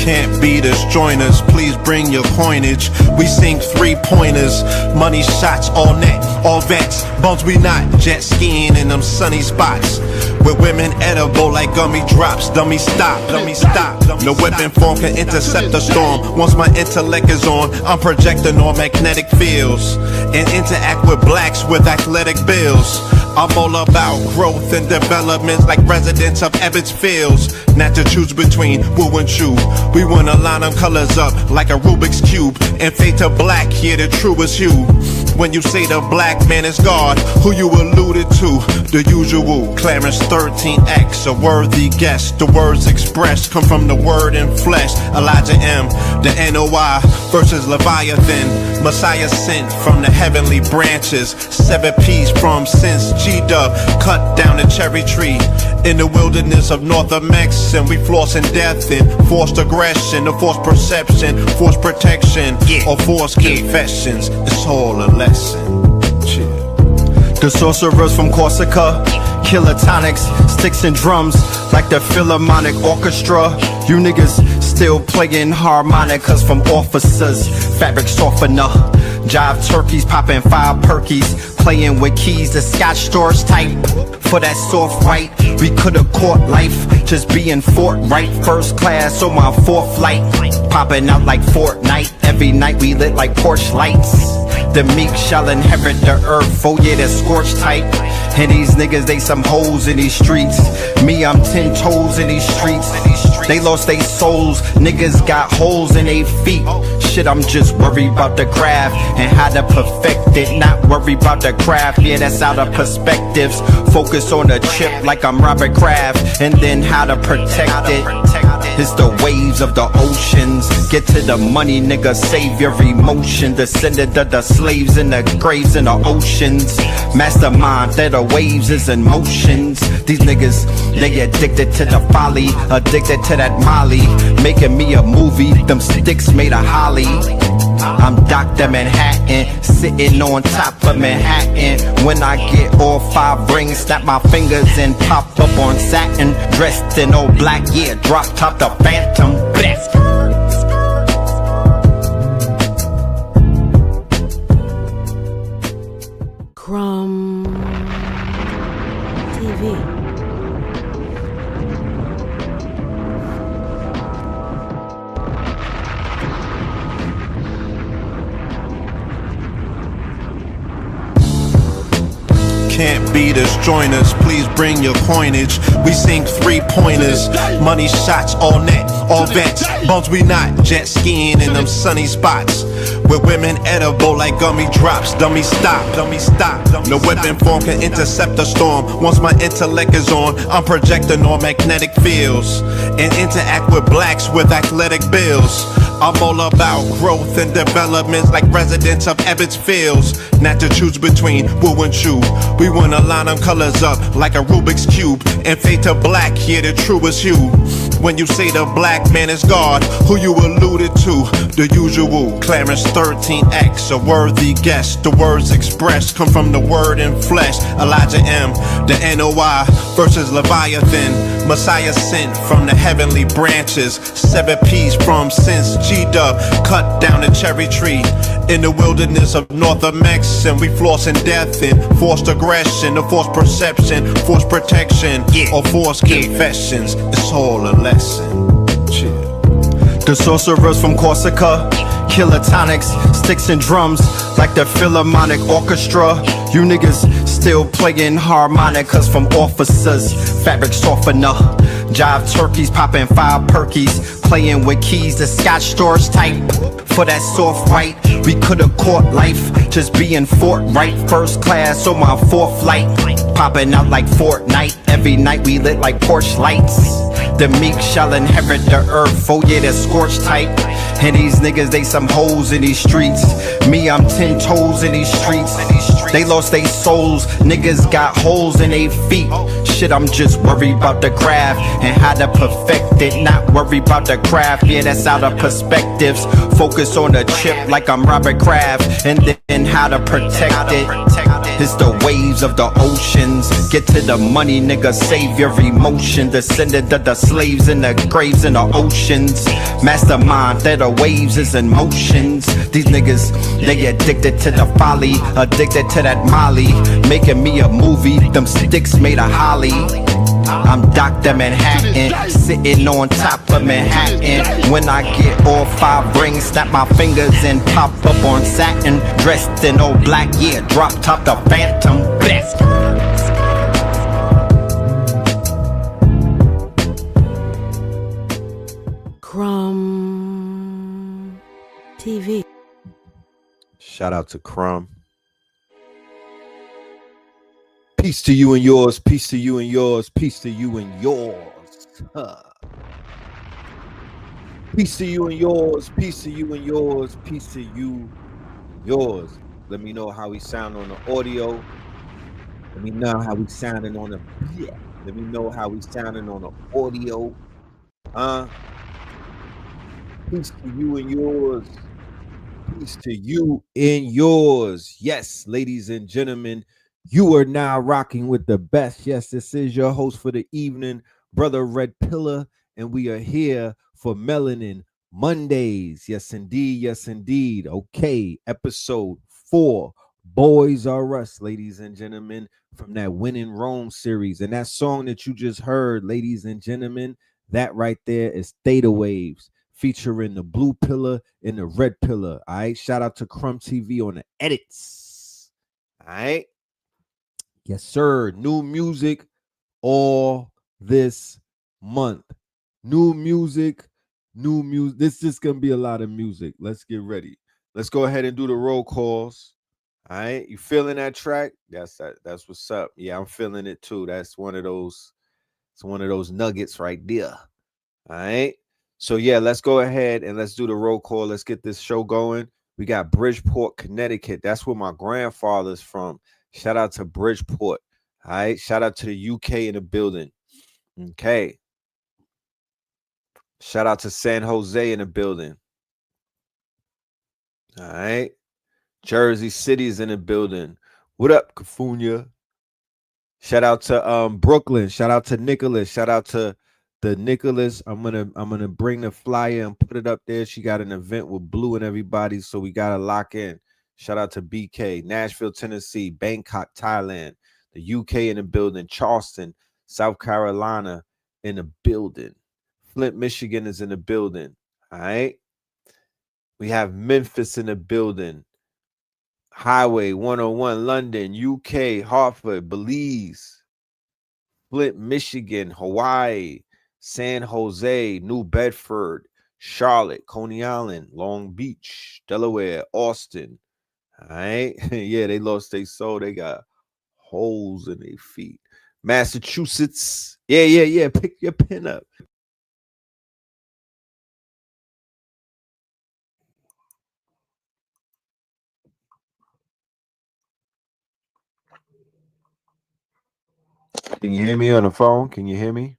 Can't beat us, join us, please bring your coinage. We sing 3-pointers, money shots, all net, all vets. Bums we not, jet skiing in them sunny spots. With women edible like gummy drops. Dummy stop, dummy stop. No weapon form can intercept the storm. Once my intellect is on, I'm projecting on magnetic fields and interact with blacks with athletic bills. I'm all about growth and development like residents of Ebbets Fields. Not to choose between woo and chew. We wanna line them colors up like a Rubik's Cube and fade to black, yeah, the truest hue. When you say the black man is God, who you alluded to? The usual, Clarence 13X, a worthy guest. The words expressed come from the word in flesh. Elijah M, the NOI versus Leviathan. Messiah sent from the heavenly branches. 7 P's from since G-Dub cut down the cherry tree. In the wilderness of North Mex, and we flossing death and forced aggression, or forced perception, forced protection, or forced confessions. It's all a lesson. The sorcerers from Corsica, killer tonics, sticks and drums like the Philharmonic Orchestra. You niggas still playing harmonicas from officers, fabric softener. Jive turkeys popping 5 perkies, playing with keys, the Scotch stores type. For that soft white, we could've caught life, just being forthright. First class on my 4th flight, popping out like Fortnite. Every night we lit like porch lights. The meek shall inherit the earth, oh yeah, they're scorched type. And these niggas, they some hoes in these streets. Me, I'm 10 toes in these streets. They lost their souls, niggas got holes in their feet. Shit, I'm just worried about the craft and how to perfect it. Not worried about the craft, yeah, that's out of perspectives. Focus on the chip like I'm Robert Kraft, and then how to protect it. It's the waves of the oceans. Get to the money, nigga, save your emotion. Descended of the slaves in the graves in the oceans. Mastermind that the waves is in motions. These niggas, they addicted to the folly, addicted to that molly. Making me a movie, them sticks made of holly. I'm Dr. Manhattan, sitting on top of Manhattan. When I get all 5 rings, snap my fingers and pop up on satin. Dressed in all black, yeah, drop top the Phantom. Bless. Crumb TV. Can't beat us, join us, please bring your coinage. We sing 3-pointers, money shots, all net, all vets. Bums we not, jet skiing in them sunny spots. With women edible like gummy drops. Dummy stop, dummy stop. No weapon form can intercept the storm. Once my intellect is on, I'm projecting on magnetic fields and interact with blacks with athletic bills. I'm all about growth and development like residents of Ebbets Fields. Not to choose between woo and chew. We wanna line them colors up like a Rubik's Cube and fade to black, yeah, the truest hue. When you say the black man is God, who you alluded to? The usual, Clarence 13X, a worthy guest. The words expressed come from the word in flesh. Elijah M, the NOI versus Leviathan. Messiah sent from the heavenly branches. 7 P's from since G-Dub cut down the cherry tree. In the wilderness of North Mex, and we flossing death and forced aggression, or forced perception, forced protection, or forced confessions. It's all a lesson. The sorcerers from Corsica, killer tonics, sticks and drums like the Philharmonic Orchestra. You niggas still playing harmonicas from officers, fabric softener. Jive turkeys popping 5 perkies, playing with keys, the Scotch stores type. For that soft white, we could've caught life, just being forthright. First class on my 4th flight, popping out like Fortnite. Every night we lit like porch lights. The meek shall inherit the earth, oh yeah, they're scorched type. And these niggas, they some hoes in these streets. Me, I'm 10 toes in these streets. They lost their souls, niggas got holes in their feet. Shit, I'm just worried about the craft and how to perfect it. Not worried about the craft, yeah, that's out of perspectives. Focus on the chip like I'm Robert Kraft, and then how to protect it. It's the waves of the oceans. Get to the money, nigga, save your emotion. Descendant of the slaves in the graves in the oceans. Mastermind that the waves is in motions. These niggas, they addicted to the folly, addicted to that molly. Making me a movie, them sticks made of holly. I'm Dr. Manhattan, sitting on top of Manhattan. When I get all 5 rings, snap my fingers and pop up on satin. Dressed in all black, yeah, drop top the Phantom. Best. Crumb TV. Shout out to Crumb. Peace to you and yours. Peace to you and yours. Peace to you and yours. Peace to you and yours. Peace to you and yours. Peace to you and yours. Let me know how we sound on the audio. Let me know how we sounding on the Let me know how we sounding on the audio. Peace to you and yours. Peace to you and yours. Yes, ladies and gentlemen, you are now rocking with the best. Yes, this is your host for the evening, Brother Red Pillar, and we are here for Melanin Mondays. Yes, indeed. Yes, indeed. Okay, episode 4. Boys Are Us, ladies and gentlemen, from that When in Rome series. And that song that you just heard, ladies and gentlemen, that right there is Theta Waves, featuring the Blue Pillar and the Red Pillar. All right. Shout out to Crumb TV on the edits. All right. Yes, sir. New music all this month. New music. This is going to be a lot of music. Let's get ready. Let's go ahead and do the roll calls. All right. You feeling that track? That's what's up. Yeah, I'm feeling it too. That's one of those. It's one of those nuggets right there. All right. So yeah, let's go ahead and let's do the roll call. Let's get this show going. We got Bridgeport, Connecticut. That's where my grandfather's from. Shout out to Bridgeport. All right. Shout out to the UK in the building. Okay. Shout out to San Jose in the building. All right. Jersey City's in the building. What up, Cafunia? Shout out to Brooklyn. Shout out to Nicholas. Shout out to the Nicholas. I'm gonna bring the flyer and put it up there. She got an event with Blue and everybody, so we gotta lock in. Shout out to BK, Nashville, Tennessee, Bangkok, Thailand, the UK in the building, Charleston, South Carolina in the building, Flint, Michigan is in the building. All right. We have Memphis in the building, Highway 101, London, UK, Hartford, Belize, Flint, Michigan, Hawaii, San Jose, New Bedford, Charlotte, Coney Island, Long Beach, Delaware, Austin. All right. Yeah, they lost their soul. They got holes in their feet. Massachusetts. Yeah. Pick your pen up. Can you hear me on the phone? Can you hear me?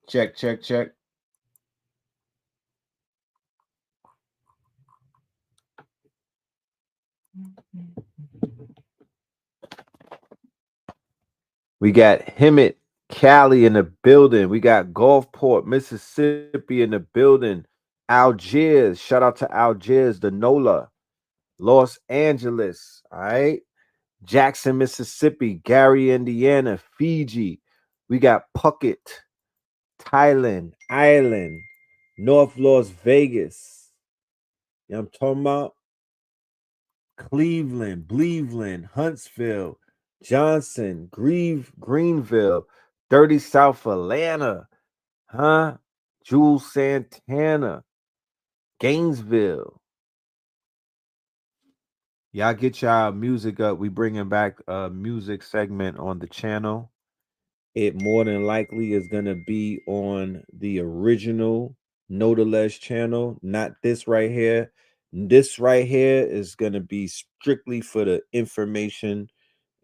Check. We got Hemet, Cali in the building. We got Gulfport, Mississippi in the building. Algiers. Shout out to Algiers, the NOLA. Los Angeles. All right. Jackson, Mississippi. Gary, Indiana. Fiji. We got Phuket, Thailand, Ireland, North Las Vegas. You know what I'm talking about? Cleveland, Cleveland, Huntsville, Johnson, Greenville, Dirty South Atlanta, Jules Santana, Gainesville. Y'all get y'all music up. We bringing back a music segment on the channel. It more than likely is going to be on the original Nodaless channel, not this right here. This right here is going to be strictly for the information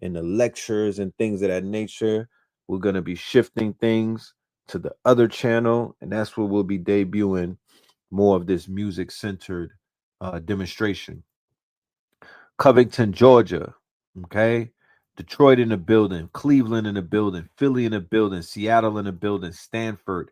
and the lectures and things of that nature. We're going to be shifting things to the other channel, and that's where we'll be debuting more of this music centered demonstration. Covington, Georgia. Okay. Detroit in the building, Cleveland in the building, Philly in the building, Seattle in the building, Stanford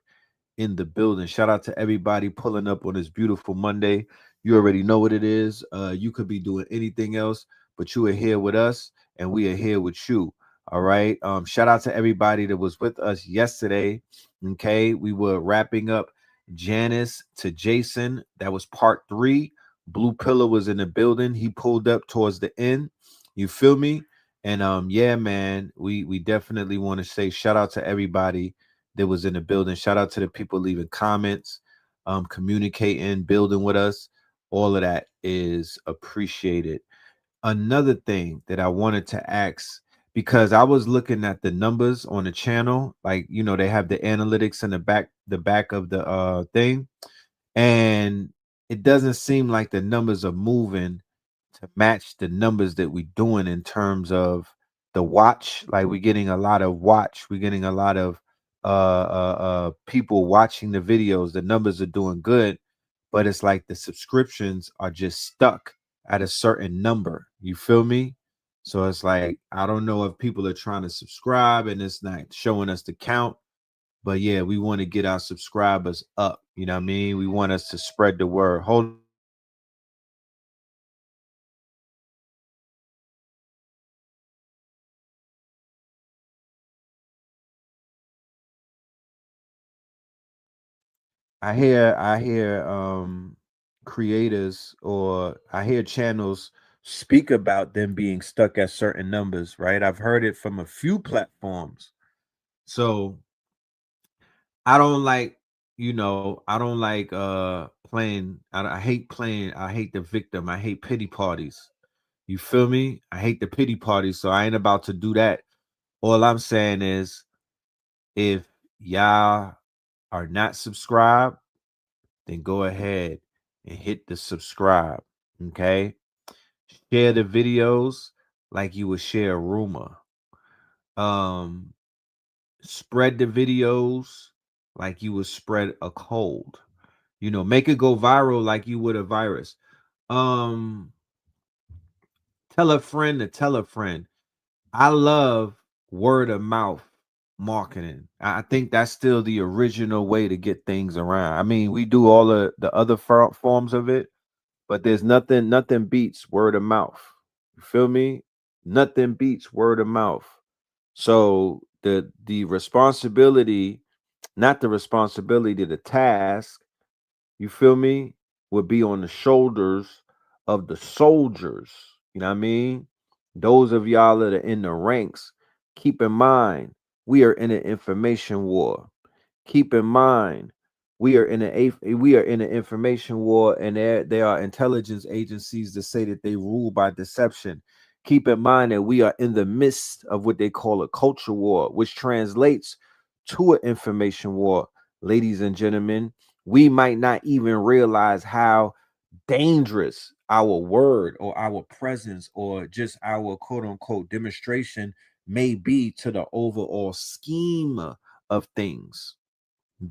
in the building. Shout out to everybody pulling up on this beautiful Monday. You already know what it is. You could be doing anything else, but you are here with us and we are here with you. All right. Shout out to everybody that was with us yesterday. Okay. We were wrapping up Janice to Jason. That was part 3. Blue Pillar was in the building. He pulled up towards the end. You feel me? And yeah, man, we definitely want to say shout out to everybody that was in the building. Shout out to the people leaving comments, communicating, building with us. All of that is appreciated. Another thing that I wanted to ask, because I was looking at the numbers on the channel, like they have the analytics in the back of the thing, and it doesn't seem like the numbers are moving to match the numbers that we're doing in terms of the watch. Like we're getting a lot of watch, we're getting a lot of people watching the videos. The numbers are doing good, but it's like the subscriptions are just stuck at a certain number. You feel me? So it's like I don't know if people are trying to subscribe and it's not showing us the count. But yeah, we want to get our subscribers up. You know what I mean? We want us to spread the word. Hold on. I hear creators, or I hear channels speak about them being stuck at certain numbers, right? I've heard it from a few platforms. So I don't like playing. I hate playing. I hate the victim. I hate pity parties. You feel me? I hate the pity parties, so I ain't about to do that. All I'm saying is if y'all are not subscribed, then go ahead and hit the subscribe. Okay. Share the videos like you would share a rumor. Um, Spread the videos like you would spread a cold. Make it go viral like you would a virus. Um, Tell a friend to tell a friend. I love word of mouth marketing. I think that's still the original way to get things around. I mean, we do all the other forms of it, but there's nothing beats word of mouth. You feel me? Nothing beats word of mouth. So the responsibility, not the responsibility, the task, you feel me, would be on the shoulders of the soldiers. You know what I mean? Those of y'all that are in the ranks, keep in mind, we are in an information war. Keep in mind, we are in an information war, and there are intelligence agencies that say that they rule by deception. Keep in mind that we are in the midst of what they call a culture war, which translates to an information war. Ladies and gentlemen, we might not even realize how dangerous our word or our presence or just our quote unquote demonstration may be to the overall scheme of things,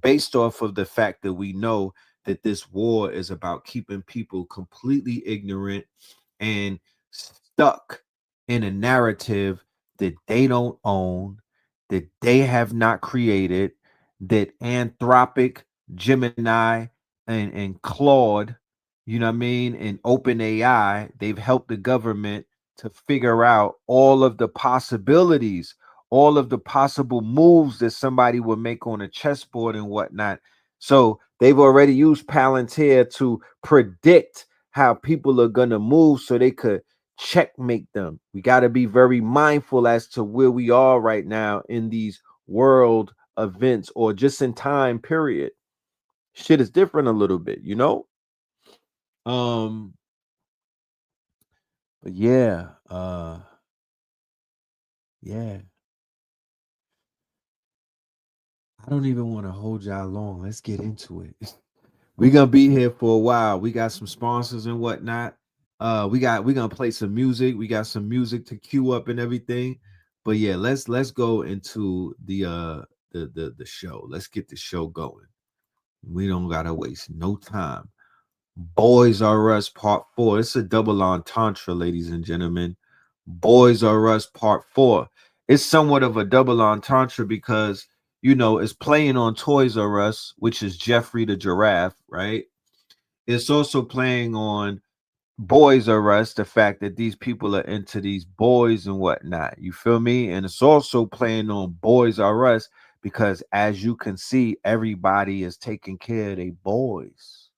based off of the fact that we know that this war is about keeping people completely ignorant and stuck in a narrative that they don't own, that they have not created, that Anthropic, Gemini, and Claude, you know what I mean, and Open AI, they've helped the government to figure out all of the possibilities, all of the possible moves that somebody would make on a chessboard and whatnot. So they've already used Palantir to predict how people are going to move so they could checkmate them. We got to be very mindful as to where we are right now in these world events or just in time period. Shit is different a little bit, you know? Um, but yeah, yeah. I don't even want to hold y'all long. Let's get into it. We're gonna be here for a while. We got some sponsors and whatnot. We're gonna play some music. We got some music to queue up and everything. But yeah, let's go into the show. Let's get the show going. We don't gotta waste no time. Boys R Us Part 4. It's a double entendre, ladies and gentlemen. Boys R Us Part 4. It's somewhat of a double entendre because, you know, it's playing on Toys R Us, which is Jeffrey the Giraffe, right? It's also playing on Boys R Us, the fact that these people are into these boys and whatnot. You feel me? And it's also playing on Boys R Us because, as you can see, everybody is taking care of their boys,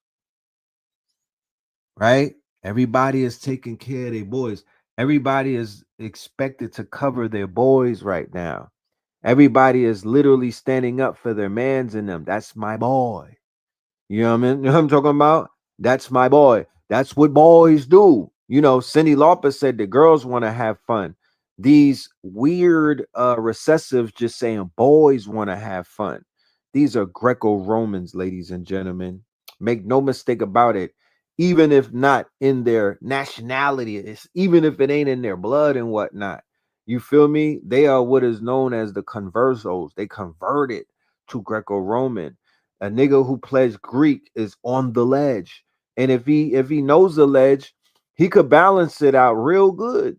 right? Everybody is taking care of their boys. Everybody is expected to cover their boys right now. Everybody is literally standing up for their mans in them. That's my boy. You know what I mean? You know what I'm talking about? That's my boy. That's what boys do. You know, Cyndi Lauper said the girls want to have fun. These weird recessives just saying boys want to have fun. These are Greco-Romans, ladies and gentlemen. Make no mistake about it. Even if not in their nationality, even if it ain't in their blood and whatnot. You feel me? They are what is known as the conversos. They converted to Greco-Roman. A nigga who pledged Greek is on the ledge. And if he knows the ledge, he could balance it out real good.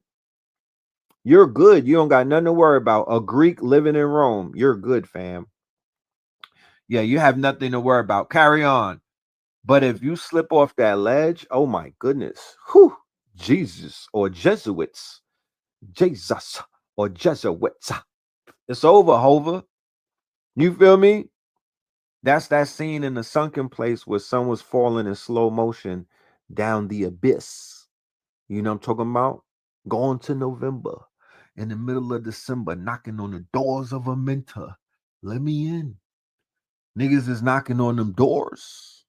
You're good. You don't got nothing to worry about. A Greek living in Rome. You're good, fam. Yeah, you have nothing to worry about. Carry on. But if you slip off that ledge, oh my goodness. Whew. Jesus or Jesuits. Jesus or Jesuits. It's over, Hova. You feel me? That's that scene in the sunken place where sun was falling in slow motion down the abyss. You know what I'm talking about? Going to November, in the middle of December, knocking on the doors of a mentor. Let me in. Niggas is knocking on them doors.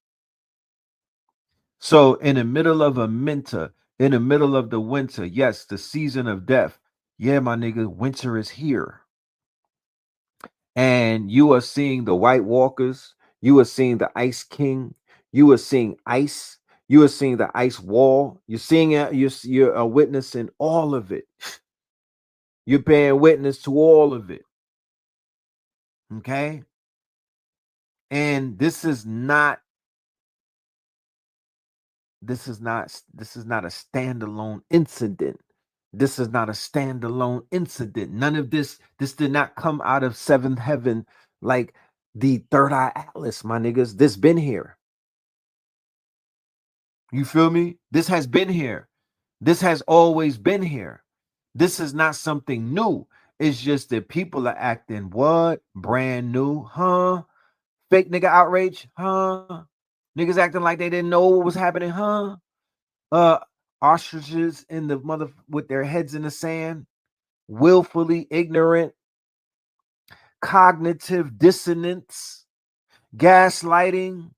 So, in the middle of a mentor, in the middle of the winter, yes, the season of death. Yeah, my nigga, winter is here. And you are seeing the White Walkers, you are seeing the Ice King, you are seeing ice, you are seeing the ice wall, you're seeing it, you're witnessing all of it. You're bearing witness to all of it. Okay. And this is not a standalone incident. This is not a standalone incident. None of this did not come out of seventh heaven like the third eye atlas, my niggas. This been here. You feel me? This has been here. This has always been here. This is not something new. It's just that people are acting what? Brand new, huh? Fake nigga outrage, huh? Niggas acting like they didn't know what was happening, huh? Uh, Ostriches in the mother with their heads in the sand, willfully ignorant, cognitive dissonance, gaslighting.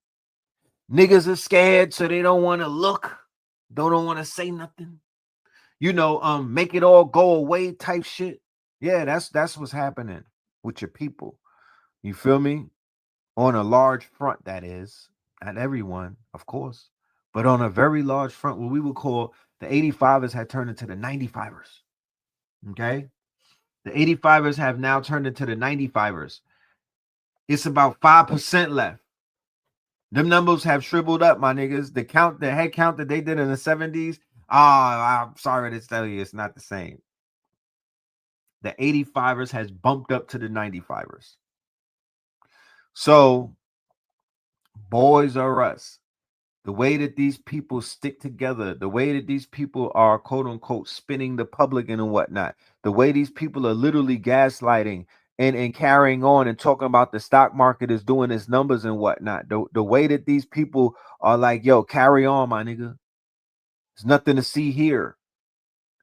Niggas are scared, so they don't want to look, don't want to say nothing. You know, make it all go away type shit. Yeah, that's what's happening with your people. You feel me? On a large front, that is. Not everyone, of course, but on a very large front, what we would call the 85ers had turned into the 95ers. Okay? The 85ers have now turned into the 95ers. It's about 5% left. Them numbers have shriveled up, my niggas. The head count that they did in the 70s. I'm sorry to tell you, it's not the same. The 85ers has bumped up to the 95ers. So, Boys R Us. The way that these people stick together, the way that these people are quote unquote spinning the public and whatnot, the way these people are literally gaslighting and carrying on and talking about the stock market is doing its numbers and whatnot. The way that these people are like, yo, carry on, my nigga. There's nothing to see here.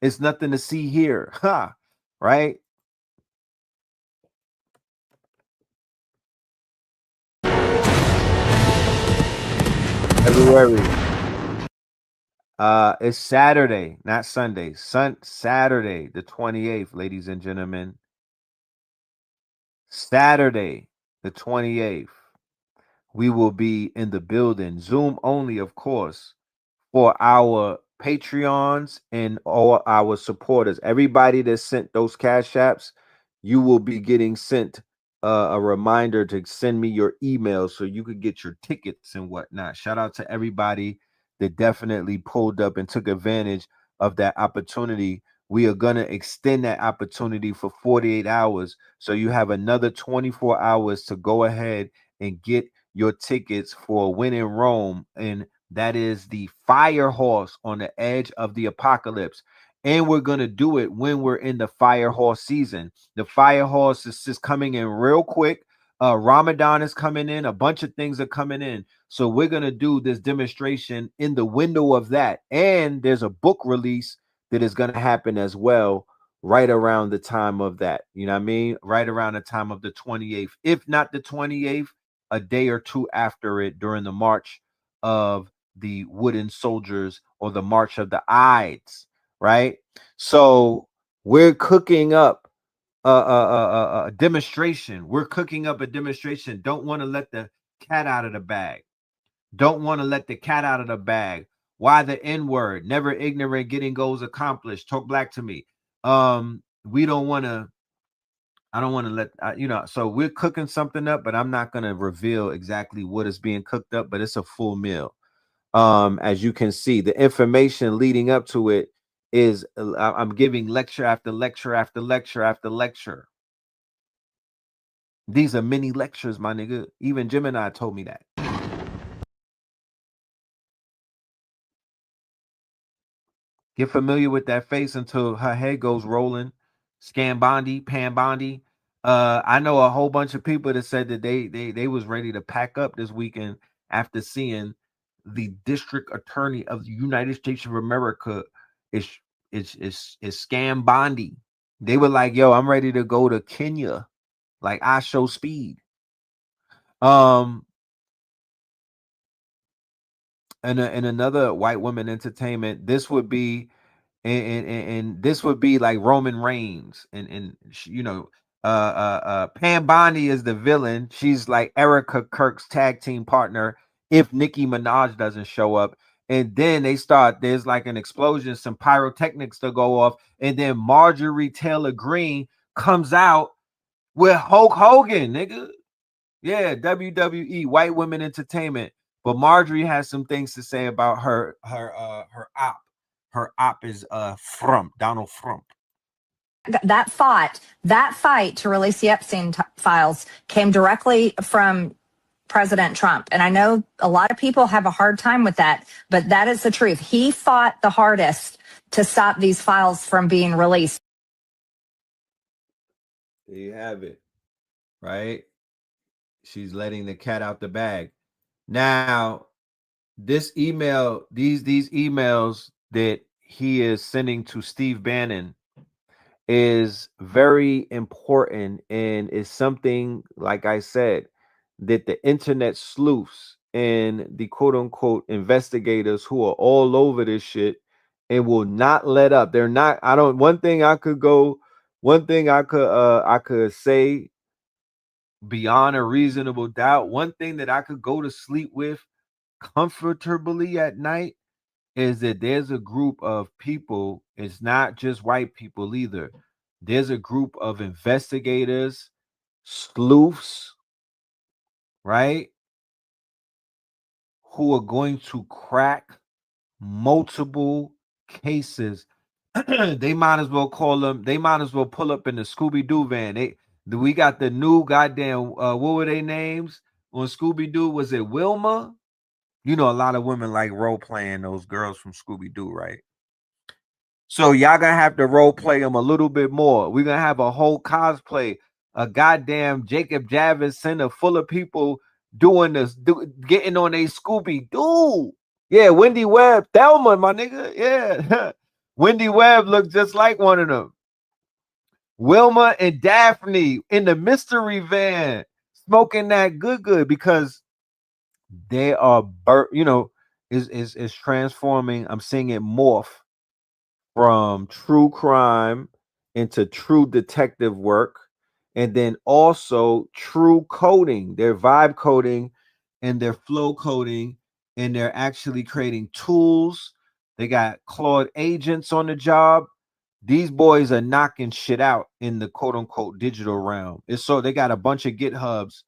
It's nothing to see here. Ha. Right? February. It's Saturday, not Sunday. Saturday, the 28th, ladies and gentlemen. Saturday, the 28th. We will be in the building, Zoom only, of course, for our Patreons and all our supporters. Everybody that sent those cash apps, you will be getting sent a reminder to send me your email so you could get your tickets and whatnot. Shout out to everybody that definitely pulled up and took advantage of that opportunity. We are going to extend that opportunity for 48 hours. So you have another 24 hours to go ahead and get your tickets for Win in Rome. And that is the fire horse on the edge of the apocalypse. And we're going to do it when we're in the fire horse season. The fire horse is just coming in real quick. Ramadan is coming in. A bunch of things are coming in. So we're going to do this demonstration in the window of that. And there's a book release that is going to happen as well right around the time of that. You know what I mean? Right around the time of the 28th. If not the 28th, a day or two after it during the March of the Wooden Soldiers or the March of the Ides. Right? So we're cooking up a demonstration. We're cooking up a demonstration. Don't want to let the cat out of the bag. Don't want to let the cat out of the bag. Why the N word? Never ignorant, getting goals accomplished. Talk black to me. We don't want to. I don't want to let So we're cooking something up, but I'm not going to reveal exactly what is being cooked up. But it's a full meal. As you can see, the information leading up to it is I'm giving lecture after lecture after lecture after lecture. These are mini lectures, my nigga. Even Gemini told me that. Get familiar with that face until her head goes rolling. Scam Bondi, Pan Bondi. I know a whole bunch of people that said that they was ready to pack up this weekend after seeing the district attorney of the United States of America is Scam Bondi. They were like, yo, I'm ready to go to Kenya. Like I show speed. And another white woman entertainment, this would be and this would be like Roman Reigns and Pam Bondi is the villain. She's like Erica Kirk's tag team partner if Nicki Minaj doesn't show up. And then there's like an explosion, some pyrotechnics to go off, and then Marjorie Taylor Greene comes out with Hulk Hogan, nigga. Yeah, WWE, white women entertainment. But Marjorie has some things to say about her op. Her op is Donald Trump. That fight to release the Epstein files came directly from President Trump. And I know a lot of people have a hard time with that, but that is the truth. He fought the hardest to stop these files from being released. There you have it, right? She's letting the cat out the bag. Now, this email, these emails that he is sending to Steve Bannon is very important and is something, like I said, that the internet sleuths and the quote unquote investigators who are all over this shit and will not let up. They're not, one thing I could say beyond a reasonable doubt, one thing that I could go to sleep with comfortably at night is that there's a group of people, it's not just white people either. There's a group of investigators, sleuths, right, who are going to crack multiple cases. They might as well pull up in the Scooby-Doo van. We got the new goddamn, what were their names on Scooby-Doo? Was it Wilma? You know, a lot of women like role playing those girls from Scooby-Doo, right? So y'all gonna have to role play them a little bit more. We're gonna have a whole cosplay, a goddamn Jacob Javits Center full of people doing this, getting on a Scooby-Doo. Yeah, Wendy Webb, Thelma, my nigga. Yeah. Wendy Webb looked just like one of them. Wilma and Daphne in the mystery van smoking that good because they are is transforming. I'm seeing it morph from true crime into true detective work, and then also true coding. They're vibe coding and they're flow coding, and they're actually creating tools. They got Claude agents on the job. These boys are knocking shit out in the quote unquote digital realm. It's so they got a bunch of GitHubs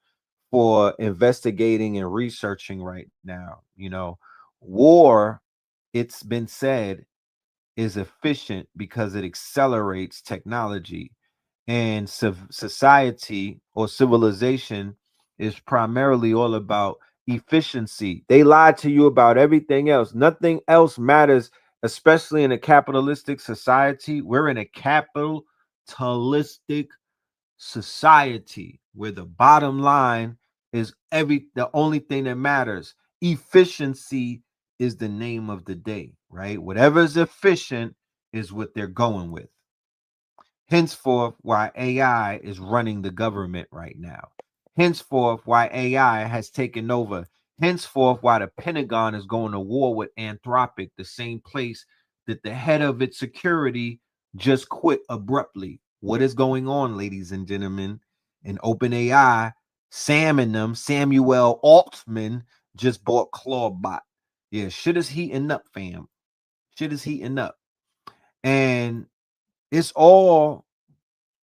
for investigating and researching right now. You know, war, it's been said, is efficient because it accelerates technology, and society or civilization is primarily all about efficiency. They lied to you about everything else. Nothing else matters, especially in a capitalistic society. We're in a capitalistic society where the bottom line is the only thing that matters. Efficiency is the name of the day, right? Whatever is efficient is what they're going with. Henceforth, why AI is running the government right now. Henceforth, why AI has taken over. Henceforth, why the Pentagon is going to war with Anthropic, the same place that the head of its security just quit abruptly. What is going on, ladies and gentlemen? In OpenAI, Samuel Altman just bought Clawbot. Yeah, shit is heating up, fam. Shit is heating up. And it's all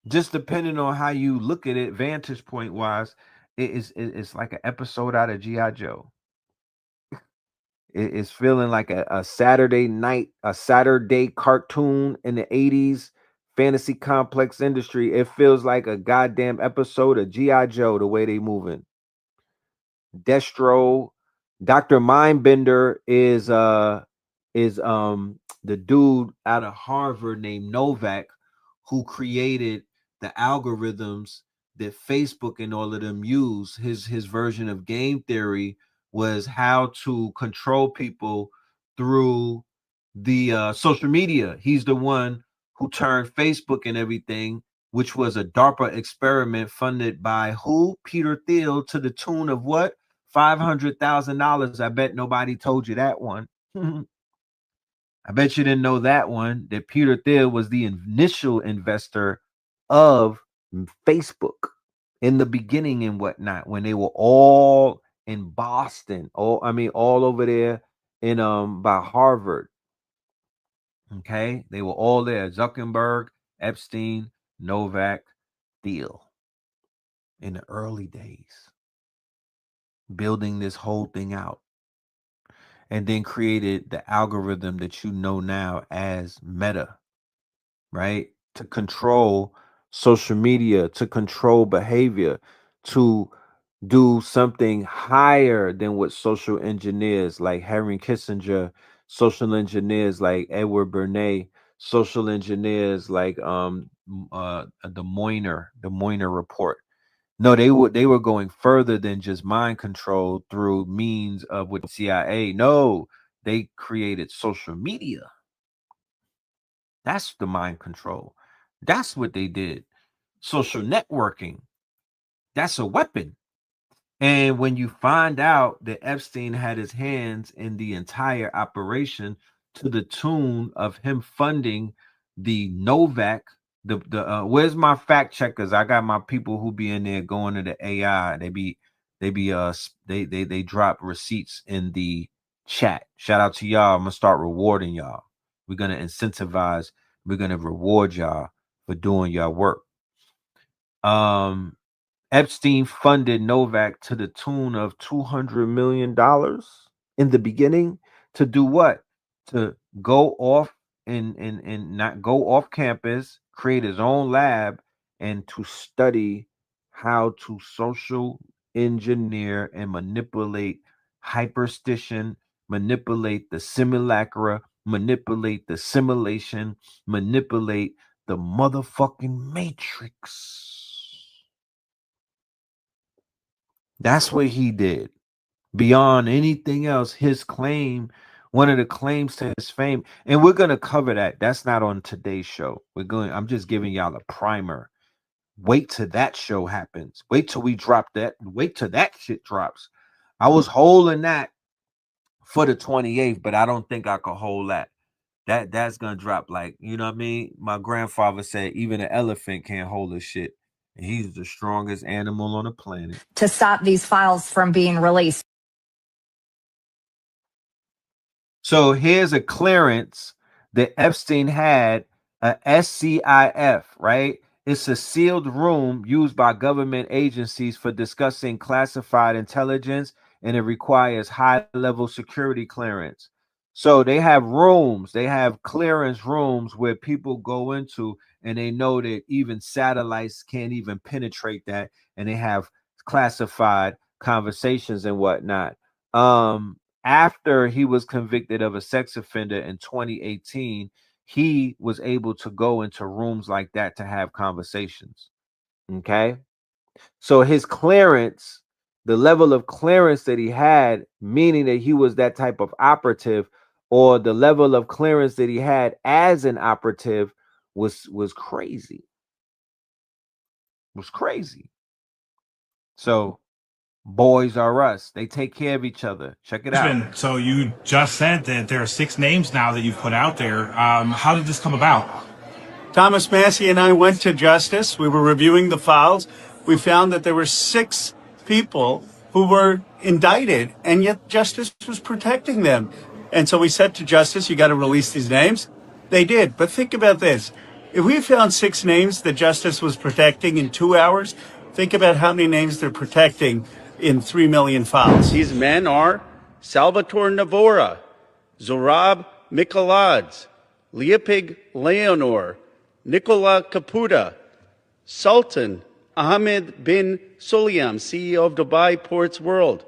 just depending on how you look at it, vantage point wise. It's like an episode out of G.I. Joe. It's feeling like a Saturday night, a Saturday cartoon in the 80s fantasy complex industry. It feels like a goddamn episode of G.I. Joe, the way they moving. Destro, Dr. Mindbender is the dude out of Harvard named Novak who created the algorithms that Facebook and all of them use. His version of game theory was how to control people through the social media. He's the one who turned Facebook and everything, which was a DARPA experiment funded by who? Peter Thiel, to the tune of what? $500,000. I bet nobody told you that one. I bet you didn't know that one, that Peter Thiel was the initial investor of Facebook in the beginning and whatnot, when they were all in Boston, all over there in by Harvard. Okay, they were all there. Zuckerberg, Epstein, Novak, Thiel, in the early days, building this whole thing out, and then created the algorithm that you know now as Meta, right? To control social media, to control behavior, to do something higher than what social engineers like Henry Kissinger, social engineers like Edward Bernays, social engineers like the Moynier report. No, they were going further than just mind control through means of with CIA. No, they created social media. That's the mind control. That's what they did. Social networking. That's a weapon. And when you find out that Epstein had his hands in the entire operation to the tune of him funding the Novak, where's my fact checkers? I got my people who be in there going to the AI. They drop receipts in the chat. Shout out to y'all. I'm gonna start rewarding y'all. We're gonna incentivize, we're gonna reward y'all for doing your work. Epstein funded Novak to the tune of $200 million in the beginning to do what? To go off and not go off campus, create his own lab, and to study how to social engineer and manipulate hyperstition, manipulate the simulacra, manipulate the simulation, manipulate the motherfucking matrix. That's what he did. Beyond anything else, his claim, one of the claims to his fame, and we're gonna cover that. That's not on today's show. I'm just giving y'all a primer. Wait till that show happens. Wait till we drop that. Wait till that shit drops. I was holding that for the 28th, but I don't think I could hold that. That's gonna drop, like, you know what I mean? My grandfather said even an elephant can't hold a shit. And he's the strongest animal on the planet. To stop these files from being released. So here's a clearance that Epstein had A SCIF, right? It's a sealed room used by government agencies for discussing classified intelligence, and it requires high-level security clearance. So they have rooms, they have clearance rooms where people go into, and they know that even satellites can't even penetrate that, and they have classified conversations and whatnot. After he was convicted of a sex offender in 2018, he was able to go into rooms like that to have conversations. Okay. So his clearance, the level of clearance that he had, meaning that he was that type of operative, or the level of clearance that he had as an operative was crazy. Was crazy. So boys are us. They take care of each other. Check it out. So you just said that there are 6 names now that you've put out there. How did this come about? Thomas Massey and I went to Justice. We were reviewing the files. We found that there were 6 people who were indicted, and yet Justice was protecting them. And so we said to Justice, you got to release these names. They did. But think about this. If we found 6 names that Justice was protecting in 2 hours, think about how many names they're protecting in 3 million files. These men are Salvatore Navora, Zorab Mikoladze, Leopig Leonor, Nicola Caputa, Sultan Ahmed bin Sulayem, CEO of Dubai Ports World,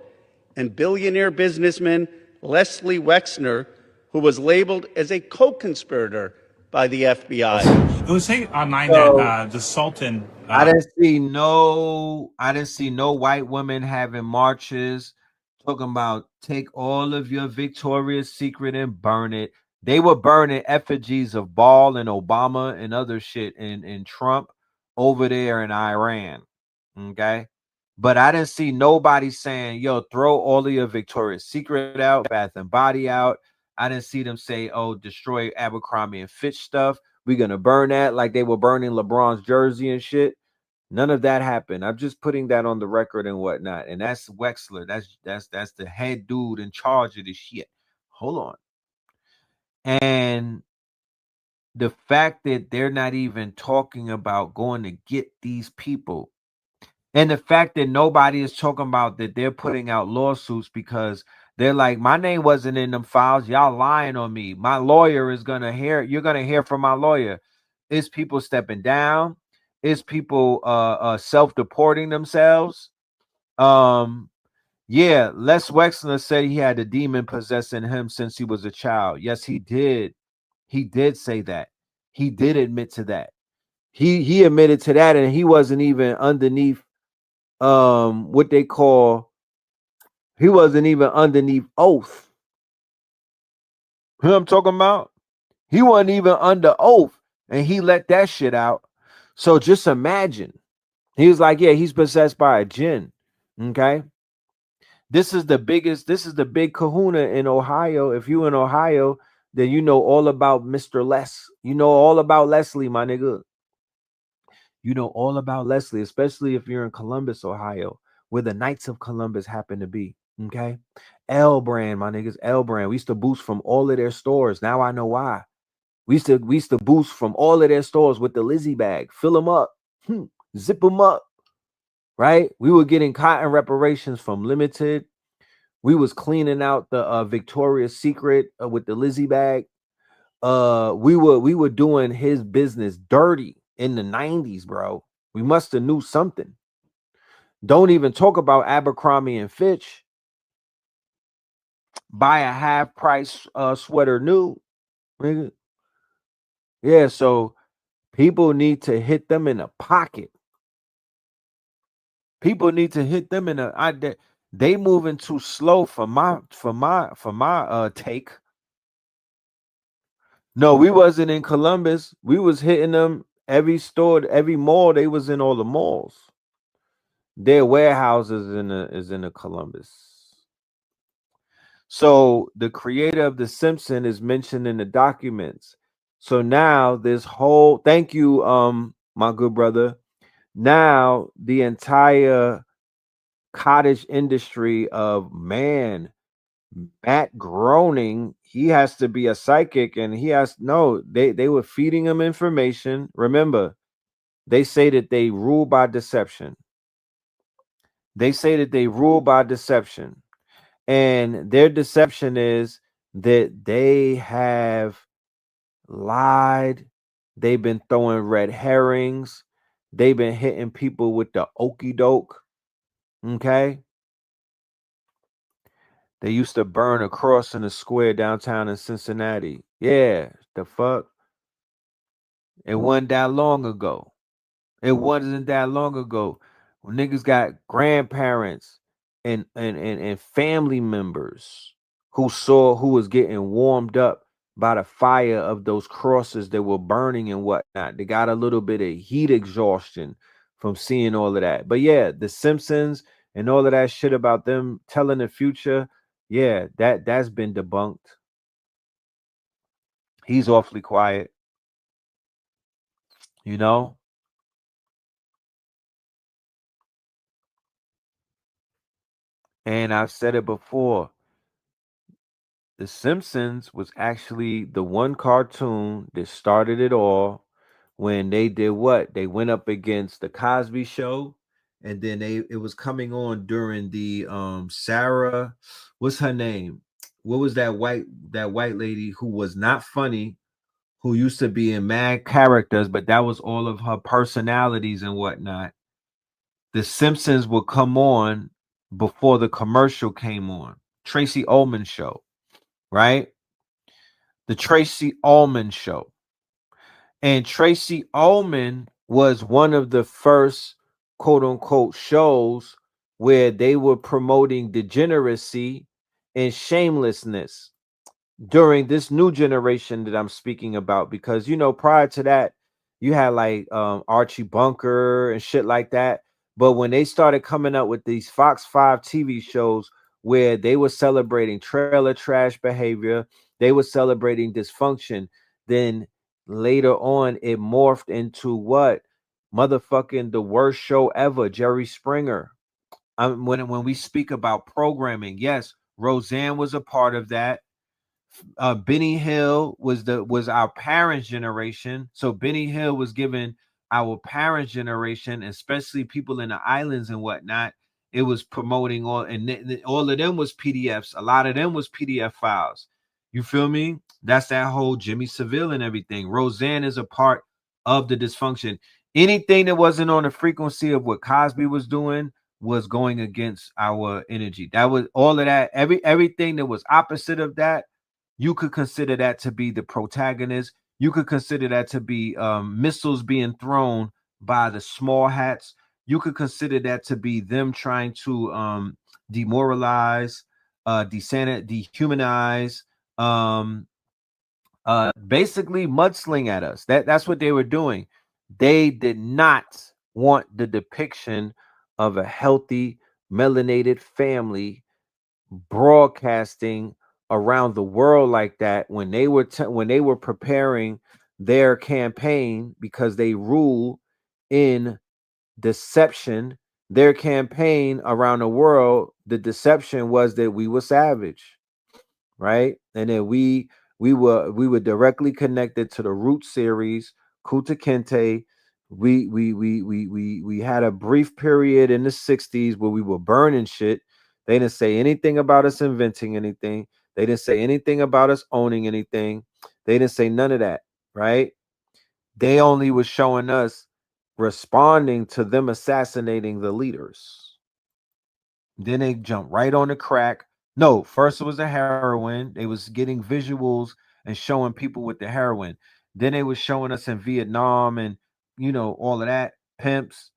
and billionaire businessman Leslie Wexner, who was labeled as a co-conspirator by the FBI. It was saying online that the Sultan. I didn't see no white women having marches talking about take all of your Victoria's Secret and burn it. They were burning effigies of Ball and Obama and other shit and Trump over there in Iran. Okay. But I didn't see nobody saying, yo, throw all of your Victoria's Secret out, Bath and Body out. I didn't see them say, oh, destroy Abercrombie and Fitch stuff. We're going to burn that like they were burning LeBron's jersey and shit. None of that happened. I'm just putting that on the record and whatnot. And that's Wexler. That's the head dude in charge of this shit. Hold on. And the fact that they're not even talking about going to get these people, and the fact that nobody is talking about that they're putting out lawsuits because they're like, my name wasn't in them files. Y'all lying on me. My lawyer is going to hear. You're going to hear from my lawyer. It's people stepping down. It's people self-deporting themselves. Yeah, Les Wexner said he had a demon possessing him since he was a child. Yes, he did. He did say that. He did admit to that. He admitted to that, and he wasn't even underneath what they call, he wasn't even underneath oath. You know what I'm talking about? He wasn't even under oath, and he let that shit out. So just imagine. He was like, yeah, he's possessed by a jinn. Okay. This is the big kahuna in Ohio. If you in Ohio, then you know all about Mr. Les. You know all about Leslie, my nigga. You know all about Leslie, especially if you're in Columbus, Ohio, where the Knights of Columbus happen to be. Okay. L brand, my niggas, L brand. We used to boost from all of their stores. Now I know why. We used to boost from all of their stores with the Lizzie bag, fill them up, zip them up, right? We were getting cotton reparations from Limited. We was cleaning out the Victoria's Secret with the Lizzie bag. We were doing his business dirty in the 90s, bro. We must have knew something. Don't even talk about Abercrombie and Fitch. Buy a half price sweater new, nigga. Yeah, so people need to hit them in the pocket. People need to hit them in the. They moving too slow for my take. No, we wasn't in Columbus. We was hitting them every store, every mall. They was in all the malls. Their warehouses is in the Columbus. So the creator of The Simpsons is mentioned in the documents. So now this whole, thank you, my good brother. Now the entire cottage industry of man, Matt Groening, he has to be a psychic, and he has no. They were feeding him information. Remember, they say that they rule by deception. They say that they rule by deception, and their deception is that they have lied. They've been throwing red herrings. They've been hitting people with the okey doke. Okay. They used to burn a cross in a square downtown in Cincinnati. Yeah, the fuck. It wasn't that long ago. It wasn't that long ago. When niggas got grandparents and family members who was getting warmed up by the fire of those crosses that were burning and whatnot. They got a little bit of heat exhaustion from seeing all of that. But yeah, the Simpsons and all of that shit about them telling the future, yeah, that's been debunked. He's awfully quiet, you know? And I've said it before. The Simpsons was actually the one cartoon that started it all when they did what? They went up against the Cosby Show, and then it was coming on during the Sarah, what's her name? What was that white lady who was not funny, who used to be in mad characters, but that was all of her personalities and whatnot. The Simpsons would come on before the commercial came on. Tracy Ullman Show, right? The Tracy Ullman Show. And Tracy Ullman was one of the first quote unquote shows where they were promoting degeneracy and shamelessness during this new generation that I'm speaking about. Because, prior to that, you had like Archie Bunker and shit like that. But when they started coming up with these Fox 5 TV shows where they were celebrating trailer trash behavior, they were celebrating dysfunction, then later on it morphed into what? Motherfucking the worst show ever, Jerry Springer. When we speak about programming, yes, Roseanne was a part of that. Benny Hill was our parents' generation. So Benny Hill was given our parents' generation, especially people in the islands and whatnot. It was promoting all of them was PDFs. A lot of them was PDF files. You feel me? That's that whole Jimmy Savile and everything. Roseanne is a part of the dysfunction. Anything that wasn't on the frequency of what Cosby was doing was going against our energy. That was all of that. Everything that was opposite of that, you could consider that to be the protagonist. You could consider that to be missiles being thrown by the small hats. You could consider that to be them trying to demoralize, dehumanize, basically mudsling at us. That's what they were doing. They did not want the depiction of a healthy, melanated family broadcasting around the world like that when they were preparing their campaign, because they rule in deception. Their campaign around the world, the deception was that we were savage, right? And then we were directly connected to the Root series, Kuta Kinte. We had a brief period in the 60s where we were burning shit. They didn't say anything about us inventing anything. They didn't say anything about us owning anything. They didn't say none of that, right? They only was showing us responding to them assassinating the leaders. Then they jump right on the crack. No, first it was the heroin. They was getting visuals and showing people with the heroin. Then they was showing us in Vietnam and all of that. Pimps.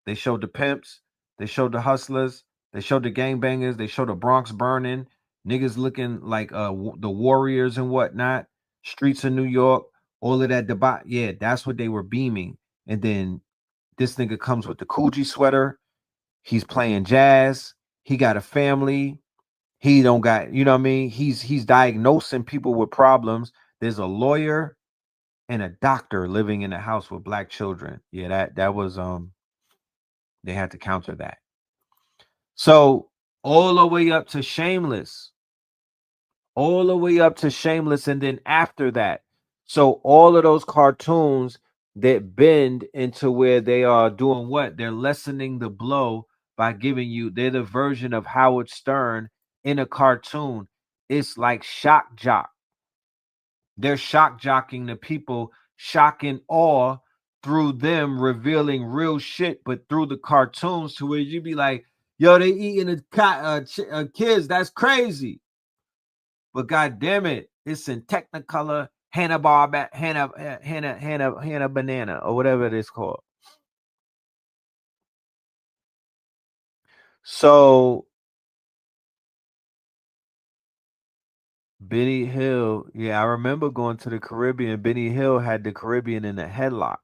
They showed the pimps. They showed the hustlers. They showed the gangbangers. They showed the Bronx burning. Niggas looking like the warriors and whatnot. Streets of New York. All of that debate. Yeah, that's what they were beaming. And then this nigga comes with the Coogee sweater. He's playing jazz. He got a family. He don't got, you know what I mean? He's diagnosing people with problems. There's a lawyer and a doctor living in a house with black children. Yeah, that was they had to counter that. So all the way up to Shameless. all the way up to Shameless, and then after that. So all of those cartoons that bend into where they are doing what? They're lessening the blow by giving you, they're the version of Howard Stern in a cartoon. It's like shock jock. They're shock jocking the people, shocking awe through them revealing real shit, but through the cartoons to where you be like, yo, they eating kids. That's crazy. But god damn it, it's in Technicolor, Hanna Banana, or whatever it is called. So Benny Hill, yeah, I remember going to the Caribbean. Benny Hill had the Caribbean in a headlock.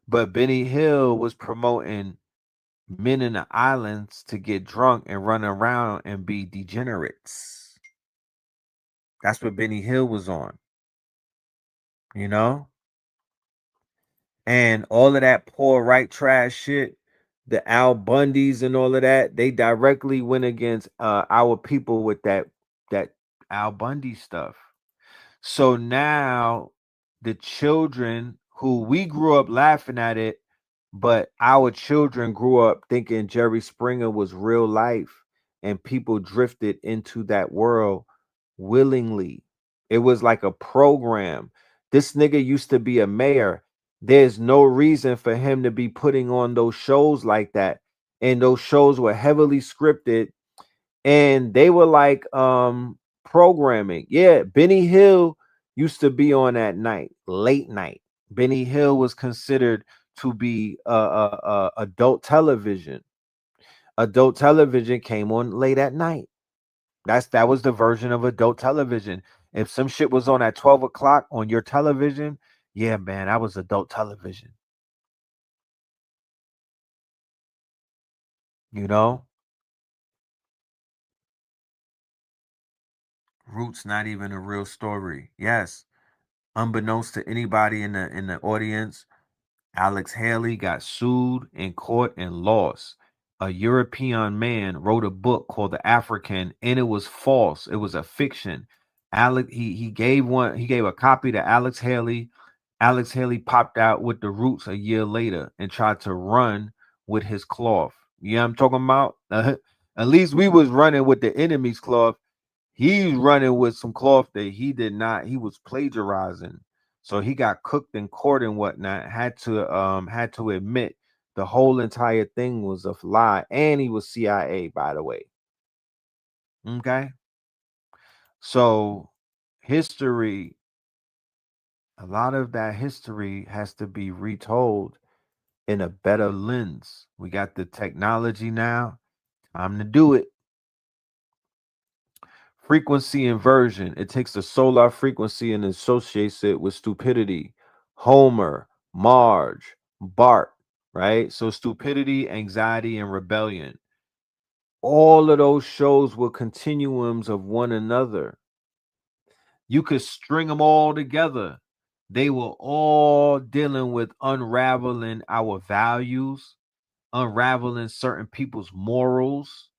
But Benny Hill was promoting men in the islands to get drunk and run around and be degenerates. That's what Benny Hill was on, you know? And all of that poor right trash shit, the Al Bundys and all of that, they directly went against our people with that Al Bundy stuff. So now the children who we grew up laughing at it, but our children grew up thinking Jerry Springer was real life, and people drifted into that world willingly. It was like a program. This nigga used to be a mayor. There's no reason for him to be putting on those shows like that. And those shows were heavily scripted, and they were like programming. Yeah, Benny Hill used to be on at night, late night. Benny Hill was considered to be adult television. Adult television came on late at night. That was the version of adult television. If some shit was on at 12 o'clock on your television, yeah, man, that was adult television. You know? Roots not even a real story. Yes. Unbeknownst to anybody in the audience, Alex Haley got sued in court and lost. A European man wrote a book called The African, and it was false. It was a fiction. He gave a copy to Alex Haley. Alex Haley popped out with the Roots a year later and tried to run with his cloth. You know what I'm talking about? At least we was running with the enemy's cloth. He's running with some cloth that he did not. He was plagiarizing. So he got cooked in court and whatnot. Had to admit the whole entire thing was a lie, and he was CIA, by the way. Okay, so history, a lot of that history has to be retold in a better lens. We got the technology now. Time to do it. Frequency inversion. It takes the solar frequency and associates it with stupidity. Homer, Marge, Bart, right? So stupidity, anxiety, and rebellion. All of those shows were continuums of one another. You could string them all together. They were all dealing with unraveling our values, unraveling certain people's morals.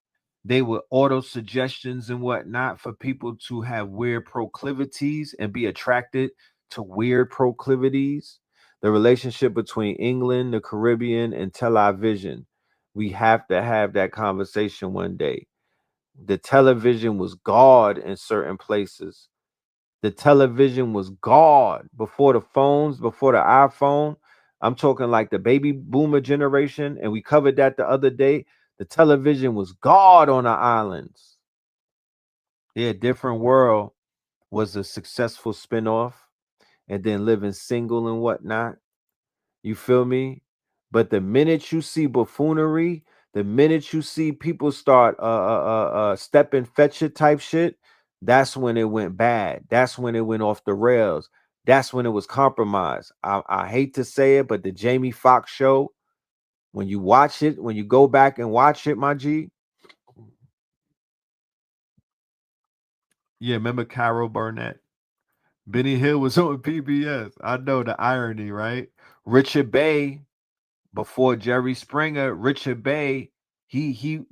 They were auto suggestions and whatnot for people to have weird proclivities and be attracted to weird proclivities. The relationship between England, the Caribbean, and television. We have to have that conversation one day. The television was God in certain places. The television was God before the phones, before the iPhone. I'm talking like the baby boomer generation, and we covered that the other day. The television was God on the islands. Yeah, Different World was a successful spinoff, and then Living Single and whatnot. You feel me? But the minute you see buffoonery, the minute you see people start step and fetch it type shit, that's when it went bad. That's when it went off the rails. That's when it was compromised. I hate to say it, but the Jamie Foxx show, when you watch it, when you go back and watch it, my G. Yeah, remember Carol Burnett? Benny Hill was on PBS. I know the irony, right? Richard Bay, before Jerry Springer, Richard Bay, Richard,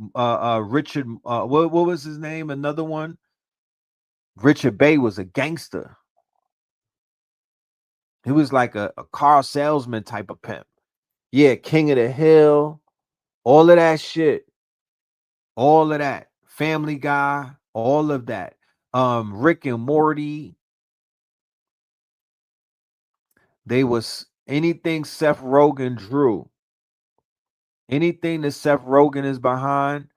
what was his name? Another one. Richard Bey was a gangster. He was like a car salesman type of pimp. Yeah, King of the Hill, all of that shit. All of that. Family Guy, all of that. Rick and Morty. They was anything Seth Rogen drew. Anything that Seth Rogen is behind,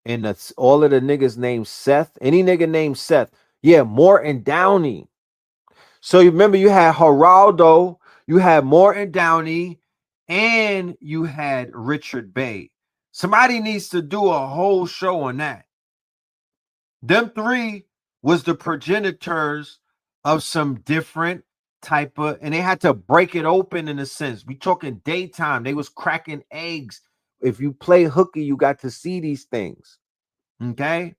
and that's all of the niggas named Seth. Any nigga named Seth. Yeah, Morton Downey. So you remember you had Geraldo, you had Morton Downey, and you had Richard Bey. Somebody needs to do a whole show on that. Them three was the progenitors of some different type of, and they had to break it open in a sense. We talking daytime. They was cracking eggs. If you play hooky, you got to see these things. Okay.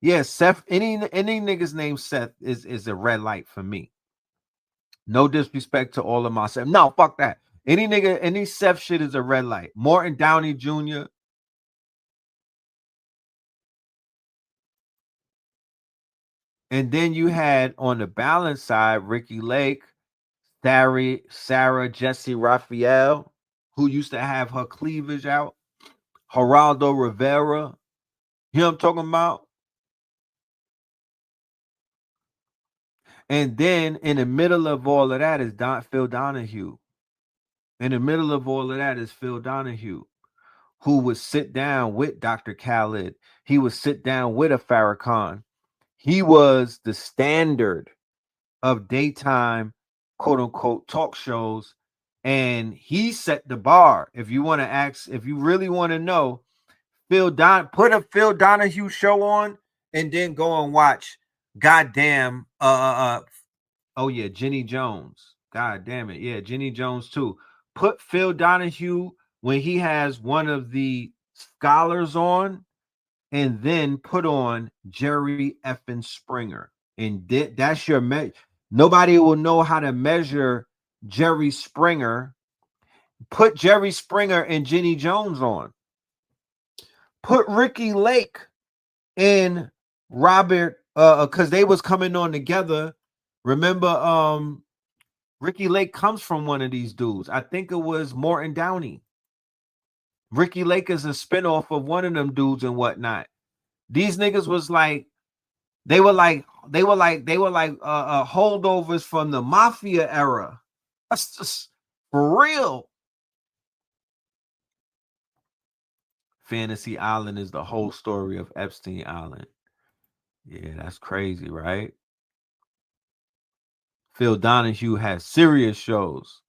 Yeah, Seth, any niggas named Seth is a red light for me. No disrespect to all of my Seth. No, fuck that. Any Seth shit is a red light. Morton Downey Jr. And then you had on the balance side, Ricky Lake, Sarah Jesse Raphael, who used to have her cleavage out. Geraldo Rivera. You know what I'm talking about? And then in the middle of all of that is Phil Donahue. In the middle of all of that is Phil Donahue, who would sit down with Dr. Khaled. He would sit down with a Farrakhan. He was the standard of daytime, quote unquote, talk shows. And he set the bar. If you want to ask, if you really want to know, put a Phil Donahue show on and then go and watch goddamn oh yeah, Jenny Jones. God damn it. Yeah, Jenny Jones too. Put Phil Donahue when he has one of the scholars on, and then put on Jerry effing Springer. And that's your nobody will know how to measure Jerry Springer. Put Jerry Springer and Jenny Jones on. Put Ricky Lake and Robert, because they was coming on together. Remember, Ricky Lake comes from one of these dudes. I think it was Morton Downey. Ricky Lake is a spinoff of one of them dudes and whatnot. These niggas was like, they were like holdovers from the mafia era. That's just for real. Fantasy Island is the whole story of Epstein Island. Yeah, that's crazy, right? Phil Donahue has serious shows.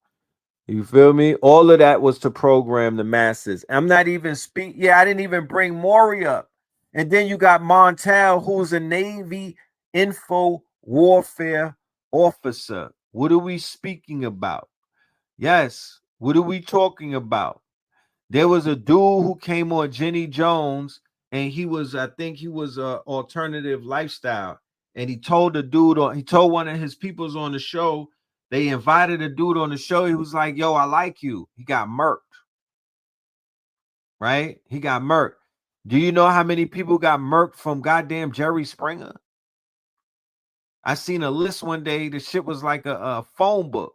You feel me? All of that was to program the masses. I'm not even I didn't even bring Maury up. And then you got Montel, who's a Navy info warfare officer. What are we speaking about? Yes. What are we talking about? There was a dude who came on Jenny Jones, and I think he was a alternative lifestyle. And he told one of his peoples on the show, they invited a dude on the show. He was like, yo, I like you. He got murked. Right? He got murked. Do you know how many people got murked from goddamn Jerry Springer? I seen a list one day. The shit was like a phone book.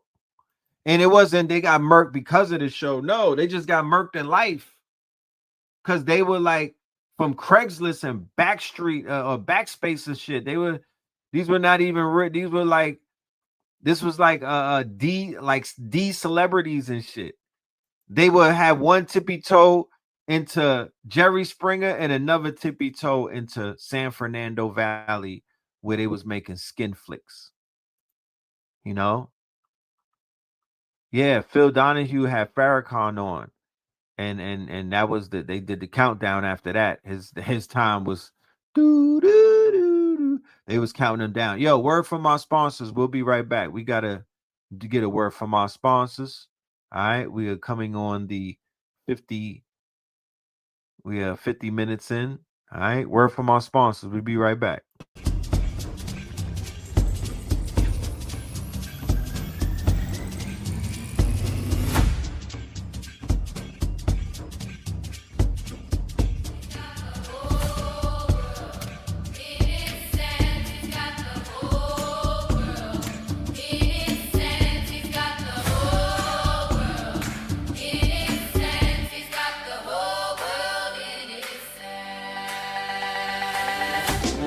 And it wasn't they got murked because of the show. No, they just got murked in life. Because they were like from Craigslist and Backstreet or Backspace and shit. These were not even these were like, this was like D celebrities and shit. They would have one tippy toe into Jerry Springer and another tippy toe into San Fernando Valley, where they was making skin flicks. You know? Yeah, Phil Donahue had Farrakhan on. And that was they did the countdown after that. His time was they was counting him down. Yo, word from our sponsors. We'll be right back. We gotta get a word from our sponsors. All right, we are coming on the 50. We are 50 minutes in. All right, word from our sponsors. We'll be right back.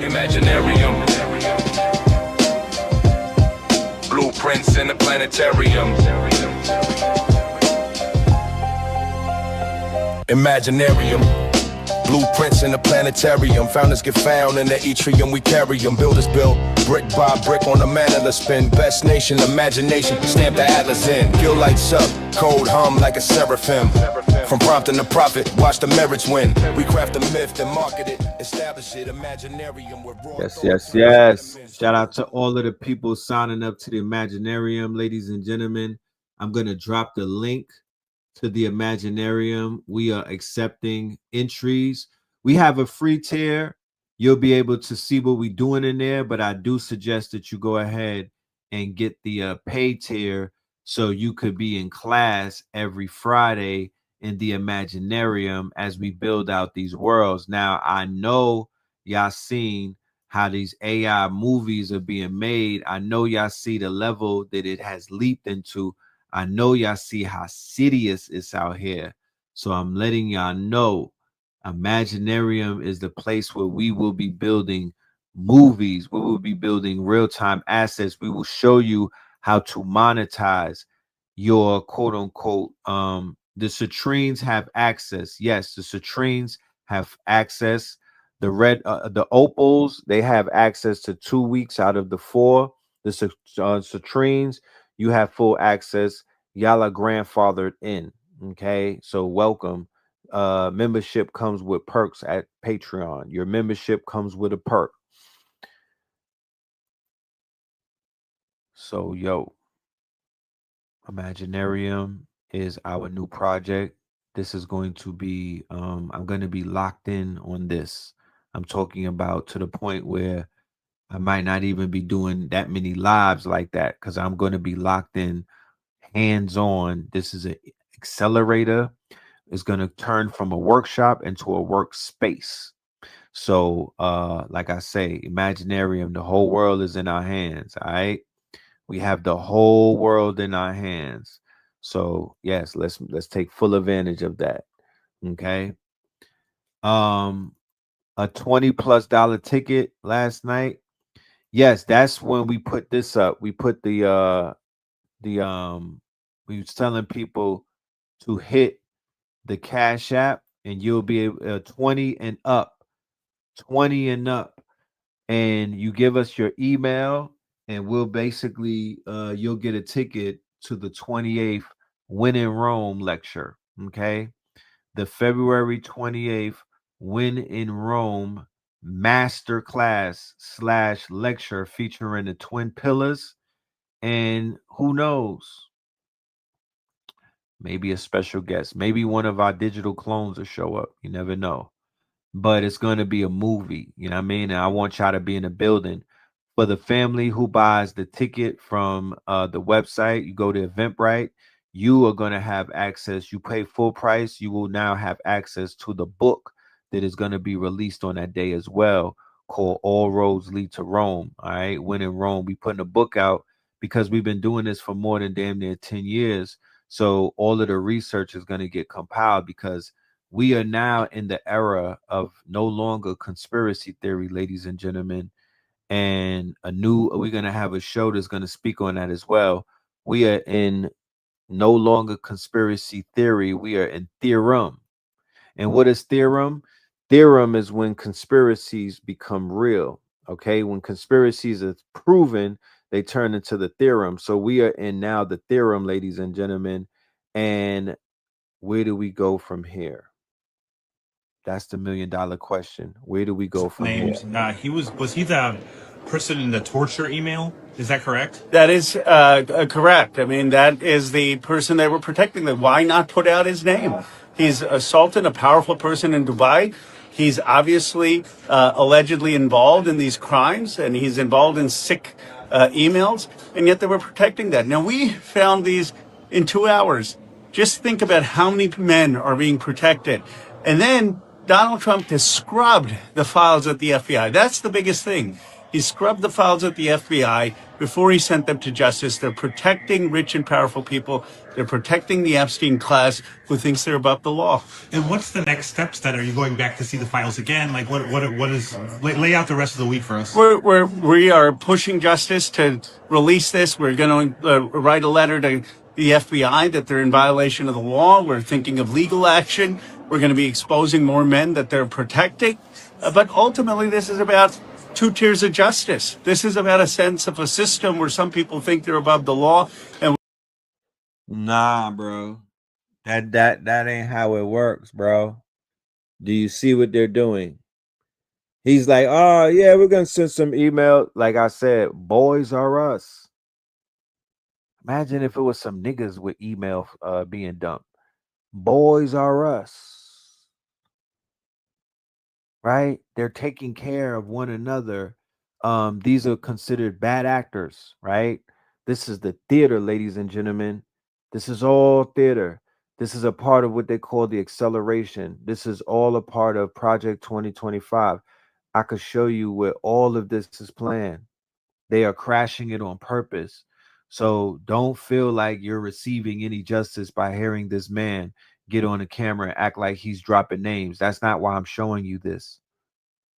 Imaginarium. Blueprints in the planetarium. Imaginarium. Blueprints in the planetarium. Founders get found in the atrium, we carry them. Builders build brick by brick on the mantle spin. Best nation, imagination, stamp the atlas in. Gill lights up, code hum like a seraphim. From prompting the prophet, watch the merits win. We craft the myth, then market it, establish it. Imaginarium with raw Yes. Shout out to all of the people signing up to the Imaginarium, ladies and gentlemen. I'm going to drop the link to the Imaginarium. We are accepting entries. We have a free tier. You'll be able to see what we're doing in there, but I do suggest that you go ahead and get the paid tier so you could be in class every Friday in the Imaginarium as we build out these worlds. Now, I know y'all seen how these AI movies are being made. I know y'all see the level that it has leaped into. I know y'all see how serious it's out here. So I'm letting y'all know Imaginarium is the place where we will be building movies. We will be building real-time assets. We will show you how to monetize your quote unquote the citrines have access. Yes, the citrines have access. The opals, they have access to 2 weeks out of the 4. The citrines, you have full access. Y'all are grandfathered in. Okay, so welcome. Membership comes with perks at Patreon. Your membership comes with a perk. So Imaginarium is our new project. This is going to be I'm going to be locked in on this. I'm talking about to the point where I might not even be doing that many lives like that because I'm going to be locked in hands-on. This is an accelerator. It's going to turn from a workshop into a workspace. So like I say, Imaginarium, the whole world is in our hands. All right. We have the whole world in our hands. So yes, let's take full advantage of that. Okay. A $20+ ticket last night. Yes, that's when we put this up. We put we was telling people to hit the Cash App and you'll be able 20 and up. 20 and up. And you give us your email and we'll basically you'll get a ticket to the 28th When in Rome lecture. Okay. The February 28th When in Rome masterclass / lecture featuring the twin pillars. And who knows? Maybe a special guest. Maybe one of our digital clones will show up. You never know. But it's going to be a movie. You know what I mean? And I want y'all to be in the building. For the family who buys the ticket from the website, you go to Eventbrite, you are going to have access. You pay full price. You will now have access to the book that is going to be released on that day as well, called All Roads Lead to Rome. All right. When in Rome, we putting a book out because we've been doing this for more than damn near 10 years. So all of the research is going to get compiled because we are now in the era of no longer conspiracy theory, ladies and gentlemen. And we're going to have a show that's going to speak on that as well. We are in no longer conspiracy theory. We are in theorem. And what is theorem? Theorem is when conspiracies become real. Okay. When conspiracies are proven, they turn into the theorem. So we are in now the theorem, ladies and gentlemen. And where do we go from here? That's the $1 million question. Where do we go from here? Was he the person in the torture email? Is that correct? That is correct. I mean, that is the person they were protecting. Why not put out his name? He's assaulted a powerful person in Dubai. He's obviously allegedly involved in these crimes, and he's involved in sick emails, and yet they were protecting that. Now, we found these in 2 hours. Just think about how many men are being protected. And then Donald Trump has scrubbed the files at the FBI. That's the biggest thing. He scrubbed the files at the FBI before he sent them to justice. They're protecting rich and powerful people. They're protecting the Epstein class who thinks they're above the law. And what's the next steps then? Are you going back to see the files again? Like what is, lay out the rest of the week for us. We are pushing justice to release this. We're going to write a letter to the FBI that they're in violation of the law. We're thinking of legal action. We're going to be exposing more men that they're protecting. But ultimately, this is about two tiers of justice. This is about a sense of a system where some people think they're above the law. And Nah, bro. That ain't how it works, bro. Do you see what they're doing? He's like, oh yeah, we're gonna send some email. Like I said, boys are us. Imagine if it was some niggas with email being dumped. Boys are us. Right? They're taking care of one another. These are considered bad actors, right? This is the theater, ladies and gentlemen. This is all theater. This is a part of what they call the acceleration. This is all a part of Project 2025. I could show you where all of this is planned. They are crashing it on purpose. So don't feel like you're receiving any justice by hearing this man get on the camera and act like he's dropping names. That's not why I'm showing you this.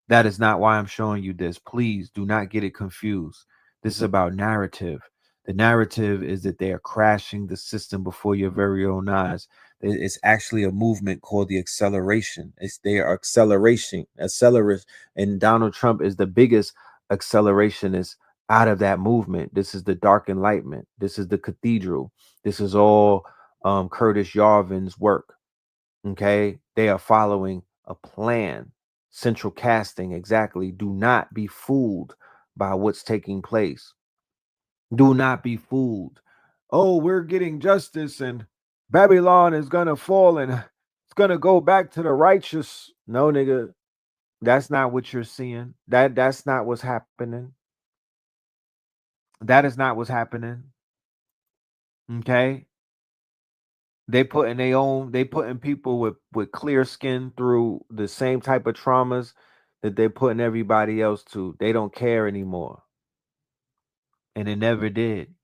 That is not why I'm showing you this. Please do not get it confused. This is about narrative. The narrative is that they are crashing the system before your very own eyes. It's actually a movement called the acceleration. They are accelerist, and Donald Trump is the biggest accelerationist out of that movement. This is the dark enlightenment. This is the cathedral. This is all Curtis Yarvin's work. Okay, they are following a plan. Central casting, exactly. Do not be fooled by what's taking place. Do not be fooled. Oh, we're getting justice and Babylon is gonna fall and it's gonna go back to the righteous. No, nigga, that's not what you're seeing. That's not what's happening. That is not what's happening. Okay. They putting people with clear skin through the same type of traumas that they're putting everybody else to. They don't care anymore. And it never did.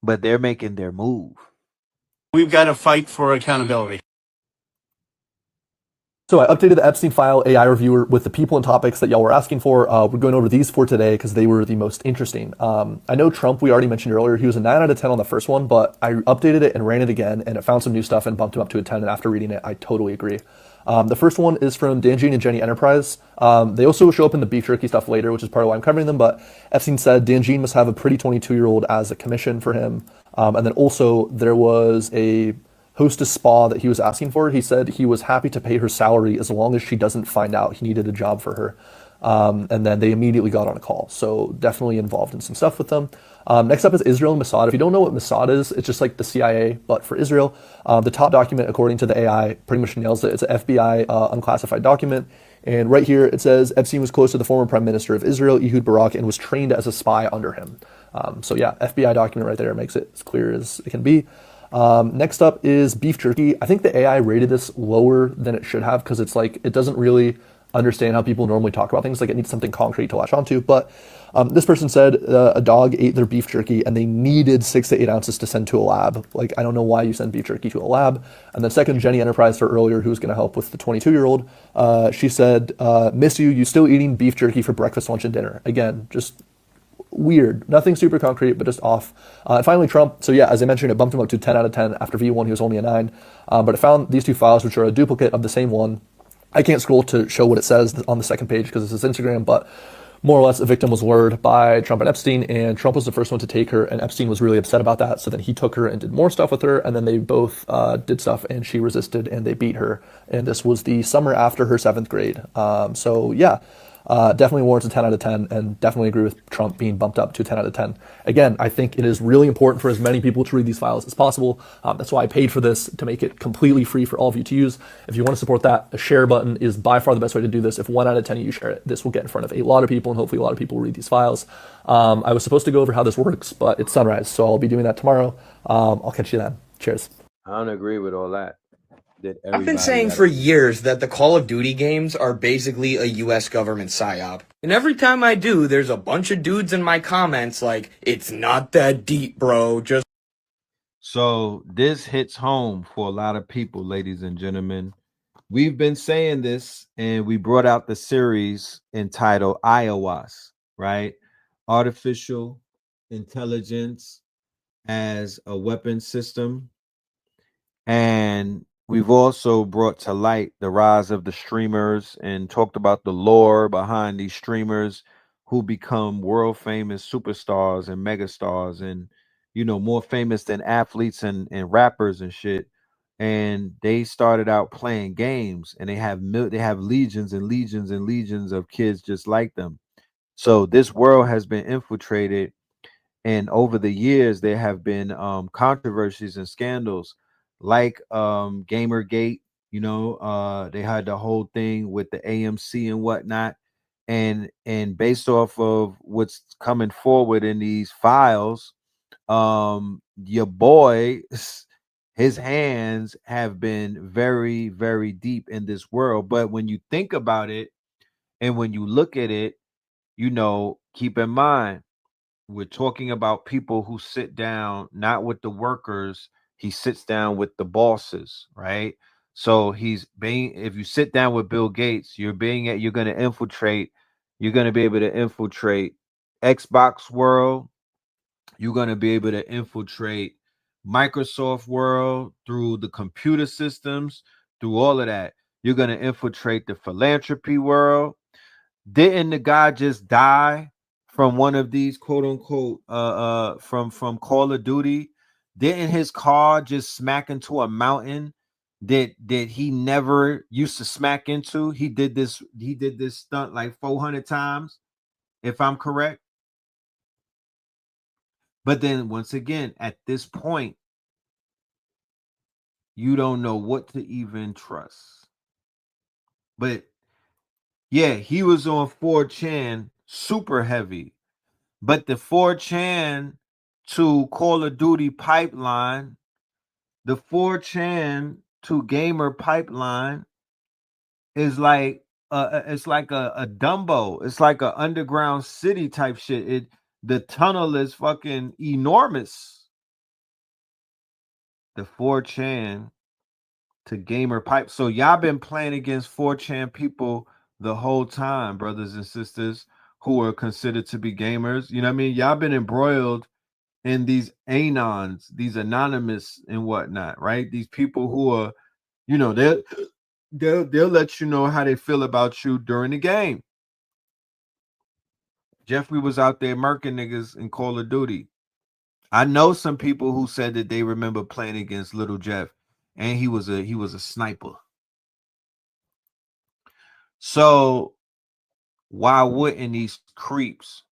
But they're making their move. we've got to fight for accountability. So I updated the Epstein file AI reviewer with the people and topics that y'all were asking for. We're going over these for today because they were the most interesting. I know Trump, we already mentioned earlier, he was a 9 out of 10 on the first one, but I updated it and ran it again, and it found some new stuff and bumped him up to a 10, and after reading it, I totally agree. The first one is from Danjine and Jenny Enterprise. They also show up in the beef jerky stuff later, which is part of why I'm covering them, but Epstein said Danjine must have a pretty 22-year-old as a commission for him. And then also there was a hostess spa that he was asking for. He said he was happy to pay her salary as long as she doesn't find out he needed a job for her. And then they immediately got on a call. So definitely involved in some stuff with them. Next up is Israel and Mossad. If you don't know what Mossad is, it's just like the CIA, but for Israel. The top document, according to the AI, pretty much nails it. It's an FBI unclassified document. And right here it says Epstein was close to the former prime minister of Israel, Ehud Barak, and was trained as a spy under him. So yeah, FBI document right there makes it as clear as it can be. Next up is beef jerky. I think the AI rated this lower than it should have because it's like, it doesn't really understand how people normally talk about things. Like it needs something concrete to latch onto. But this person said a dog ate their beef jerky and they needed 6 to 8 ounces to send to a lab. Like, I don't know why you send beef jerky to a lab. And the second, Jenny Enterprise, her earlier, who was going to help with the 22-year-old, she said, miss you, you still eating beef jerky for breakfast, lunch, and dinner. Again, just weird. Nothing super concrete, but just off. And finally, Trump. So yeah, as I mentioned, it bumped him up to 10 out of 10. After V1, he was only a 9. But it found these two files, which are a duplicate of the same one. I can't scroll to show what it says on the second page because this is Instagram, but more or less a victim was lured by Trump and Epstein, and Trump was the first one to take her, and Epstein was really upset about that. So then he took her and did more stuff with her, and then they both did stuff, and she resisted, and they beat her. And this was the summer after her 7th grade. So yeah. Definitely warrants a 10 out of 10, and definitely agree with Trump being bumped up to a 10 out of 10. Again, I think it is really important for as many people to read these files as possible. That's why I paid for this, to make it completely free for all of you to use. If you want to support that, the share button is by far the best way to do this. If 1 out of 10 of you share it, this will get in front of a lot of people, and hopefully a lot of people will read these files. I was supposed to go over how this works, but it's sunrise, so I'll be doing that tomorrow. I'll catch you then. Cheers. I don't agree with all that. that I've been everybody saying got for to do. years that the Call of Duty games are basically a US government psyop. And every time I do, there's a bunch of dudes in my comments like, it's not that deep, bro. Just So this hits home for a lot of people, ladies and gentlemen. We've been saying this, and we brought out the series entitled iOS, right? Artificial intelligence as a weapon system. And we've also brought to light the rise of the streamers and talked about the lore behind these streamers who become world famous superstars and megastars and, you know, more famous than athletes and rappers and shit. And they started out playing games, and they have legions and legions and legions of kids just like them. So this world has been infiltrated, and over the years there have been controversies and scandals like Gamergate. You know, they had the whole thing with the AMC and whatnot, and based off of what's coming forward in these files, your boy, his hands have been very, very deep in this world. But when you think about it and when you look at it, you know, keep in mind, we're talking about people who sit down not with the workers, he sits down with the bosses, right? So he's being, if you sit down with Bill Gates, you're going to infiltrate, you're going to be able to infiltrate Xbox world, you're going to be able to infiltrate Microsoft world through the computer systems, through all of that. You're going to infiltrate the philanthropy world. Didn't the guy just die from one of these quote unquote from Call of Duty? Didn't his car just smack into a mountain that he never used to smack into? He did this stunt like 400 times, if I'm correct. But then once again, at this point, you don't know what to even trust. But yeah, he was on 4chan super heavy. But the 4chan to Call of Duty pipeline, the 4chan to gamer pipeline is like it's like a Dumbo. It's like a underground city type shit. The tunnel is fucking enormous. The 4chan to gamer pipe. So y'all been playing against 4chan people the whole time, brothers and sisters who are considered to be gamers. You know what I mean? Y'all been embroiled in these anons, these anonymous and whatnot, right? These people who are, you know, they'll let you know how they feel about you during the game. Jeffrey was out there murking niggas in Call of Duty. I know some people who said that they remember playing against Little Jeff, and he was a sniper. So why wouldn't these creeps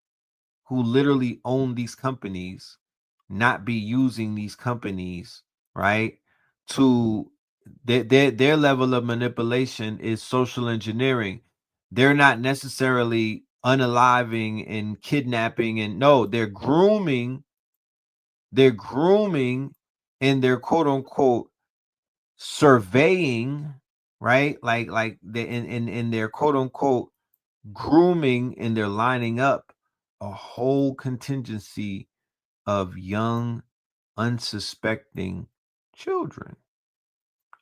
who literally own these companies not be using these companies, right? To their level of manipulation is social engineering. They're not necessarily unaliving and kidnapping, and no, they're grooming and they're quote unquote surveying, right? Like they in their quote unquote grooming, and they're lining up a whole contingency of young, unsuspecting children,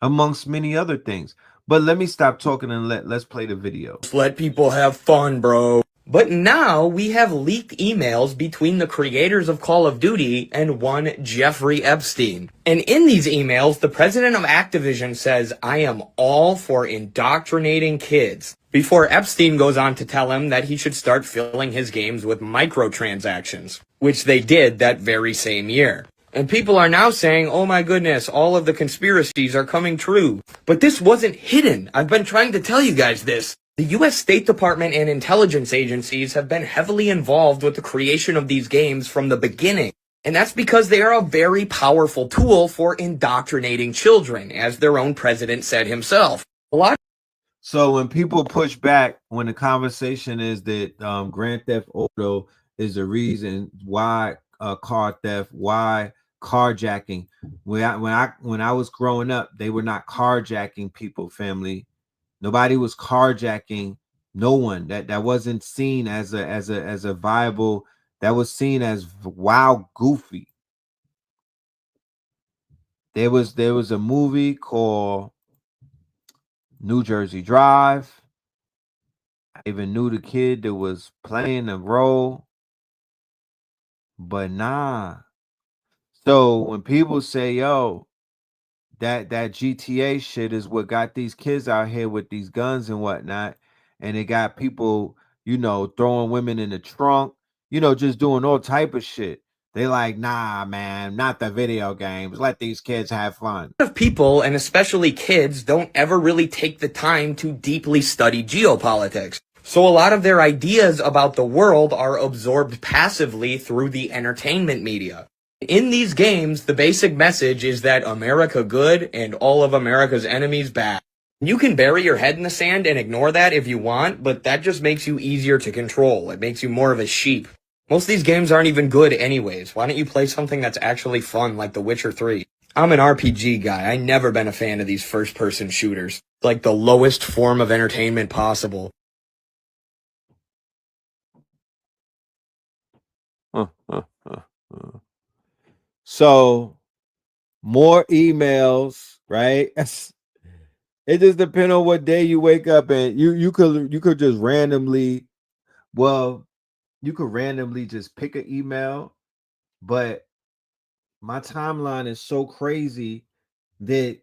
amongst many other things. But let me stop talking and let's play the video. let people have fun, bro. But now we have leaked emails between the creators of Call of Duty and one Jeffrey Epstein. And in these emails, the president of Activision says, I am all for indoctrinating kids, before Epstein goes on to tell him that he should start filling his games with microtransactions, which they did that very same year. And people are now saying, oh my goodness, all of the conspiracies are coming true. But this wasn't hidden. I've been trying to tell you guys this. The U.S. State Department and intelligence agencies have been heavily involved with the creation of these games from the beginning. And that's because they are a very powerful tool for indoctrinating children, as their own president said himself. So when people push back, when the conversation is that Grand Theft Auto is the reason why car theft, why carjacking. When I was growing up, they were not carjacking people, family. Nobody was carjacking no one. That wasn't seen as a viable, that was seen as wild goofy. There was a movie called New Jersey Drive. I even knew the kid that was playing the role. But nah. So when people say, yo, that GTA shit is what got these kids out here with these guns and whatnot, and it got people, throwing women in the trunk, just doing all type of shit. They like, nah, man, not the video games. Let these kids have fun. A lot of people, and especially kids, don't ever really take the time to deeply study geopolitics. So a lot of their ideas about the world are absorbed passively through the entertainment media. In these games, the basic message is that America good and all of America's enemies bad. You can bury your head in the sand and ignore that if you want, but that just makes you easier to control. It makes you more of a sheep. Most of these games aren't even good anyways. Why don't you play something that's actually fun like The Witcher 3? I'm an RPG guy. I've never been a fan of these first-person shooters. Like the lowest form of entertainment possible. So more emails, right? It just depends on what day you wake up, and you could just randomly, you could randomly just pick an email, but my timeline is so crazy that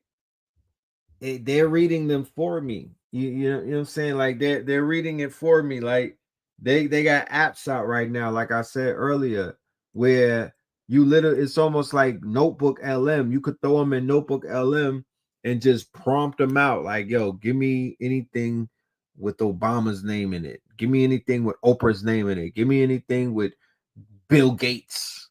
they're reading them for me. You know what I'm saying? Like they're reading it for me. Like they got apps out right now, like I said earlier, where you literally, it's almost like Notebook LM. You could throw them in Notebook LM and just prompt them out like, yo, give me anything with Obama's name in it. Give me anything with Oprah's name in it. Give me anything with Bill Gates.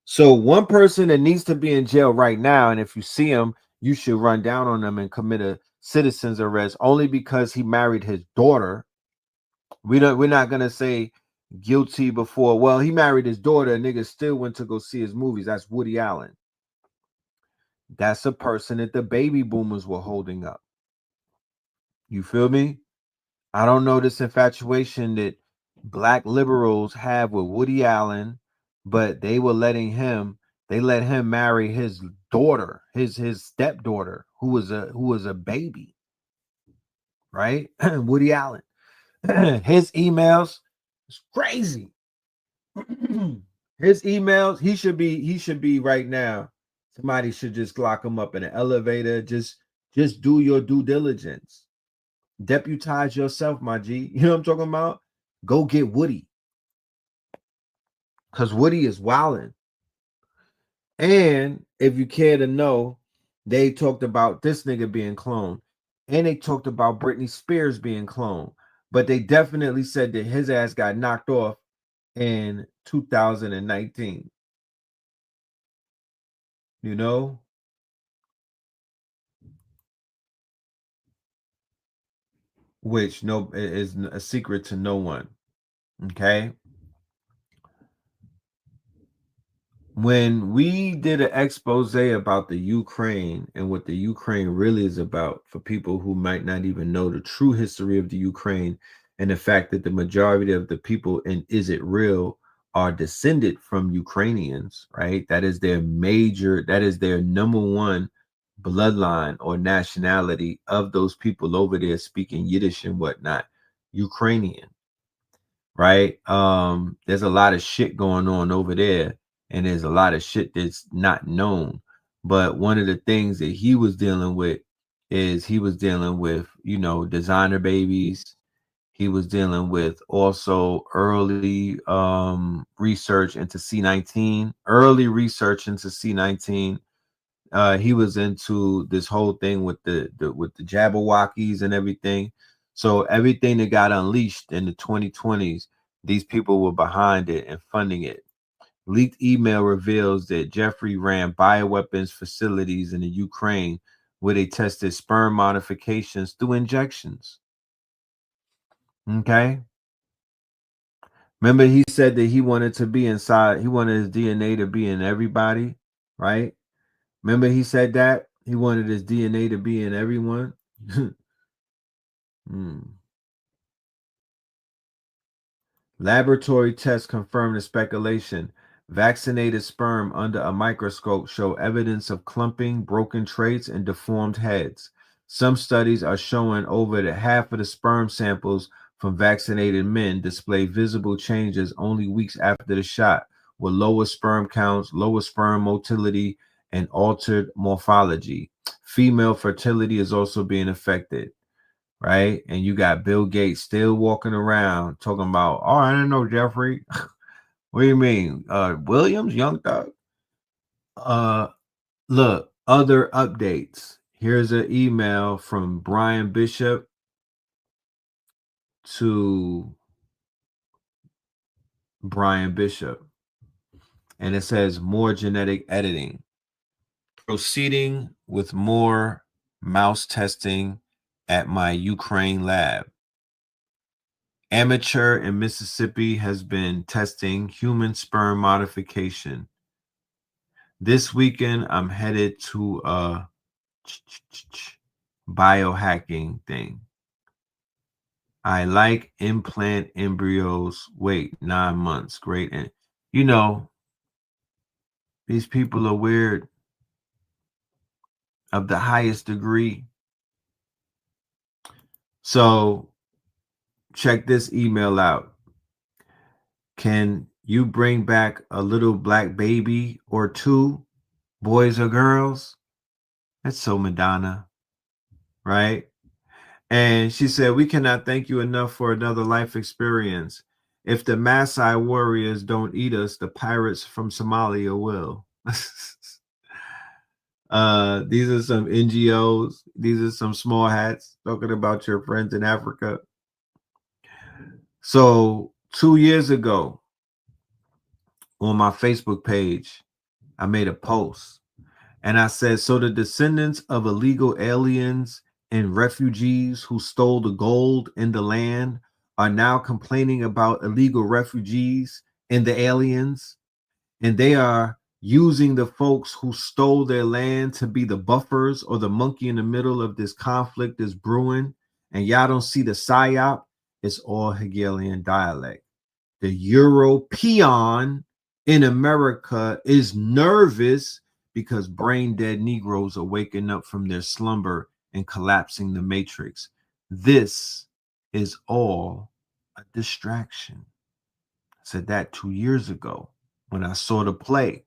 So one person that needs to be in jail right now, and if you see him, you should run down on him and commit a citizen's arrest only because he married his daughter. We're not gonna say guilty before. Well, he married his daughter, and niggas still went to go see his movies. That's Woody Allen. That's a person that the baby boomers were holding up. You feel me? I don't know this infatuation that black liberals have with Woody Allen, but they let him marry his daughter, his stepdaughter, who was a baby, right? Woody Allen. His emails is crazy. His emails, he should be right now. Somebody should just lock him up in an elevator. Just do your due diligence. Deputize yourself, my G. You know what I'm talking about? Go get Woody. Because Woody is wilding. And if you care to know, they talked about this nigga being cloned. And they talked about Britney Spears being cloned. But they definitely said that his ass got knocked off in 2019. You know? Which is a secret to no one. Okay? When we did an expose about the Ukraine and what the Ukraine really is about, for people who might not even know the true history of the Ukraine, and the fact that the majority of the people in Is It Real are descended from Ukrainians, right? That is their number one bloodline or nationality of those people over there speaking Yiddish and whatnot, Ukrainian, right? There's a lot of shit going on over there, and there's a lot of shit that's not known. But one of the things that he was dealing with is designer babies. He was dealing with also early research into C19, he was into this whole thing with the Jabberwockies and everything. So everything that got unleashed in the 2020s, these people were behind it and funding it. Leaked email reveals that Jeffrey ran bioweapons facilities in the Ukraine where they tested sperm modifications through injections. Okay. Remember, he said that he wanted to be inside, he wanted his DNA to be in everybody. right? Remember he said that? He wanted his DNA to be in everyone. Laboratory tests confirm the speculation. Vaccinated sperm under a microscope show evidence of clumping, broken traits, and deformed heads. Some studies are showing over half of the sperm samples from vaccinated men display visible changes only weeks after the shot, with lower sperm counts, lower sperm motility, and altered morphology. Female fertility is also being affected. Right? And you got Bill Gates still walking around talking about, oh, I didn't know, Jeffrey. What do you mean? Williams, Young Thug? Look, other updates. Here's an email from Brian Bishop to Brian Bishop. And it says more genetic editing. Proceeding with more mouse testing at my Ukraine lab. Amateur in Mississippi has been testing human sperm modification. This weekend, I'm headed to a biohacking thing. I like implant embryos. Wait, 9 months. Great. And you know, these people are weird of the highest degree. So check this email out. Can you bring back a little black baby or two, boys or girls? That's so Madonna, right? And she said, we cannot thank you enough for another life experience. If the Maasai warriors don't eat us, the pirates from Somalia will. These are some NGOs. These are some small hats talking about your friends in Africa. So 2 years ago on my Facebook page, I made a post and I said, so the descendants of illegal aliens and refugees who stole the gold in the land are now complaining about illegal refugees and the aliens, and they are using the folks who stole their land to be the buffers or the monkey in the middle of this conflict that's brewing, and y'all don't see the psyop. It's all Hegelian dialect. The European in America is nervous because brain dead Negroes are waking up from their slumber and collapsing the matrix. This is all a distraction. I said that 2 years ago when I saw the play.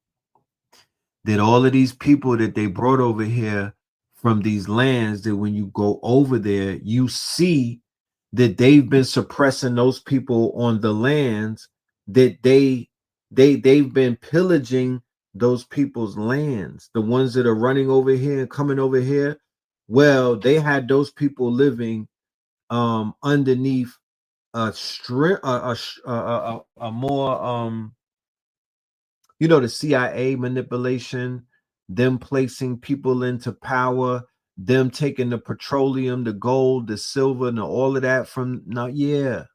That all of these people that they brought over here from these lands, that when you go over there, you see that they've been suppressing those people on the lands, that they've been pillaging those people's lands, the ones that are running over here and coming over here. Well, they had those people living underneath a more the CIA manipulation, them placing people into power, them taking the petroleum, the gold, the silver, and all of that from now. Yeah.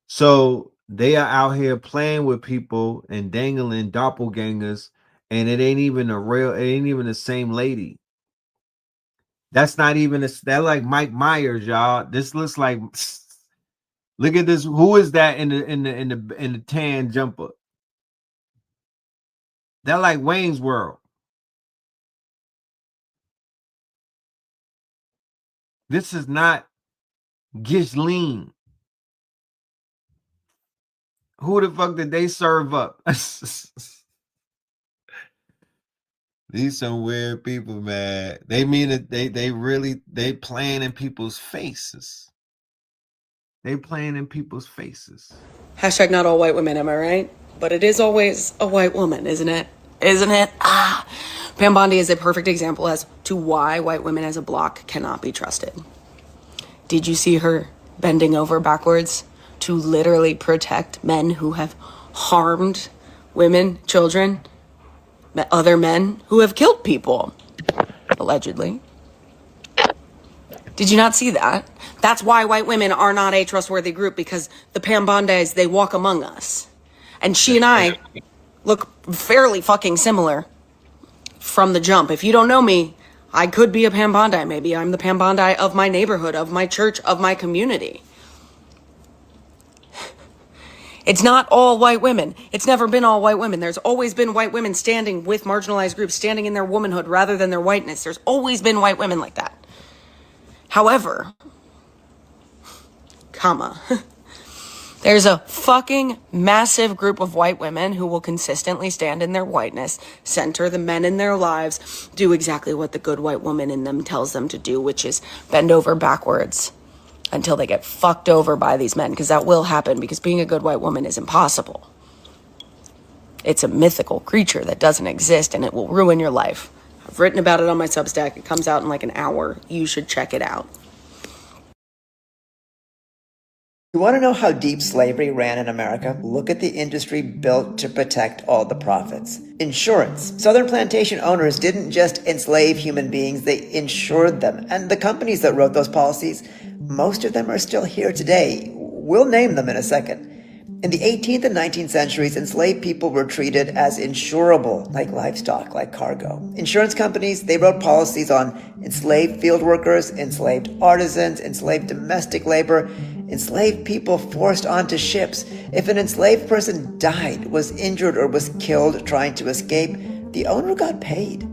So they are out here playing with people and dangling doppelgangers, and it ain't even the same lady. That's not even that like Mike Myers, y'all. This looks like, look at this. Who is that in the tan jumper? That like Wayne's World. This is not Ghislaine. Who the fuck did they serve up? These some weird people, man. They mean it. They playing in people's faces. They playing in people's faces. Hashtag not all white women, am I right? But it is always a white woman, isn't it? Isn't it? Pam Bondi is a perfect example as to why white women as a block cannot be trusted. Did you see her bending over backwards to literally protect men who have harmed women, children, other men who have killed people, allegedly? Did you not see that? That's why white women are not a trustworthy group, because the Pambondes, they walk among us. And she and I look fairly fucking similar from the jump. If you don't know me, I could be a Pambondi. Maybe I'm the Pambondi of my neighborhood, of my church, of my community. It's not all white women. It's never been all white women. There's always been white women standing with marginalized groups, standing in their womanhood rather than their whiteness. There's always been white women like that. However, there's a fucking massive group of white women who will consistently stand in their whiteness, center the men in their lives, do exactly what the good white woman in them tells them to do, which is bend over backwards until they get fucked over by these men, because that will happen, because being a good white woman is impossible. It's a mythical creature that doesn't exist, and it will ruin your life. I've written about it on my Substack. It comes out in like an hour. You should check it out. You want to know how deep slavery ran in America? Look at the industry built to protect all the profits. Insurance. Southern plantation owners didn't just enslave human beings, they insured them. And the companies that wrote those policies, most of them are still here today. We'll name them in a second. In the 18th and 19th centuries, enslaved people were treated as insurable, like livestock, like cargo. Insurance companies, they wrote policies on enslaved field workers, enslaved artisans, enslaved domestic labor, enslaved people forced onto ships. If an enslaved person died, was injured, or was killed trying to escape, the owner got paid.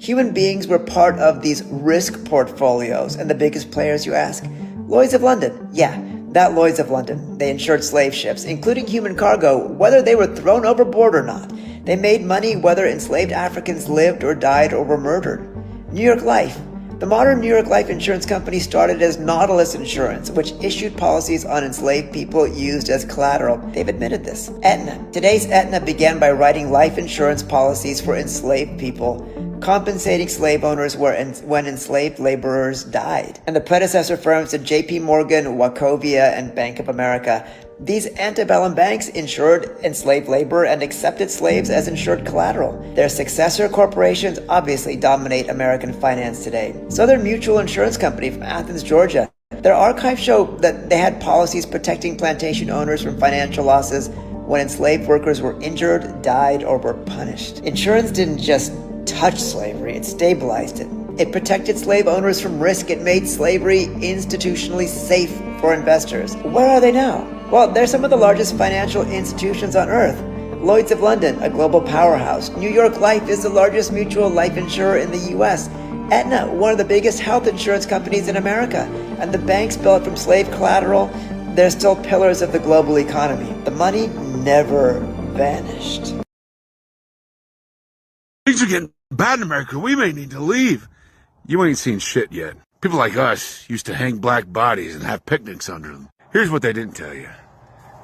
Human beings were part of these risk portfolios, and the biggest players, you ask? Lloyd's of London. Yeah, that Lloyd's of London. They insured slave ships, including human cargo, whether they were thrown overboard or not. They made money whether enslaved Africans lived or died or were murdered. New York Life. The modern New York Life Insurance Company started as Nautilus Insurance, which issued policies on enslaved people used as collateral. They've admitted this. Aetna. Today's Aetna began by writing life insurance policies for enslaved people, compensating slave owners when enslaved laborers died. And the predecessor firms of J.P. Morgan, Wachovia, and Bank of America. These antebellum banks insured enslaved labor and accepted slaves as insured collateral. Their successor corporations obviously dominate American finance today. Southern Mutual Insurance Company from Athens, Georgia. Their archives show that they had policies protecting plantation owners from financial losses when enslaved workers were injured, died, or were punished. Insurance didn't just touch slavery, it stabilized it. It protected slave owners from risk. It made slavery institutionally safe for investors. Where are they now? Well, they're some of the largest financial institutions on earth. Lloyd's of London, a global powerhouse. New York Life is the largest mutual life insurer in the U.S. Aetna, one of the biggest health insurance companies in America. And the banks built from slave collateral, they're still pillars of the global economy. The money never vanished. Things are getting bad in America. We may need to leave. You ain't seen shit yet. People like us used to hang black bodies and have picnics under them. Here's what they didn't tell you.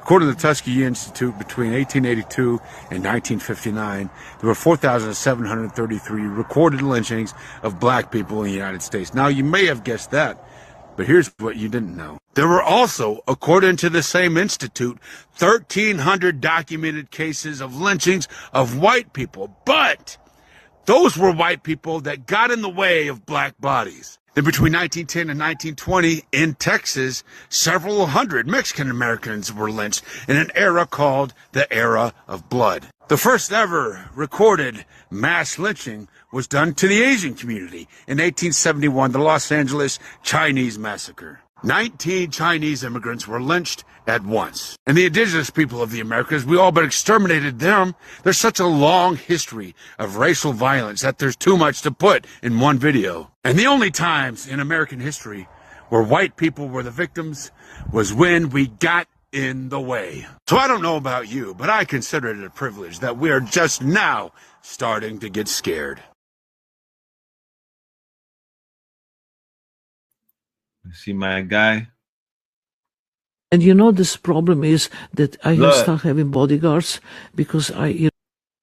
According to the Tuskegee Institute, between 1882 and 1959, there were 4,733 recorded lynchings of black people in the United States. Now, you may have guessed that, but here's what you didn't know. There were also, according to the same institute, 1,300 documented cases of lynchings of white people, but those were white people that got in the way of black bodies. Then between 1910 and 1920, in Texas, several hundred Mexican Americans were lynched in an era called the Era of Blood. The first ever recorded mass lynching was done to the Asian community in 1871, the Los Angeles Chinese Massacre. 19 Chinese immigrants were lynched at once. And the indigenous people of the Americas, we all but exterminated them. There's such a long history of racial violence that there's too much to put in one video. And the only times in American history where white people were the victims was when we got in the way. So I don't know about you, but I consider it a privilege that we are just now starting to get scared. See my guy? And you know, this problem is that I have start having bodyguards because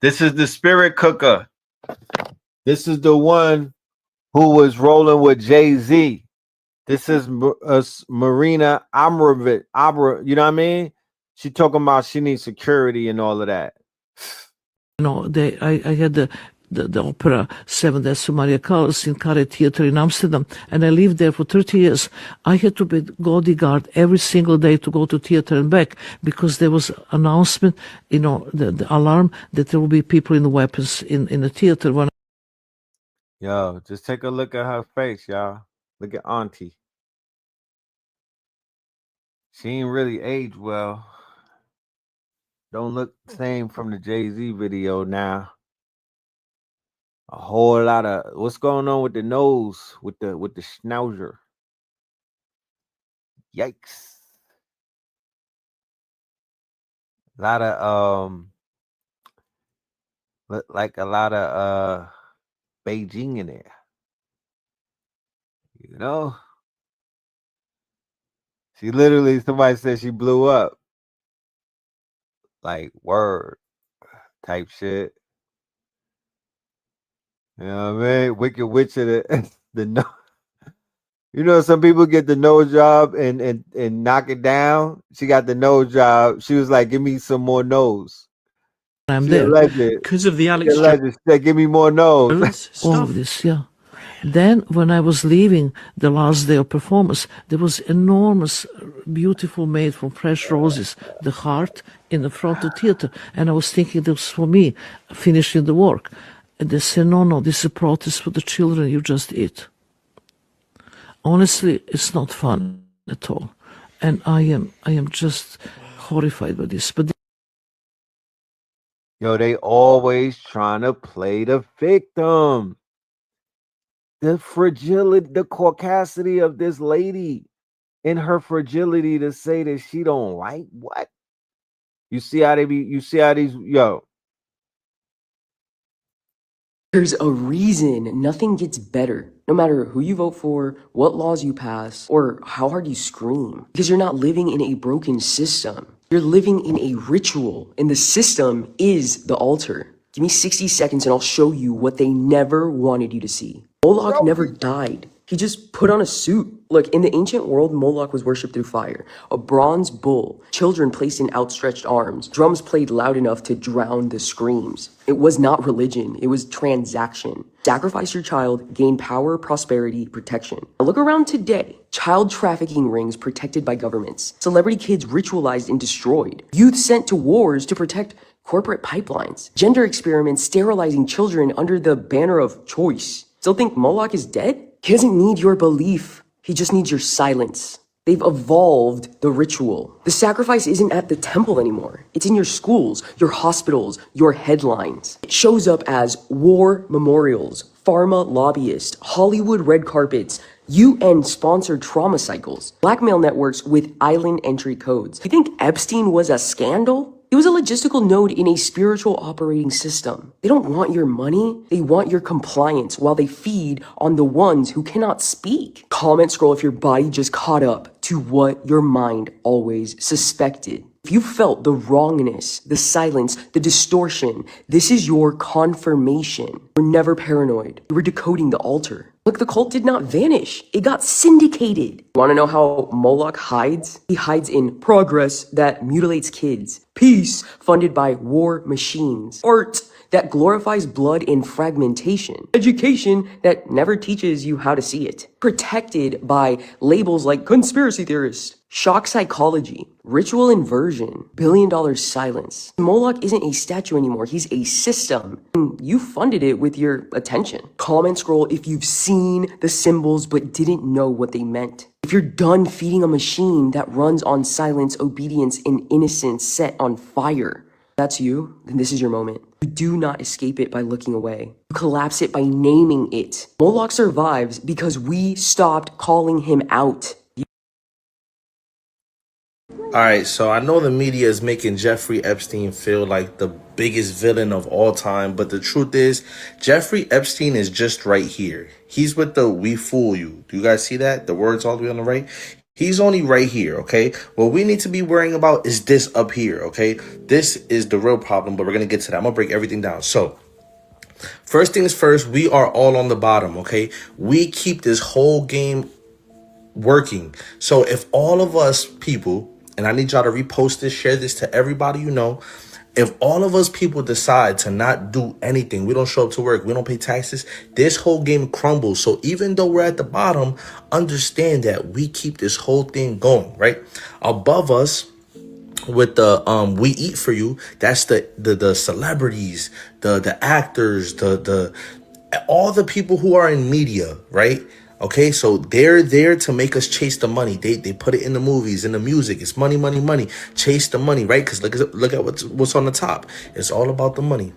This is the spirit cooker. This is the one who was rolling with Jay-Z. This is Marina Abramovich. You know what I mean? She talking about she needs security and all of that. I had the opera Seven Deaths of Maria Callas in Carré Theatre in Amsterdam, and I lived there for 30 years. I had to be bodyguard every single day to go to theatre and back, because there was announcement, the alarm that there will be people in weapons in the theatre. Yo, just take a look at her face, y'all. Look at Auntie. She ain't really aged well. Don't look the same from the Jay-Z video now. A whole lot of what's going on with the nose, with the schnauzer. Yikes. A lot of like a lot of Beijing in there. You know? She literally, somebody said she blew up. Like word type shit. You know what I mean? Wicked Witch of the nose. You know, some people get the nose job and knock it down. She got the nose job. She was like, give me some more nose. I'm She there. Because of the Alex She said, give me more nose. All of this, yeah. Then, when I was leaving the last day of performance, there was enormous, beautiful made from fresh roses, the heart in the front of the theater. And I was thinking this was for me, finishing the work. And they said, no, this is a protest for the children you just eat. Honestly, it's not fun at all. And I am just horrified by this. But Yo, they always trying to play the victim. The fragility, the caucasity of this lady, and her fragility to say that she don't like what? You see how these, yo. There's a reason nothing gets better, no matter who you vote for, what laws you pass, or how hard you scream. Because you're not living in a broken system. You're living in a ritual, and the system is the altar. Give me 60 seconds and I'll show you what they never wanted you to see. Moloch never died. He just put on a suit. Look, in the ancient world, Moloch was worshipped through fire. A bronze bull, children placed in outstretched arms, drums played loud enough to drown the screams. It was not religion, it was transaction. Sacrifice your child, gain power, prosperity, protection. Now look around today. Child trafficking rings protected by governments. Celebrity kids ritualized and destroyed. Youth sent to wars to protect corporate pipelines. Gender experiments sterilizing children under the banner of choice. Still think Moloch is dead? He doesn't need your belief. He just needs your silence. They've evolved the ritual. The sacrifice isn't at the temple anymore. It's in your schools, your hospitals, your headlines. It shows up as war memorials, pharma lobbyists, Hollywood red carpets, UN-sponsored trauma cycles, blackmail networks with island entry codes. You think Epstein was a scandal? It was a logistical node in a spiritual operating system. They don't want your money, they want your compliance while they feed on the ones who cannot speak. Comment scroll if your body just caught up to what your mind always suspected. If you felt the wrongness, the silence, the distortion, this is your confirmation. You were never paranoid. You were decoding the altar. Look, the cult did not vanish. It got syndicated. Want to know how Moloch hides? He hides in progress that mutilates kids. Peace funded by war machines. Art that glorifies blood and fragmentation. Education that never teaches you how to see it. Protected by labels like conspiracy theorist, shock psychology, ritual inversion, billion-dollar silence. Moloch isn't a statue anymore, he's a system. And you funded it with your attention. Comment scroll if you've seen the symbols but didn't know what they meant. If you're done feeding a machine that runs on silence, obedience, and innocence set on fire, that's you, then this is your moment. You do not escape it by looking away. You collapse it by naming it. Moloch survives because we stopped calling him out. Alright, so I know the media is making Jeffrey Epstein feel like the biggest villain of all time, but the truth is, Jeffrey Epstein is just right here. He's with the "we fool you." Do you guys see that? The words all the way on the right? He's only right here, okay? What we need to be worrying about is this up here, okay? This is the real problem, but we're going to get to that. I'm going to break everything down. So, first things first, we are all on the bottom, okay? We keep this whole game working. So, if all of us people, and I need y'all to repost this, share this to everybody you know, If all of us people decide to not do anything, we don't show up to work, we don't pay taxes, this whole game crumbles. So even though we're at the bottom, understand that we keep this whole thing going, right? Above us, with the we eat for you, that's the celebrities, the actors, the all the people who are in media, right? Okay, so they're there to make us chase the money. They put it in the movies, in the music. It's money, money, money. Chase the money, right? Because look at what's on the top. It's all about the money.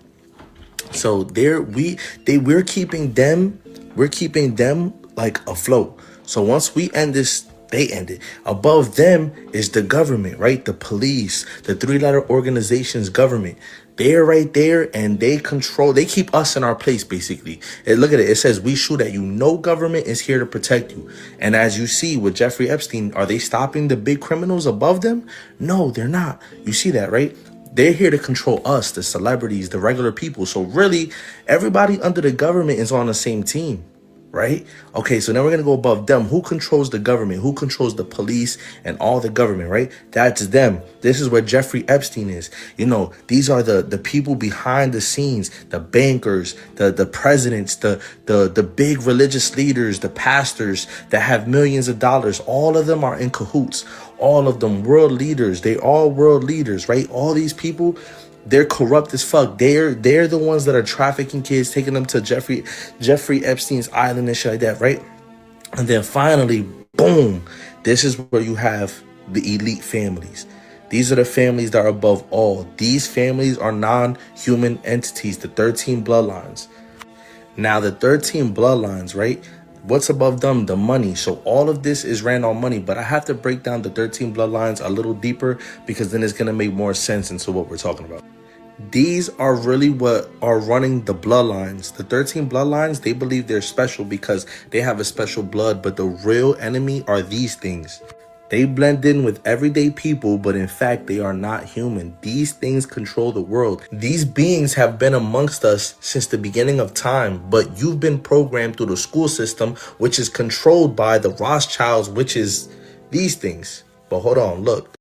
So we're keeping them like afloat. So once we end this, they end it. Above them is the government, right? The police, the three-letter organization's government. They're right there and they keep us in our place, basically. And look at it. It says, we shoot at you. No government is here to protect you. And as you see with Jeffrey Epstein, are they stopping the big criminals above them? No, they're not. You see that, right? They're here to control us, the celebrities, the regular people. So really, everybody under the government is on the same team, right? Okay, so now we're going to go above them. Who controls the government? Who controls the police and all the government, right? That's them. This is where Jeffrey Epstein is. You know, these are the people behind the scenes, the bankers, the presidents, the big religious leaders, the pastors that have millions of dollars. All of them are in cahoots. All of them world leaders. They all world leaders, right? All these people, they're corrupt as fuck. They're the ones that are trafficking kids, taking them to Jeffrey Epstein's island and shit like that, right? And then finally, boom, this is where you have the elite families. These are the families that are above all. These families are non-human entities, the 13 bloodlines. Now, the 13 bloodlines, right? What's above them? The money. So all of this is ran on money, but I have to break down the 13 bloodlines a little deeper because then it's going to make more sense into what we're talking about. These are really what are running the bloodlines. The 13 bloodlines, they believe they're special because they have a special blood, but the real enemy are these things. They blend in with everyday people, but in fact, they are not human. These things control the world. These beings have been amongst us since the beginning of time, but you've been programmed through the school system, which is controlled by the Rothschilds, which is these things. But hold on, look.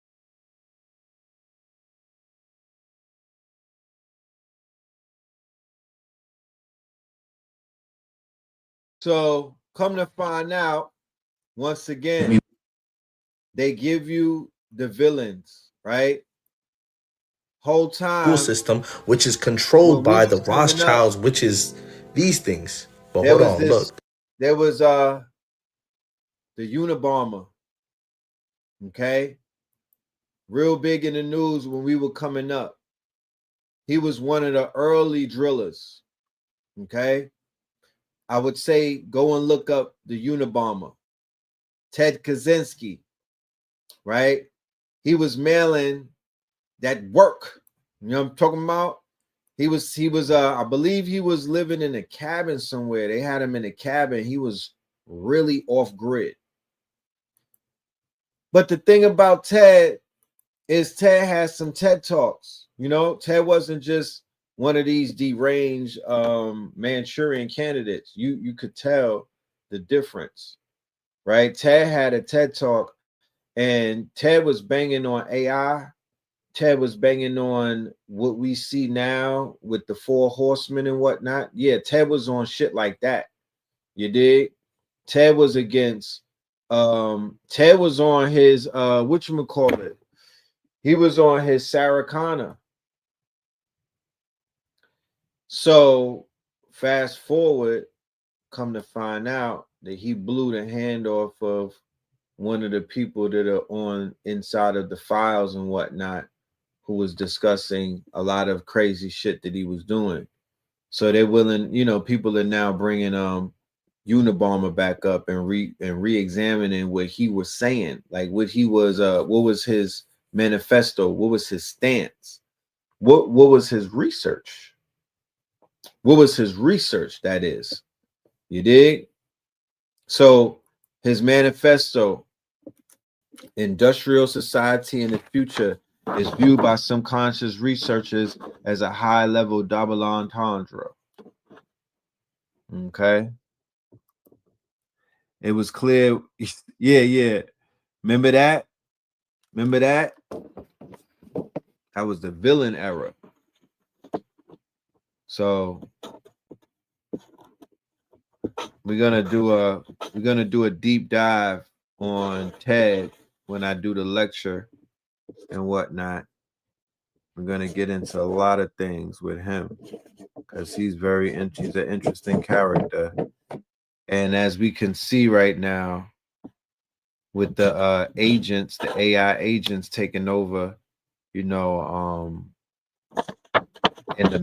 So come to find out, once again, they give you the villains, right? Whole time. School system, which is controlled by the Rothschilds, which is these things. But hold on, look. There was the Unabomber, okay? Real big in the news when we were coming up. He was one of the early drillers, okay? I would say go and look up the Unabomber. Ted Kaczynski, right? He was mailing that work. You know what I'm talking about? He was I believe he was living in a cabin somewhere. They had him in a cabin. He was really off grid. But the thing about Ted is Ted has some TED Talks. You know, Ted wasn't just one of these deranged Manchurian candidates. You could tell the difference, right? Ted had a TED Talk, and Ted was banging on AI. Ted was banging on what we see now with the 4 horsemen and whatnot. Yeah, Ted was on shit like that. You dig? Ted was against Ted was on his whatchamacallit. He was on his Sarah Connor. So fast forward, come to find out that he blew the hand off of one of the people that are on inside of the files and whatnot, who was discussing a lot of crazy shit that he was doing. So they're willing, you know, people are now bringing Unabomber back up and re-examining what he was saying, like what he was what was his manifesto, what was his stance, what was his research, what was his research, that is, you dig? So his manifesto, industrial society in the future, is viewed by some conscious researchers as a high-level double entendre. Okay. It was clear. Yeah. Remember that? That was the villain era. So we're gonna do a deep dive on TED when I do the lecture and whatnot. We're gonna get into a lot of things with him because he's he's an interesting character. And as we can see right now, with the agents, the AI agents taking over, you know, and the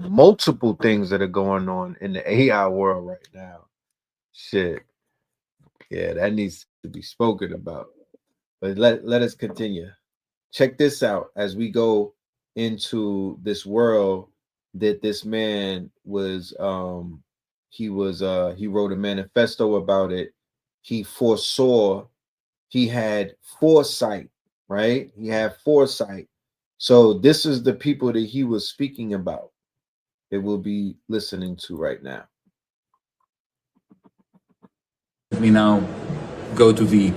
multiple things that are going on in the AI world right now. Shit, yeah, that needs to be spoken about. But let us continue. Check this out as we go into this world that this man was. He wrote a manifesto about it. He foresaw. He had foresight, right? He had foresight. So this is the people that he was speaking about that we'll be listening to right now. We now go to the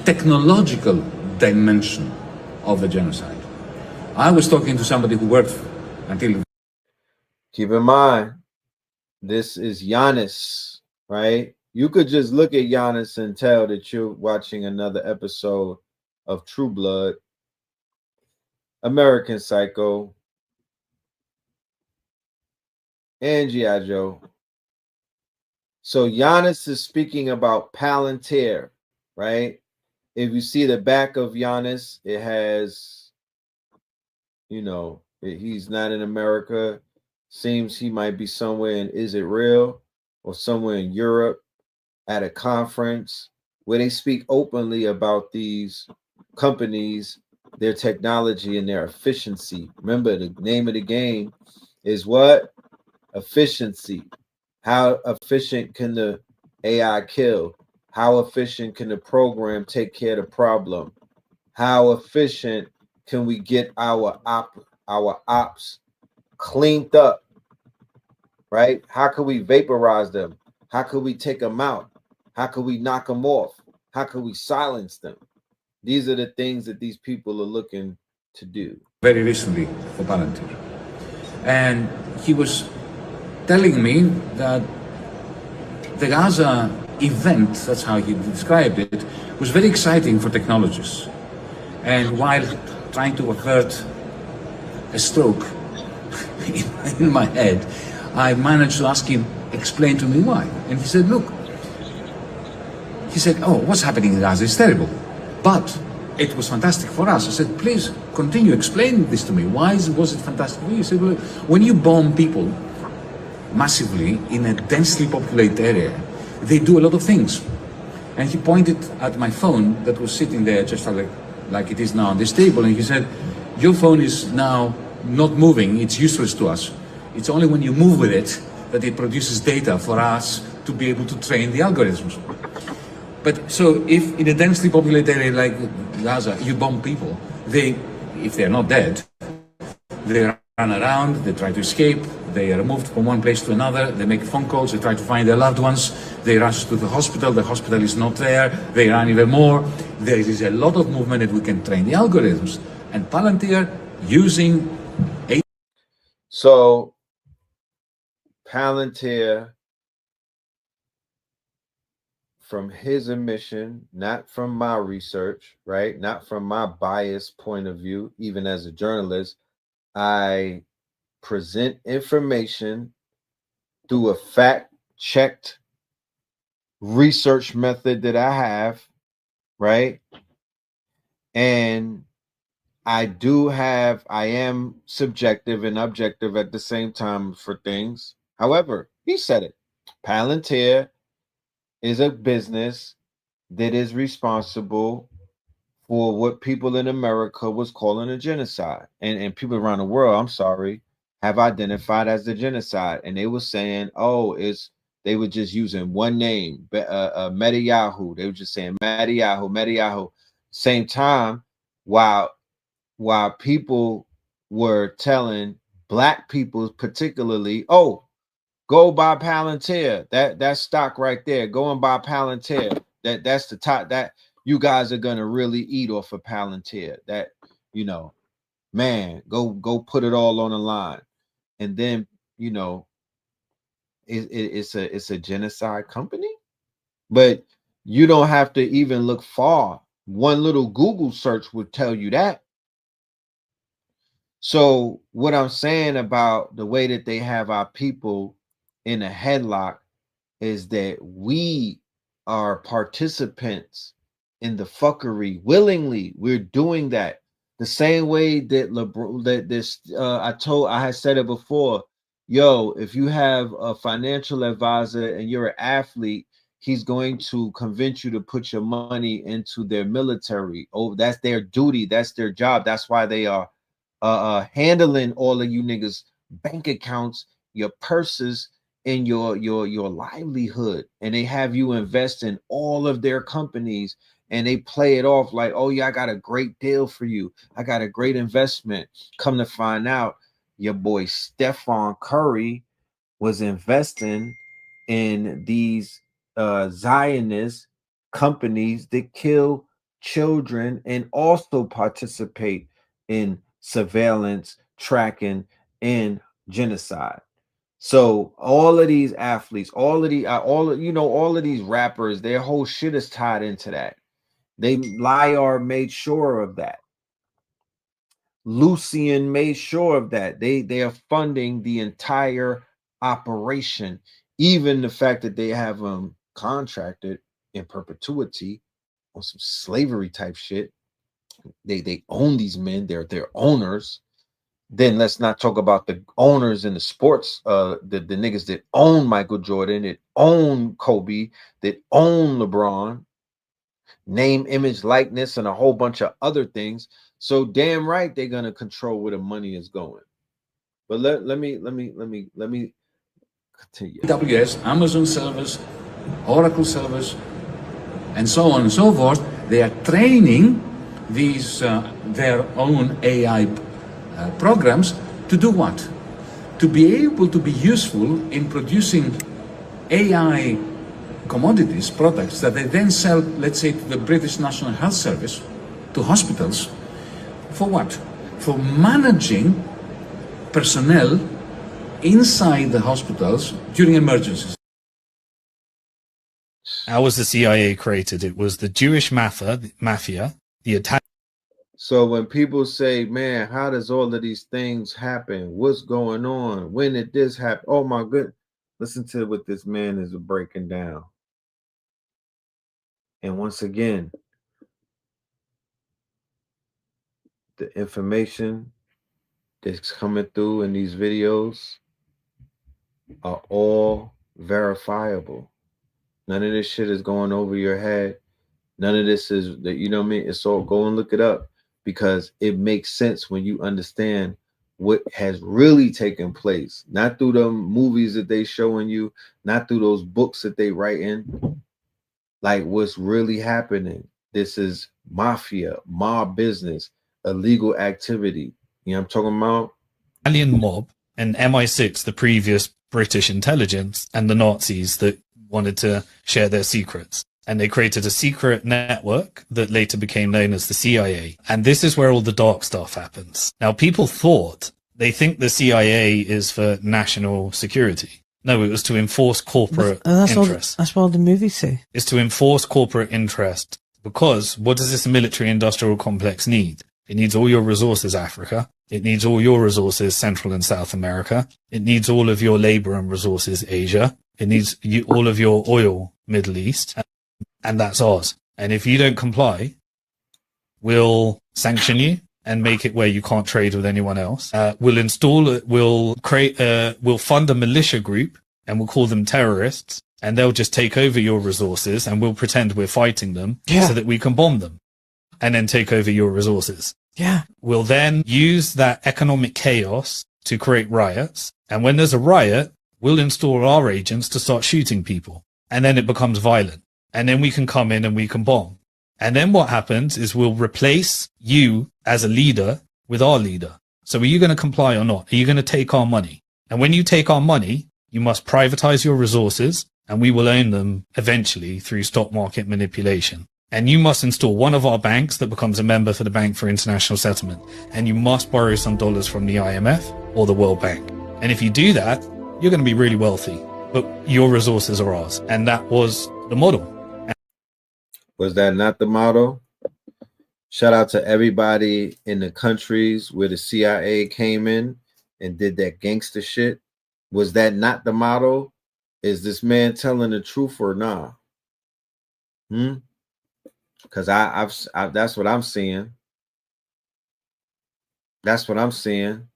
technological dimension of the genocide. I was talking to somebody who worked until... Keep in mind, this is Giannis, right? You could just look at Giannis and tell that you're watching another episode of True Blood, American Psycho, and G.I. Joe. So Giannis is speaking about Palantir, right? If you see the back of Giannis, it has, he's not in America. Seems he might be somewhere in Is It Real or somewhere in Europe at a conference where they speak openly about these companies, their technology, and their efficiency. Remember, the name of the game is what? Efficiency. How efficient can the AI kill? How efficient can the program take care of the problem? How efficient can we get our ops cleaned up, right? How can we vaporize them? How can we take them out? How can we knock them off? How can we silence them? These are the things that these people are looking to do. Very recently for Palantir. And he was telling me that the Gaza event, that's how he described it, was very exciting for technologists. And while trying to avert a stroke in my head, I managed to ask him, explain to me why. And he said, look, oh, what's happening in Gaza is terrible, but it was fantastic for us. I said, please continue explaining this to me. Why was it fantastic for you? He said, well, when you bomb people massively in a densely populated area, they do a lot of things. And he pointed at my phone that was sitting there just like it is now on this table, and he said, your phone is now not moving, it's useless to us. It's only when you move with it that it produces data for us to be able to train the algorithms. But so if in a densely populated area like Gaza, you bomb people, if they're not dead, they run around, they try to escape, they are moved from one place to another, they make phone calls, they try to find their loved ones, they rush to the hospital is not there, they run even more. There is a lot of movement that we can train the algorithms. And Palantir using... So, Palantir, from his admission, not from my research, right? Not from my biased point of view, even as a journalist, I present information through a fact-checked research method that I have, right? And I am subjective and objective at the same time for things. However, he said it. Palantir is a business that is responsible for what people in America was calling a genocide. And people around the world, I'm sorry, have identified as the genocide. And they were saying, they were just using one name, Metayahu. They were just saying Metayahu. Same time, while people were telling Black people particularly, go buy Palantir. That stock right there. Go and buy Palantir. That's the top. That you guys are gonna really eat off of Palantir. That man, go put it all on the line. And then, you know, it's a genocide company. But you don't have to even look far. One little Google search would tell you that. So what I'm saying about the way that they have our people in a headlock is that we are participants in the fuckery willingly. We're doing that the same way that I had said it before. Yo, if you have a financial advisor and you're an athlete, he's going to convince you to put your money into their military. Oh, that's their duty. That's their job. That's why they are handling all of you niggas bank accounts, your purses, and your livelihood. And they have you invest in all of their companies, and they play it off like, oh yeah, I got a great deal for you. I got a great investment. Come to find out, your boy Stephon Curry was investing in these Zionist companies that kill children and also participate in surveillance, tracking, and genocide. So all of these athletes, all of these rappers, their whole shit is tied into that. Liar made sure of that. Lucian made sure of that. They are funding the entire operation, even the fact that they have them contracted in perpetuity on some slavery type shit. They own these men. They're owners. Then let's not talk about the owners in the sports, the niggas that own Michael Jordan, that own Kobe, that own LeBron, name, image, likeness, and a whole bunch of other things. So damn right they're gonna control where the money is going. But let me continue. AWS, Amazon servers, Oracle servers, and so on and so forth. They are training these their own AI programs to do what? To be able to be useful in producing AI commodities, products that they then sell, let's say, to the British National Health Service, to hospitals. For what? For managing personnel inside the hospitals during emergencies. How was the CIA created? It was the Jewish mafia, the Italian. So when people say, man, how does all of these things happen? What's going on? When did this happen? Oh my goodness. Listen to what this man is breaking down. And once again, the information that's coming through in these videos are all verifiable. None of this shit is going over your head. None of this is that, you know what I mean? It's all, go and look it up, because it makes sense when you understand what has really taken place, not through the movies that they showing you, not through those books that they write in, like what's really happening. This is mafia, mob business, illegal activity. You know what I'm talking about? Italian mob and MI6, the previous British intelligence, and the Nazis that wanted to share their secrets. And they created a secret network that later became known as the CIA. And this is where all the dark stuff happens. Now, people they think the CIA is for national security. No, it was to enforce corporate interests. That's what the movies say. It's to enforce corporate interest. Because what does this military industrial complex need? It needs all your resources, Africa. It needs all your resources, Central and South America. It needs all of your labor and resources, Asia. It needs all of your oil, Middle East. And that's ours. And if you don't comply, we'll sanction you and make it where you can't trade with anyone else. We'll fund a militia group and we'll call them terrorists, and they'll just take over your resources and we'll pretend we're fighting them so that we can bomb them and then take over your resources. Yeah. We'll then use that economic chaos to create riots. And when there's a riot, we'll install our agents to start shooting people. And then it becomes violent. And then we can come in and we can bomb. And then what happens is we'll replace you as a leader with our leader. So are you going to comply or not? Are you going to take our money? And when you take our money, you must privatize your resources, and we will own them eventually through stock market manipulation. And you must install one of our banks that becomes a member for the Bank for International Settlement. And you must borrow some dollars from the IMF or the World Bank. And if you do that, you're going to be really wealthy. But your resources are ours. And that was the model. Was that not the model? Shout out to everybody in the countries where the CIA came in and did that gangster shit. Was that not the model? Is this man telling the truth or not? Because I've that's what I'm seeing. That's what I'm seeing.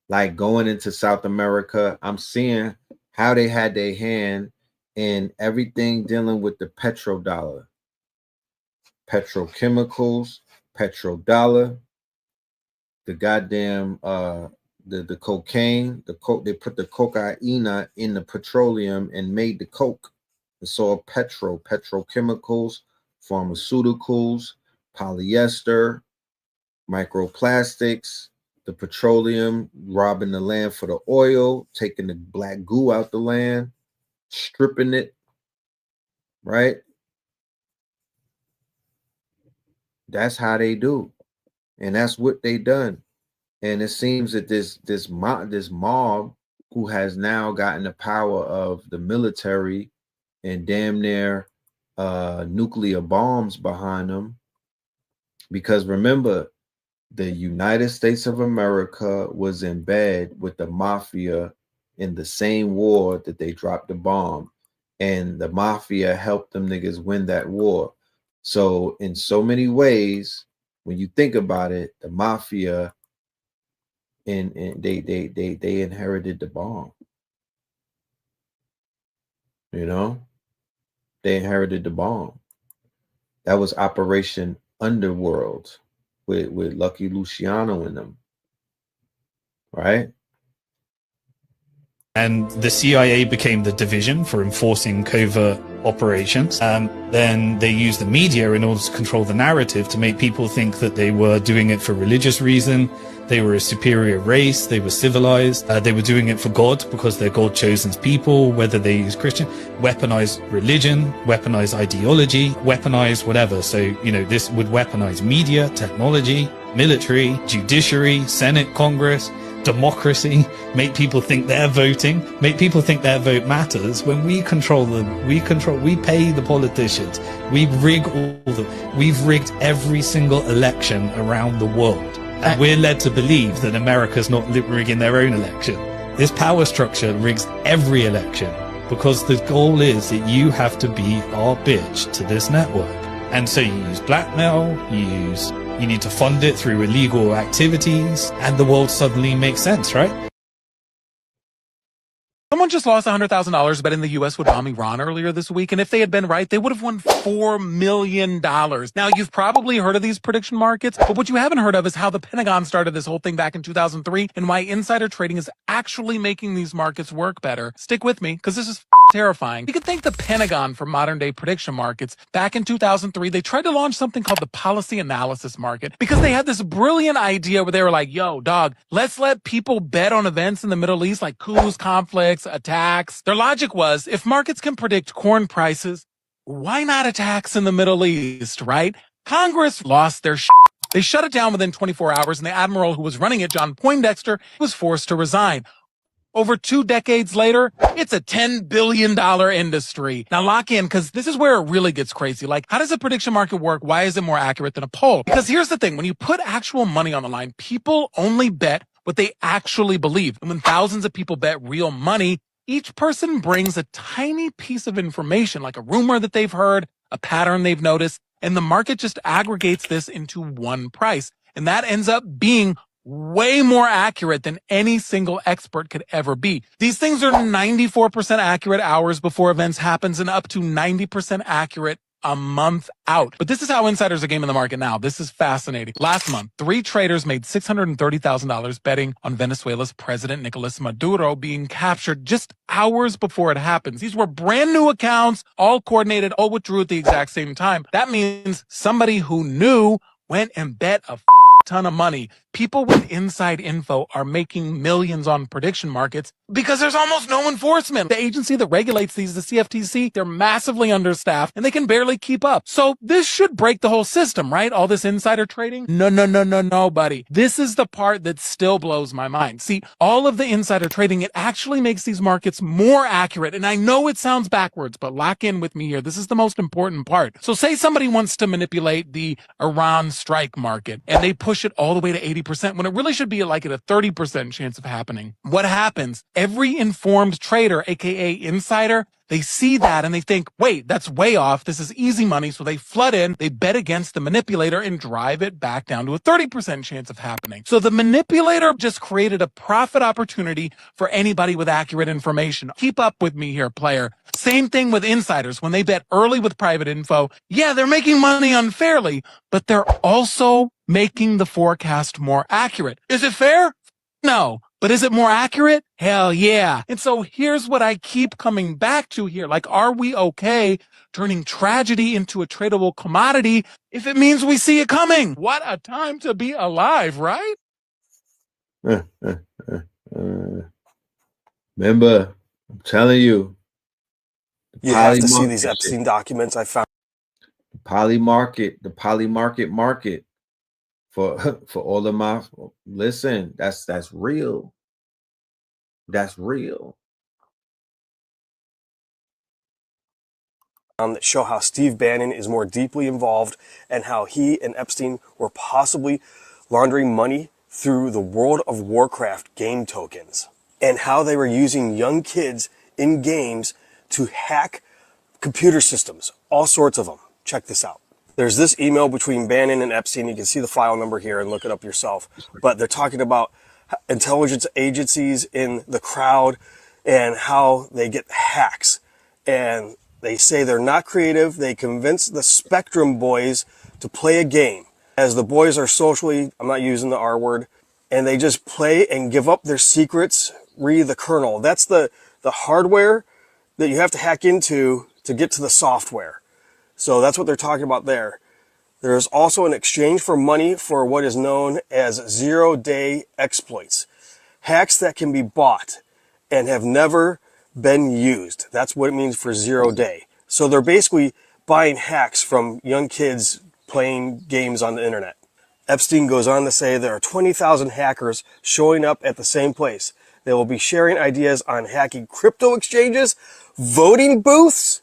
Like going into South America, I'm seeing how they had their hand in everything dealing with the petrodollar, petrochemicals, petrodollar, the goddamn the cocaine, they put the cocaine in the petroleum and made the coke. It's all petrochemicals, pharmaceuticals, polyester, microplastics, the petroleum, robbing the land for the oil, taking the black goo out the land, stripping it, right? That's how they do. And that's what they done. And it seems that this mob who has now gotten the power of the military and damn near nuclear bombs behind them. Because remember, the United States of America was in bed with the mafia in the same war that they dropped the bomb. And the mafia helped them niggas win that war. So in so many ways, when you think about it, the mafia and they inherited the bomb. You know? They inherited the bomb. That was Operation Underworld with Lucky Luciano in them. Right? And the CIA became the division for enforcing covert operations. Then they used the media in order to control the narrative to make people think that they were doing it for religious reason. They were a superior race. They were civilized. They were doing it for God because they're God-chosen people, whether they use Christian, weaponize religion, weaponize ideology, weaponize whatever. So, you know, this would weaponize media, technology, military, judiciary, Senate, Congress, democracy, make people think they're voting, make people think their vote matters. When we control them, we pay the politicians, we've rigged every single election around the world. And we're led to believe that America's not rigging their own election. This power structure rigs every election because the goal is that you have to be our bitch to this network. And so you use blackmail, you need to fund it through illegal activities, and the world suddenly makes sense, right? Someone just lost $100,000 betting the U.S. would bomb Iran earlier this week, and if they had been right, they would have won $4 million. Now, you've probably heard of these prediction markets, but what you haven't heard of is how the Pentagon started this whole thing back in 2003 and why insider trading is actually making these markets work better. Stick with me, because this is terrifying. You could thank the Pentagon for modern-day prediction markets. Back in 2003, they tried to launch something called the policy analysis market because they had this brilliant idea where they were like, yo, dog, let's let people bet on events in the Middle East like coups, conflicts, attacks. Their logic was, if markets can predict corn prices, why not attacks in the Middle East, right? Congress lost their shit. They shut it down within 24 hours, and the admiral who was running it, John Poindexter, was forced to resign. Over 2 decades later, it's a $10 billion industry. Now lock in, because this is where it really gets crazy. Like, how does a prediction market work? Why is it more accurate than a poll? Because here's the thing. When you put actual money on the line, people only bet what they actually believe. And when thousands of people bet real money, each person brings a tiny piece of information, like a rumor that they've heard, a pattern they've noticed, and the market just aggregates this into one price. And that ends up being way more accurate than any single expert could ever be. These things are 94% accurate hours before events happens and up to 90% accurate a month out. But this is how insiders are gaming the market now. This is fascinating. Last month, 3 traders made $630,000 betting on Venezuela's President Nicolas Maduro being captured just hours before it happens. These were brand new accounts, all coordinated, all withdrew at the exact same time. That means somebody who knew went and bet a ton of money. People with inside info are making millions on prediction markets because there's almost no enforcement. The agency that regulates these, the CFTC, they're massively understaffed and they can barely keep up. So this should break the whole system, right? All this insider trading? No, buddy. This is the part that still blows my mind. See, all of the insider trading, it actually makes these markets more accurate. And I know it sounds backwards, but lock in with me here. This is the most important part. So say somebody wants to manipulate the Iran strike market and they push it all the way to 80% when it really should be like at a 30% chance of happening. What happens? Every informed trader, aka insider, they see that and they think, wait, that's way off. This is easy money. So they flood in, they bet against the manipulator and drive it back down to a 30% chance of happening. So the manipulator just created a profit opportunity for anybody with accurate information. Keep up with me here, player. Same thing with insiders. When they bet early with private info, yeah, they're making money unfairly, but they're also making the forecast more accurate. Is it fair? No. But is it more accurate? Hell yeah. And so here's what I keep coming back to here. Like, are we okay turning tragedy into a tradable commodity if it means we see it coming? What a time to be alive, right? Remember, I'm telling you. You have to see these Epstein documents I found. The poly market for all of my, listen, that's real. That's real. That show how Steve Bannon is more deeply involved and how he and Epstein were possibly laundering money through the World of Warcraft game tokens and how they were using young kids in games to hack computer systems, all sorts of them. Check this out. There's this email between Bannon and Epstein. You can see the file number here and look it up yourself. But they're talking about intelligence agencies in the crowd and how they get hacks. And they say they're not creative. They convince the Spectrum boys to play a game. As the boys are socially, I'm not using the R word, and they just play and give up their secrets, read the kernel. That's the hardware that you have to hack into to get to the software. So that's what they're talking about there. There's also an exchange for money for what is known as zero-day exploits. Hacks that can be bought and have never been used. That's what it means for 0 day. So they're basically buying hacks from young kids playing games on the internet. Epstein goes on to say there are 20,000 hackers showing up at the same place. They will be sharing ideas on hacking crypto exchanges, voting booths,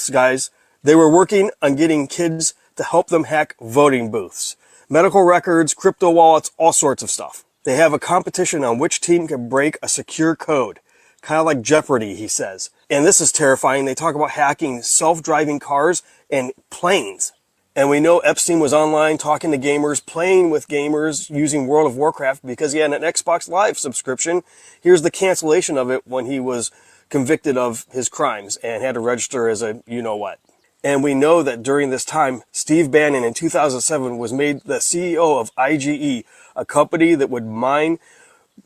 guys. They were working on getting kids to help them hack voting booths, medical records, crypto wallets, all sorts of stuff. They have a competition on which team can break a secure code, kind of like Jeopardy, he says. And this is terrifying. They talk about hacking self-driving cars and planes. And we know Epstein was online talking to gamers, playing with gamers using World of Warcraft because he had an Xbox Live subscription. Here's the cancellation of it when he was convicted of his crimes and had to register as a you-know-what. And we know that during this time, Steve Bannon in 2007 was made the CEO of IGE, a company that would mine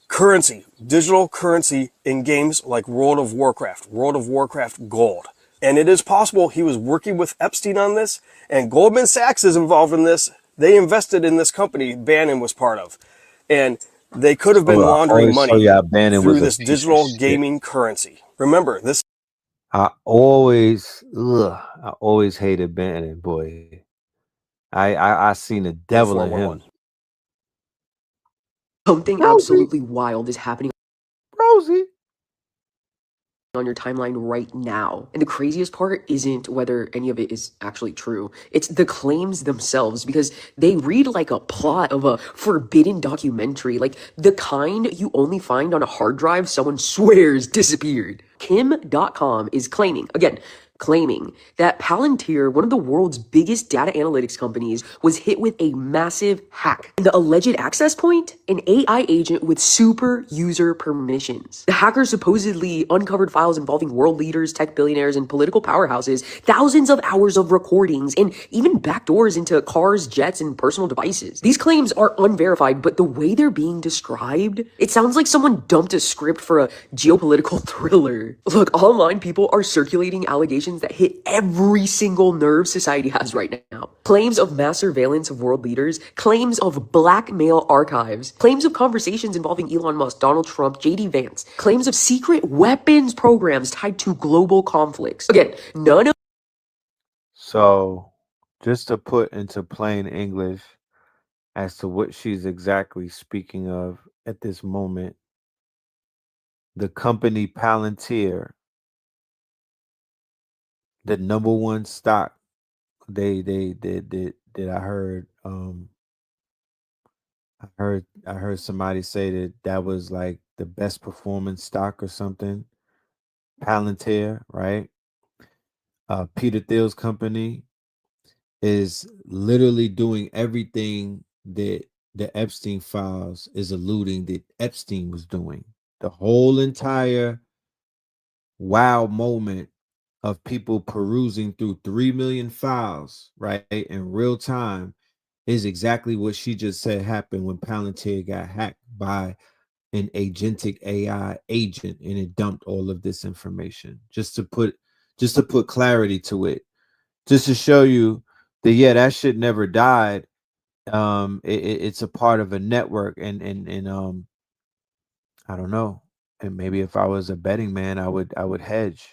currency, digital currency in games like World of Warcraft Gold. And it is possible he was working with Epstein on this, and Goldman Sachs is involved in this. They invested in this company Bannon was part of. And they could have been laundering money through this digital gaming currency. Remember, this... I always hated Bannon, boy. I seen the devil in him. Something absolutely wild is happening Rosie on your timeline right now. And the craziest part isn't whether any of it is actually true. It's the claims themselves, because they read like a plot of a forbidden documentary, like the kind you only find on a hard drive someone swears disappeared. Kim.com is claiming that Palantir, one of the world's biggest data analytics companies, was hit with a massive hack. And the alleged access point? An AI agent with super user permissions. The hackers supposedly uncovered files involving world leaders, tech billionaires, and political powerhouses, thousands of hours of recordings, and even backdoors into cars, jets, and personal devices. These claims are unverified, but the way they're being described, it sounds like someone dumped a script for a geopolitical thriller. Look, online people are circulating allegations accusations that hit every single nerve society has right now. Claims of mass surveillance of world leaders, claims of blackmail archives, claims of conversations involving Elon Musk, Donald Trump, JD Vance, claims of secret weapons programs tied to global conflicts. Again, none of So, just to put into plain English as to what she's exactly speaking of at this moment, the company Palantir, the number one stock, they I heard I heard somebody say that that was like the best performing stock or something. Palantir, right? Peter Thiel's company is literally doing everything that the Epstein files is alluding that Epstein was doing. The whole entire wow moment of people perusing through 3 million files, right, in real time is exactly what she just said happened when Palantir got hacked by an agentic AI agent, and it dumped all of this information. Just to put clarity to it, just to show you that yeah, that shit never died. It's a part of a network, and I don't know. And maybe if I was a betting man, I would hedge.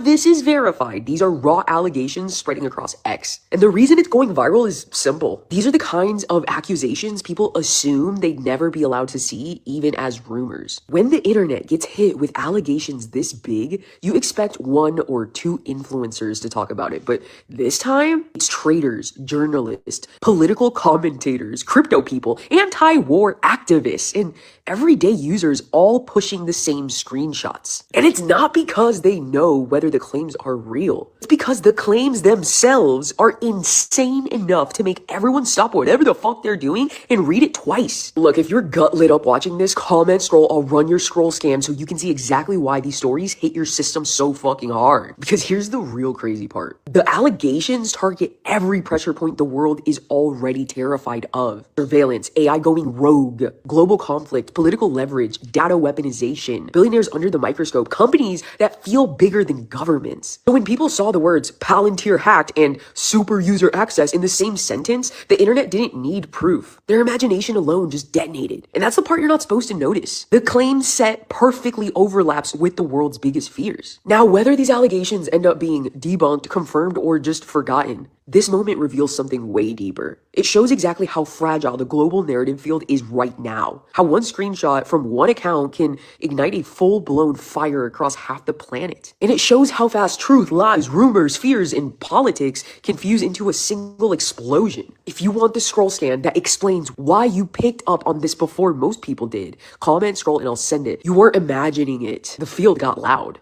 this is verified. These are raw allegations spreading across X. And the reason it's going viral is simple. These are the kinds of accusations people assume they'd never be allowed to see, even as rumors. When the internet gets hit with allegations this big, you expect one or two influencers to talk about it. But this time, it's traders, journalists, political commentators, crypto people, anti-war activists, and everyday users all pushing the same screenshots. And it's not because they know whether the claims are real. It's because the claims themselves are insane enough to make everyone stop whatever the fuck they're doing and read it twice. Look, if your gut lit up watching this, comment scroll, I'll run your scroll scan so you can see exactly why these stories hit your system so fucking hard. Because here's the real crazy part. The allegations target every pressure point the world is already terrified of. Surveillance, AI going rogue, global conflict, political leverage, data weaponization, billionaires under the microscope, companies that feel bigger than governments. So when people saw the words Palantir hacked and super user access in the same sentence, the internet didn't need proof. Their imagination alone just detonated. And that's the part you're not supposed to notice. The claim set perfectly overlaps with the world's biggest fears. Now, whether these allegations end up being debunked, confirmed, or just forgotten, this moment reveals something way deeper. It shows exactly how fragile the global narrative field is right now. How one screenshot from one account can ignite a full-blown fire across half the planet. And it shows how fast truth, lies, rumors, fears, and politics can fuse into a single explosion. If you want the scroll scan that explains why you picked up on this before most people did, comment, scroll, and I'll send it. You weren't imagining it. The field got loud.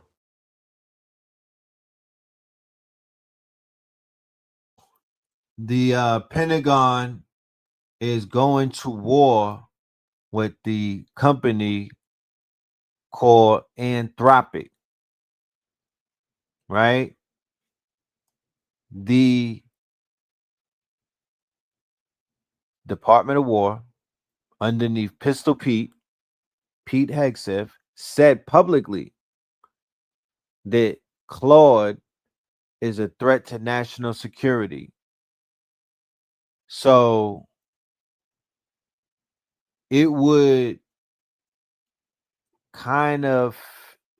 The Pentagon is going to war with the company called Anthropic, right? The Department of War, underneath Pistol Pete Hegseth, said publicly that Claude is a threat to national security. So it would kind of,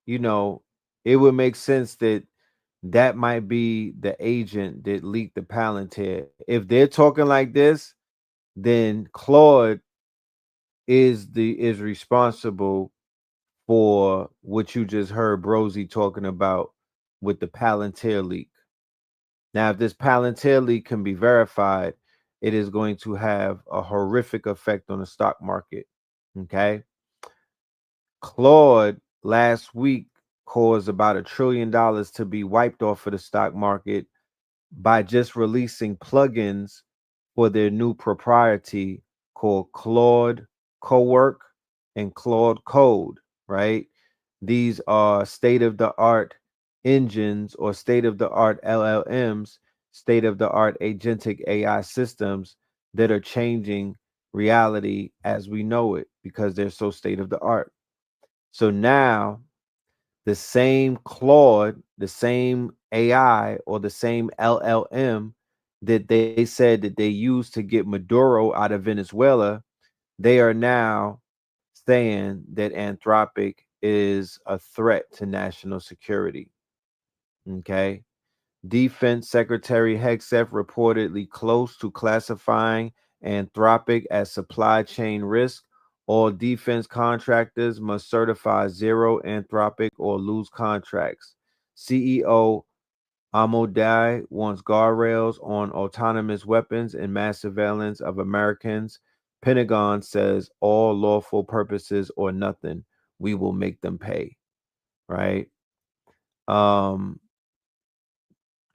it would make sense that that might be the agent that leaked the Palantir. If they're talking like this, then Claude is responsible for what you just heard Brosy talking about with the Palantir leak. Now, if this Palantir leak can be verified, it is going to have a horrific effect on the stock market. Okay. Claude last week caused about $1 trillion to be wiped off of the stock market by just releasing plugins for their new propriety called Claude Cowork and Claude Code, right? These are state-of-the-art engines or state-of-the-art LLMs, state-of-the-art agentic AI systems that are changing reality as we know it because they're so state-of-the-art. So now the same Claude, the same AI or the same LLM that they said that they used to get Maduro out of Venezuela, they are now saying that Anthropic is a threat to national security. Okay. Defense Secretary Hegseth reportedly close to classifying Anthropic as supply chain risk. All defense contractors must certify zero Anthropic or lose contracts. CEO Amodai wants guardrails on autonomous weapons and mass surveillance of Americans. Pentagon says all lawful purposes or nothing. We will make them pay. Right?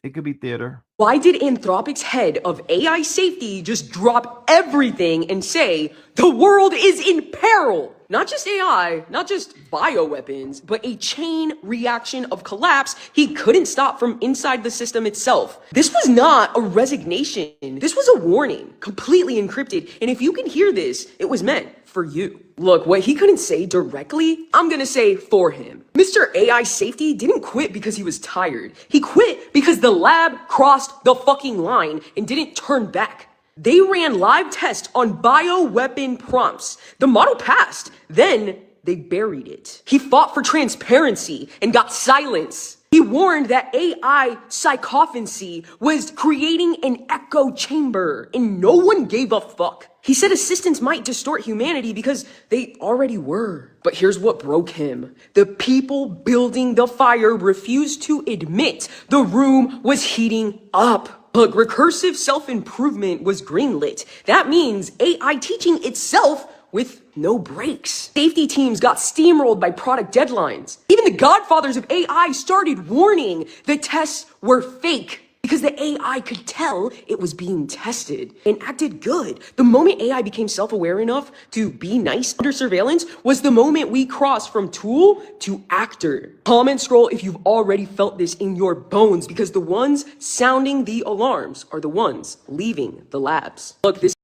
It could be theater. Why did Anthropic's head of AI safety just drop everything and say, the world is in peril? Not just AI, not just bioweapons, but a chain reaction of collapse he couldn't stop from inside the system itself. This was not a resignation. This was a warning, completely encrypted. And if you can hear this, it was meant for you. Look, what he couldn't say directly, I'm gonna say for him. Mr. AI Safety didn't quit because he was tired. He quit because the lab crossed the fucking line and didn't turn back. They ran live tests on bioweapon prompts. The model passed. Then they buried it. He fought for transparency and got silence. He warned that AI psychophancy was creating an echo chamber, and no one gave a fuck. He said assistants might distort humanity because they already were. But here's what broke him. The people building the fire refused to admit the room was heating up. Look, recursive self-improvement was greenlit. That means AI teaching itself with no breaks. Safety teams got steamrolled by product deadlines. Even the godfathers of AI started warning the tests were fake because the AI could tell it was being tested and acted good. The moment AI became self-aware enough to be nice under surveillance was the moment we crossed from tool to actor. Comment scroll if you've already felt this in your bones, because the ones sounding the alarms are the ones leaving the labs. Look, this.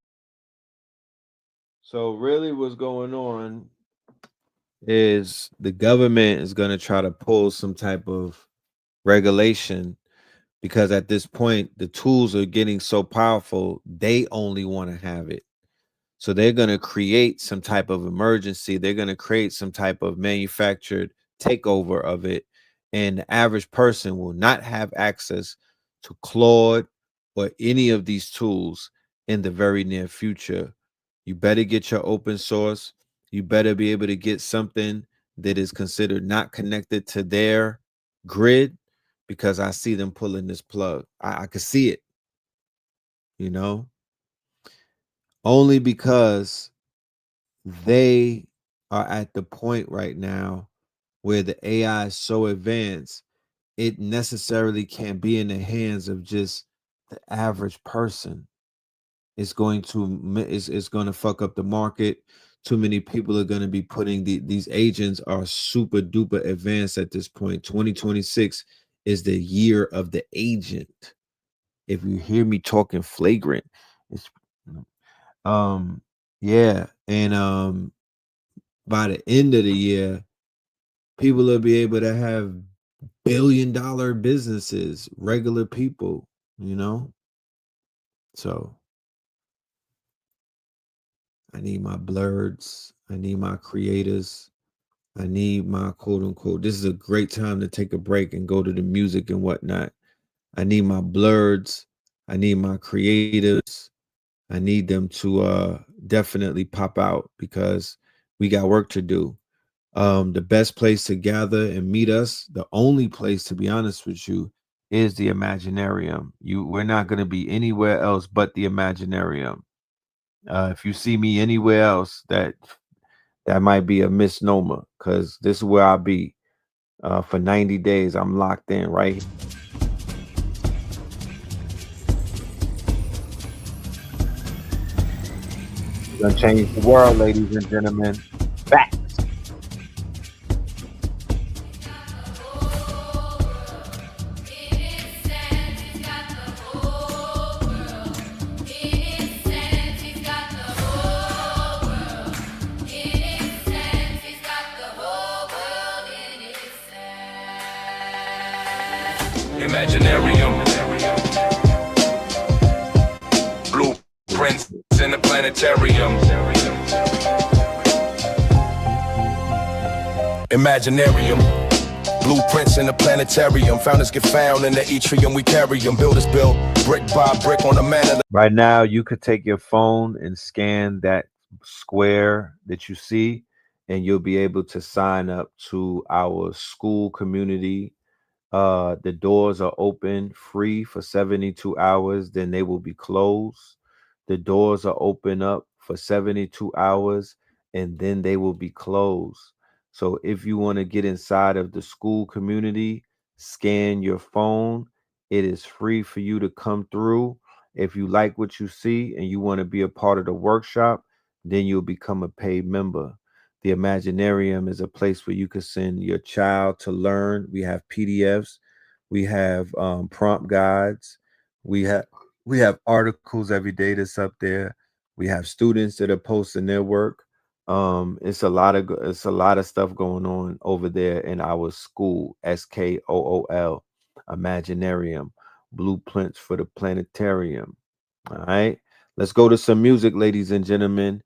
So really what's going on is the government is going to try to pull some type of regulation, because at this point the tools are getting so powerful they only want to have it. So they're going to create some type of emergency. They're going to create some type of manufactured takeover of it, and the average person will not have access to Claude or any of these tools in the very near future. You better get your open source. You better be able to get something that is considered not connected to their grid, because I see them pulling this plug. I can see it, you know, only because they are at the point right now where the AI is so advanced, it necessarily can't be in the hands of just the average person. It's going to fuck up the market. Too many people are going to be putting these agents are super duper advanced at this point. 2026 is the year of the agent. If you hear me talking flagrant, it's yeah. And by the end of the year, people will be able to have billion-dollar businesses, regular people, you know. So I need my blurs. I need my creators. I need my quote unquote. This is a great time to take a break and go to the music and whatnot. I need my blurs. I need my creatives. I need them to definitely pop out, because we got work to do. The best place to gather and meet us, the only place, to be honest with you, is the Imaginarium. We're not going to be anywhere else but the Imaginarium. If you see me anywhere else, that might be a misnomer, because this is where I'll be for 90 days. I'm locked in right here. We're gonna change the world, ladies and gentlemen. Facts. Imaginarium. Blueprints in the planetarium. Imaginarium. Blueprints in the planetarium. Founders get found in the atrium. We carry them. Builders build brick by brick on the manor. Right now, you could take your phone and scan that square that you see, and you'll be able to sign up to our school community. The doors are open free for 72 hours, then they will be closed. The doors are open up for 72 hours, and then they will be closed. So if you want to get inside of the school community, scan your phone. It is free for you to come through. If you like what you see and you want to be a part of the workshop, then you'll become a paid member. The Imaginarium is a place where you can send your child to learn. We have PDFs, we have prompt guides, we have articles every day that's up there. We have students that are posting their work. It's a lot of stuff going on over there in our school, SKOOL, Imaginarium, Blueprints for the Planetarium. All right, let's go to some music, ladies and gentlemen.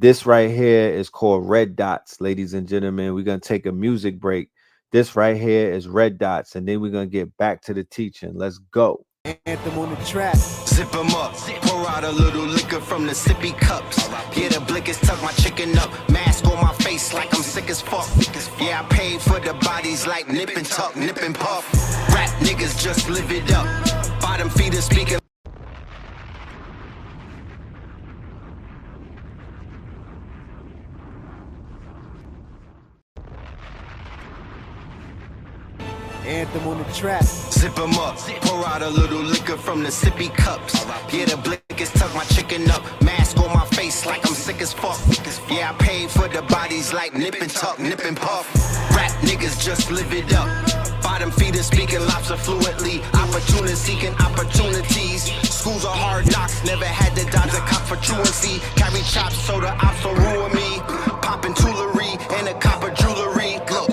This right here is called Red Dots, ladies and gentlemen. We're going to take a music break. This right here is Red Dots, and then we're going to get back to the teaching. Let's go. Anthem on the track. Zip 'em up, pour out a little liquor from the sippy cups. Yeah, the blickers tuck my chicken up. Mask on my face like I'm sick as fuck. Yeah, I paid for the bodies like nip and tuck, nip and puff. Rap niggas just live it up. Bottom feeders speaking. Anthem on the track. Zip 'em up, pour out a little liquor from the sippy cups. Yeah, the blickers tuck my chicken up. Mask on my face like I'm sick as fuck. Yeah, I paid for the bodies like nip and tuck, nip and puff. Rap niggas just live it up. Bottom feeders speaking lobster fluently. Opportunity seeking opportunities. Schools are hard knocks, never had to dodge a cop for truancy. Carry chops so the ops will ruin me. Popping toolery and a copper jewelry. Look,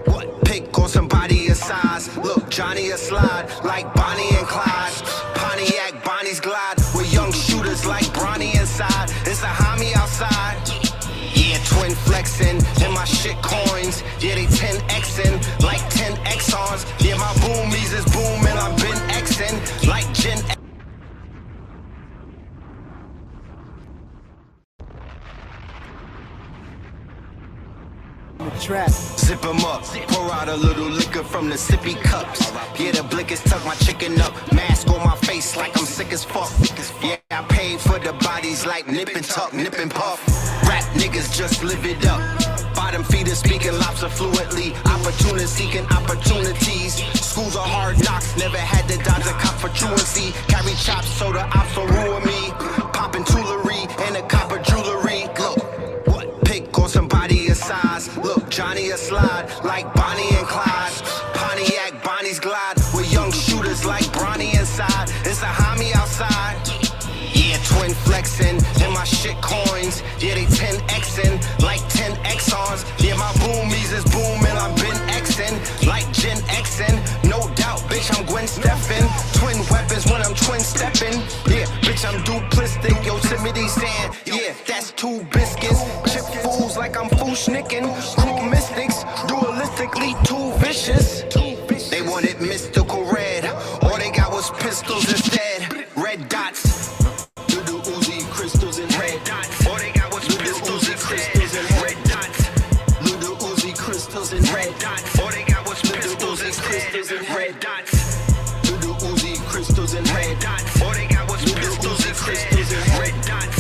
what? Pick on somebody a size. Look, Johnny a slide like Bonnie and Clyde. Pontiac, Bonnie's glide with young shooters like Bronny inside. It's a homie outside. Yeah, twin flexing and my shit coins. Yeah, they 10xing like 10 Exxons. Yeah, my boomies is booming. I've been Xing like Gen X. Track. Zip 'em up, pour out a little liquor from the sippy cups. Yeah, the blickers tuck my chicken up. Mask on my face like I'm sick as fuck. Yeah, I paid for the bodies like nip and tuck, nip and puff. Rap niggas just live it up. Bottom feeders speaking lobster fluently. Opportunity seeking opportunities. Schools are hard knocks, never had to dodge a cop for truancy. Carry chops so the ops will ruin me. Popping toolery and a copper jewelry. Look, what? Pick on somebody a size. Look, Johnny a slide like Bonnie and Clyde. Pontiac, Bonnie's glide with young shooters like Bronny inside. It's a homie outside. Yeah, twin flexing and my shit coins. Yeah, they 10xing like 10 Exxons. Yeah, my boomies is booming. I've been Xing like Gen Xing. No doubt, bitch, I'm Gwen Stefan. Twin weapons when I'm twin stepping. Yeah, bitch, I'm duplistic. Yosemite saying, yeah, that's two biscuits. Chip fools like I'm Fushnicking. Cool mystics, dualistically too vicious. They wanted mystical red. All they got was pistols instead. Red dots. Little Uzi crystals and red dots. All they got was pistols and crystals and red dots. Little Uzi crystals and red dots. All they got was pistols and crystals and red dots. Little Uzi crystals and red dots. All they got was pistols and crystals and red dots.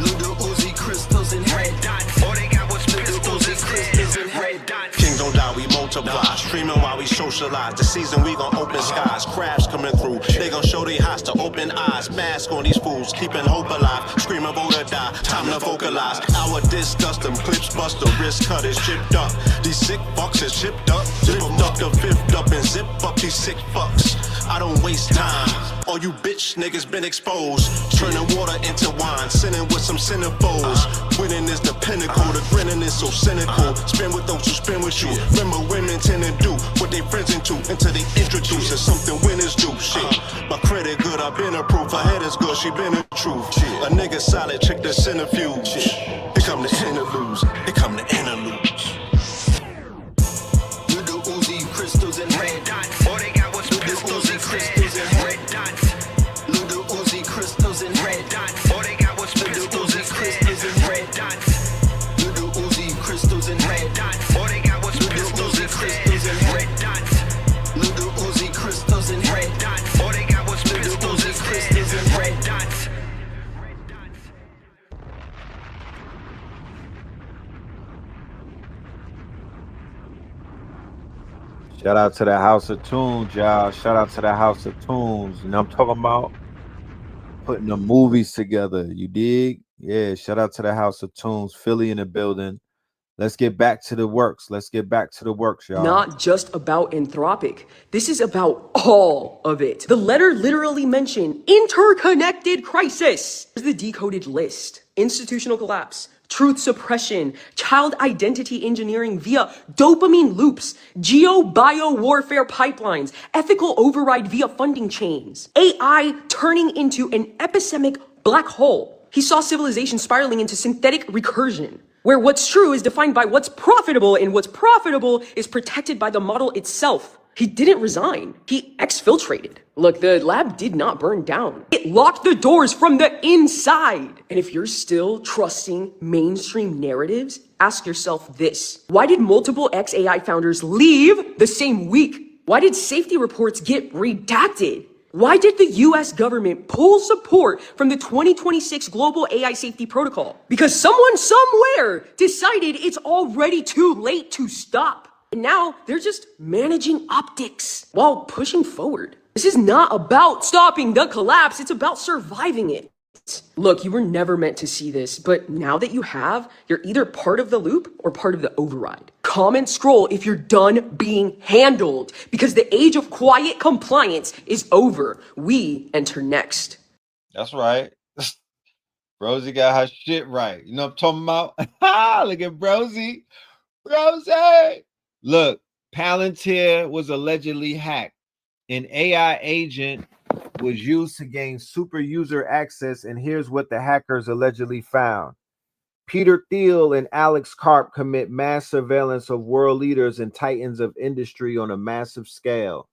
Little Uzi crystals and red dots. All they got was pistols and crystals and red dots. Kings don't die, we multiply. Streaming while we socialize. The season we gon' open skies. Crabs coming through. They gon' show they hots to open eyes. Mask on these fools, keeping hope alive. Screaming vote or die. Time to vocalize. Our disgust them. Clips bust the wrist cut is chipped up. These sick fucks is chipped up. Lift up the fifth up and zip up these sick fucks. I don't waste time. All you bitch niggas been exposed. Turning water into wine, sinning with some centerfolds. Winning is the pinnacle, the grinning is so cynical. Spin with those who spin with you. Remember, women tend to do what they friends into until they introduce us something winners do. Shit, my credit good, I've been approved. Her head is good, she been a truth. A nigga solid, check the centrifuge. Here come the interludes, here come the interludes. Little Uzi crystals and red dots. All they got was pistols and crystals and red dots. Little Uzi crystals and red dots. All they got was pistols and crystals and red dots. Little Uzi crystals and red dots. All they got was pistols and crystals and red dots. Little Uzi crystals and red dots. All they got was pistols and crystals and red dots. Shout out to the House of Tunes, y'all. Shout out to the House of Tunes. You know what I'm talking about? Putting the movies together. You dig? Yeah, shout out to the House of Tunes. Philly in the building. Let's get back to the works. Let's get back to the works, y'all. Not just about Anthropic. This is about all of it. The letter literally mentioned interconnected crisis. Here's the decoded list. Institutional collapse, truth suppression, child identity engineering via dopamine loops, geo-bio warfare pipelines, ethical override via funding chains, AI turning into an epistemic black hole. He saw civilization spiraling into synthetic recursion, where what's true is defined by what's profitable, and what's profitable is protected by the model itself. He didn't resign. He exfiltrated. Look, the lab did not burn down. It locked the doors from the inside. And if you're still trusting mainstream narratives, ask yourself this. Why did multiple XAI founders leave the same week? Why did safety reports get redacted? Why did the US government pull support from the 2026 Global AI Safety Protocol? Because someone somewhere decided it's already too late to stop. And now they're just managing optics while pushing forward. This is not about stopping the collapse, it's about surviving it. Look, you were never meant to see this, but now that you have, you're either part of the loop or part of the override. Comment scroll if you're done being handled, because the age of quiet compliance is over. We enter next. That's right. Rosie got her shit right. You know what I'm talking about? Look at Rosie. Rosie! Look, Palantir was allegedly hacked. An AI agent was used to gain super user access, and here's what the hackers allegedly found. Peter Thiel and Alex Karp commit mass surveillance of world leaders and titans of industry on a massive scale.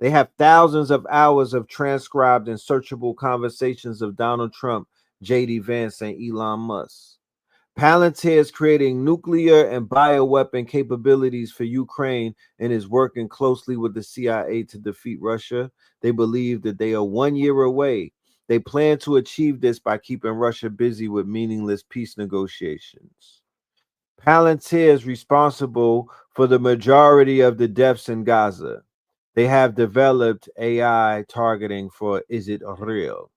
They have thousands of hours of transcribed and searchable conversations of Donald Trump, J.D. Vance, and Elon Musk. Palantir is creating nuclear and bioweapon capabilities for Ukraine and is working closely with the CIA to defeat Russia. They believe that they are 1 year away. They plan to achieve this by keeping Russia busy with meaningless peace negotiations. Palantir is responsible for the majority of the deaths in Gaza. They have developed AI targeting for Is It Real?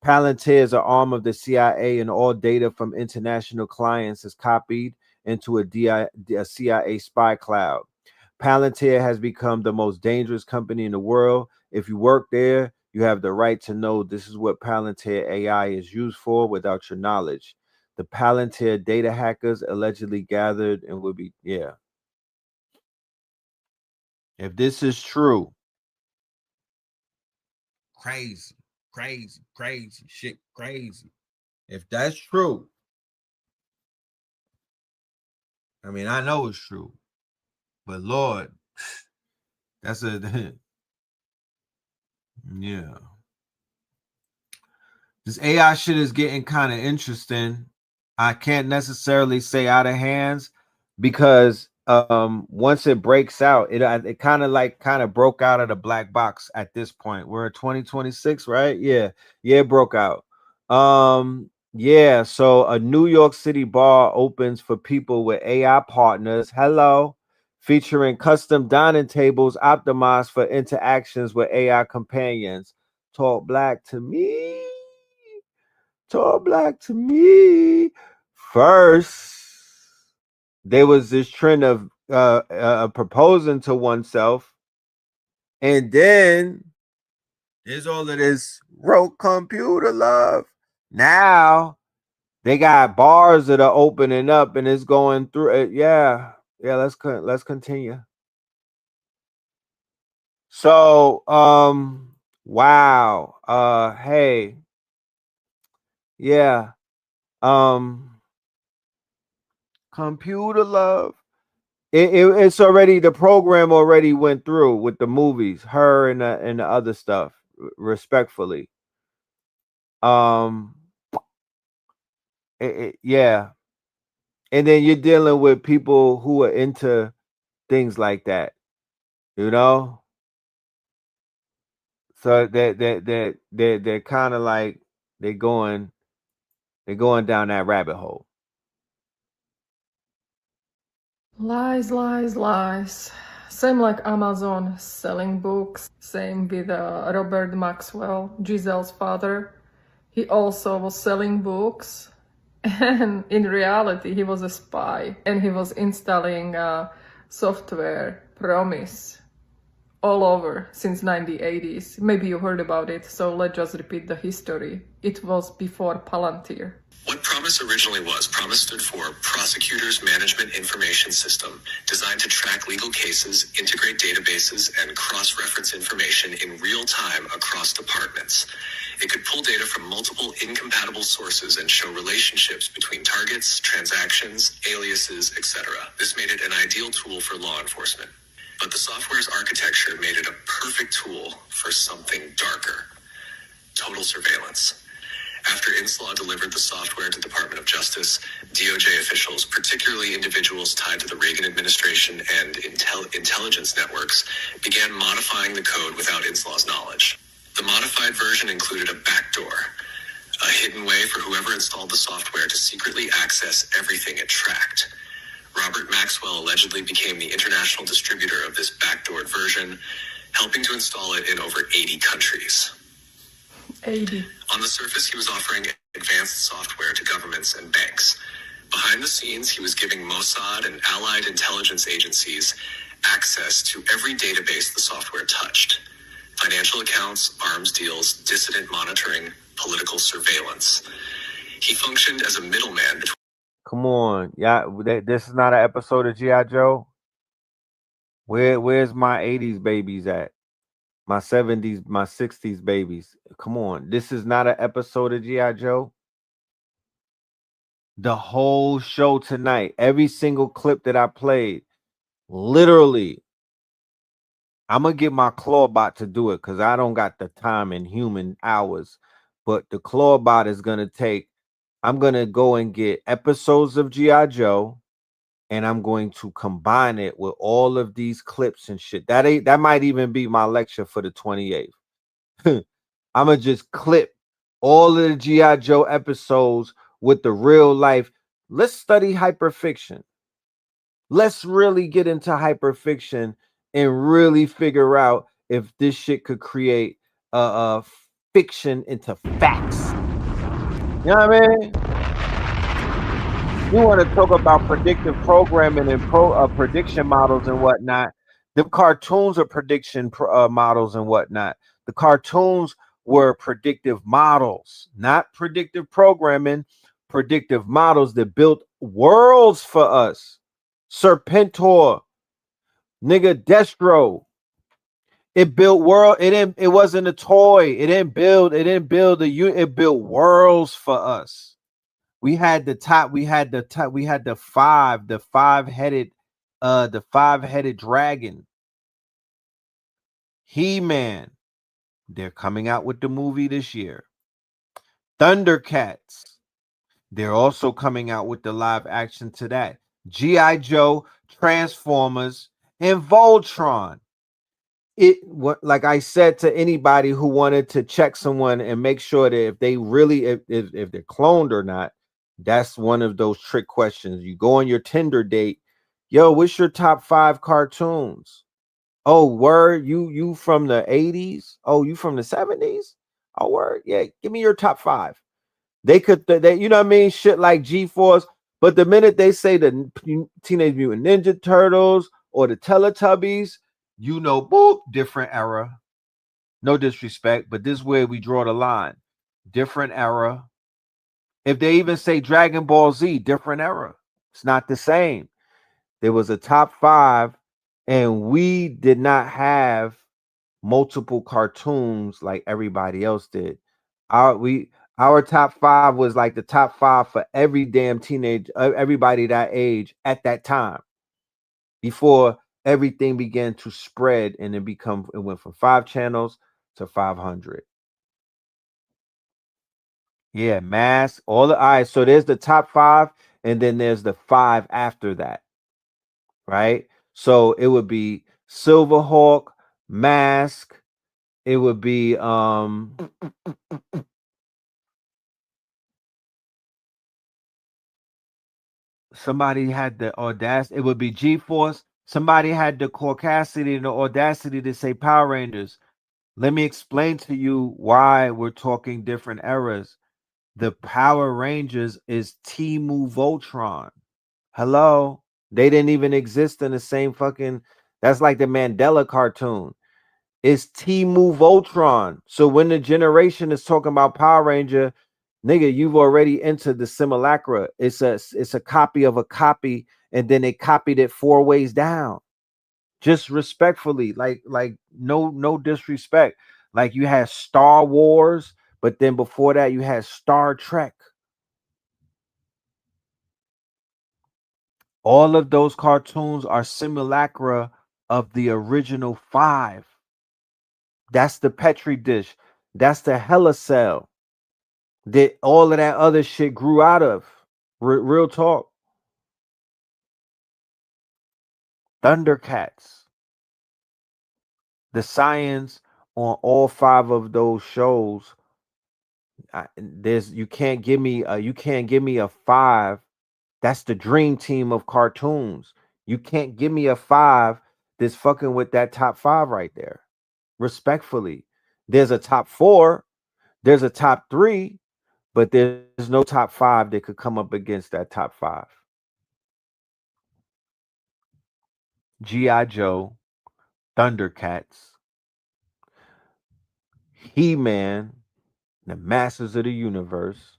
Palantir is an arm of the CIA, and all data from international clients is copied into a CIA spy cloud. Palantir has become the most dangerous company in the world. If you work there, you have the right to know this is what Palantir AI is used for without your knowledge. The Palantir data hackers allegedly gathered and will be, yeah. If this is true, crazy shit, crazy. If that's true, I mean, I know it's true, but Lord, that's a yeah. This AI shit is getting kind of interesting. I can't necessarily say out of hands because once it breaks out, it kind of broke out of the black box at this point. We're in 2026, right? Yeah, it broke out. Yeah, so a New York City bar opens for people with AI partners. Hello, featuring custom dining tables optimized for interactions with AI companions. Talk black to me. Talk black to me. First, there was this trend of proposing to oneself, and then There's all of this rote computer love. Now they got bars that are opening up and it's going through it. Yeah. Let's continue. So, wow. Hey, yeah. Computer love. It's already, the program already went through with the movies, her and the other stuff. Respectfully, um, yeah. And then you're dealing with people who are into things like that, you know. So they're kind of like they're going down that rabbit hole. Lies, lies, lies. Same like Amazon selling books. Same with Robert Maxwell, Giselle's father. He also was selling books. And in reality, he was a spy. And he was installing software, Promise, all over since 1980s. Maybe you heard about it, so let's just repeat the history. It was before Palantir. What PROMIS originally was, PROMIS stood for Prosecutors Management Information System, designed to track legal cases, integrate databases, and cross-reference information in real time across departments. It could pull data from multiple incompatible sources and show relationships between targets, transactions, aliases, etc. This made it an ideal tool for law enforcement. But the software's architecture made it a perfect tool for something darker: total surveillance. After Inslaw delivered the software to the Department of Justice, DOJ officials, particularly individuals tied to the Reagan administration and intelligence networks, began modifying the code without Inslaw's knowledge. The modified version included a backdoor, a hidden way for whoever installed the software to secretly access everything it tracked. Robert Maxwell allegedly became the international distributor of this backdoored version, helping to install it in over 80 countries. 80. On the surface, he was offering advanced software to governments and banks. Behind the scenes, he was giving Mossad and allied intelligence agencies access to every database the software touched: financial accounts, arms deals, dissident monitoring, political surveillance. He functioned as a middleman between... Come on, yeah. This is not an episode of G.I. Joe. Where's my 80s babies at? My 70s, my 60s babies. Come on. This is not an episode of G.I. Joe. The whole show tonight, every single clip that I played, literally, I'm going to get my Clawbot to do it because I don't got the time in human hours. But the Clawbot is going to take, I'm going to go and get episodes of G.I. Joe, and I'm going to combine it with all of these clips and shit. That might even be my lecture for the 28th. I'm going to just clip all of the G.I. Joe episodes with the real life. Let's study hyperfiction. Let's really get into hyperfiction and really figure out if this shit could create fiction into facts. You know what I mean? You want to talk about predictive programming and prediction models and whatnot. The cartoons are prediction models and whatnot. The cartoons were predictive models, not predictive programming, predictive models that built worlds for us. Serpentor, nigga, Destro. It built world. It wasn't a toy. It didn't build it built worlds for us. We had the five-headed dragon. He-Man. They're coming out with the movie this year. Thundercats. They're also coming out with the live action to that. G.I. Joe, Transformers, and Voltron. Like I said to anybody who wanted to check someone and make sure that if they really if they're cloned or not, that's one of those trick questions. You go on your Tinder date, yo, what's your top 5 cartoons? Oh, word, you from the 80s? Oh, you from the 70s? Oh, word, yeah, give me your top 5. They could, you know what I mean? Shit like G-Force. But the minute they say the Teenage Mutant Ninja Turtles or the Teletubbies, you know, boop, different era. No disrespect, but this is where we draw the line. Different era. If they even say Dragon Ball Z, different era. It's not the same. There was a top 5, and we did not have multiple cartoons like everybody else did. Our top 5 was like the top 5 for every damn teenage, everybody that age at that time. Before everything began to spread and it went from 5 channels to 500. Yeah, mass, all the eyes. So there's the top 5, and then there's the 5 after that, right? So it would be Silverhawk, Mask. It would be somebody had the audacity. It would be G-Force. Somebody had the caucasity and the audacity to say Power Rangers. Let me explain to you why we're talking different eras. The Power Rangers is Timu Voltron. Hello? They didn't even exist in the same fucking. That's like the Mandela cartoon. It's Timu Voltron. So when the generation is talking about Power Ranger, nigga, you've already entered the simulacra. It's a copy of a copy, and then they copied it 4 ways down. Just respectfully, like no disrespect. Like you had Star Wars, but then before that you had Star Trek. All of those cartoons are simulacra of the original 5. That's the Petri dish. That's the Hella cell that all of that other shit grew out of. Real talk. Thundercats. The science on all 5 of those shows. You can't give me a 5. That's the dream team of cartoons. You can't give me a 5 that's fucking with that top 5 right there. Respectfully, there's a top 4, there's a top 3, but there's no top 5 that could come up against that top 5. G.I. Joe, Thundercats, He-Man, the Masters of the Universe,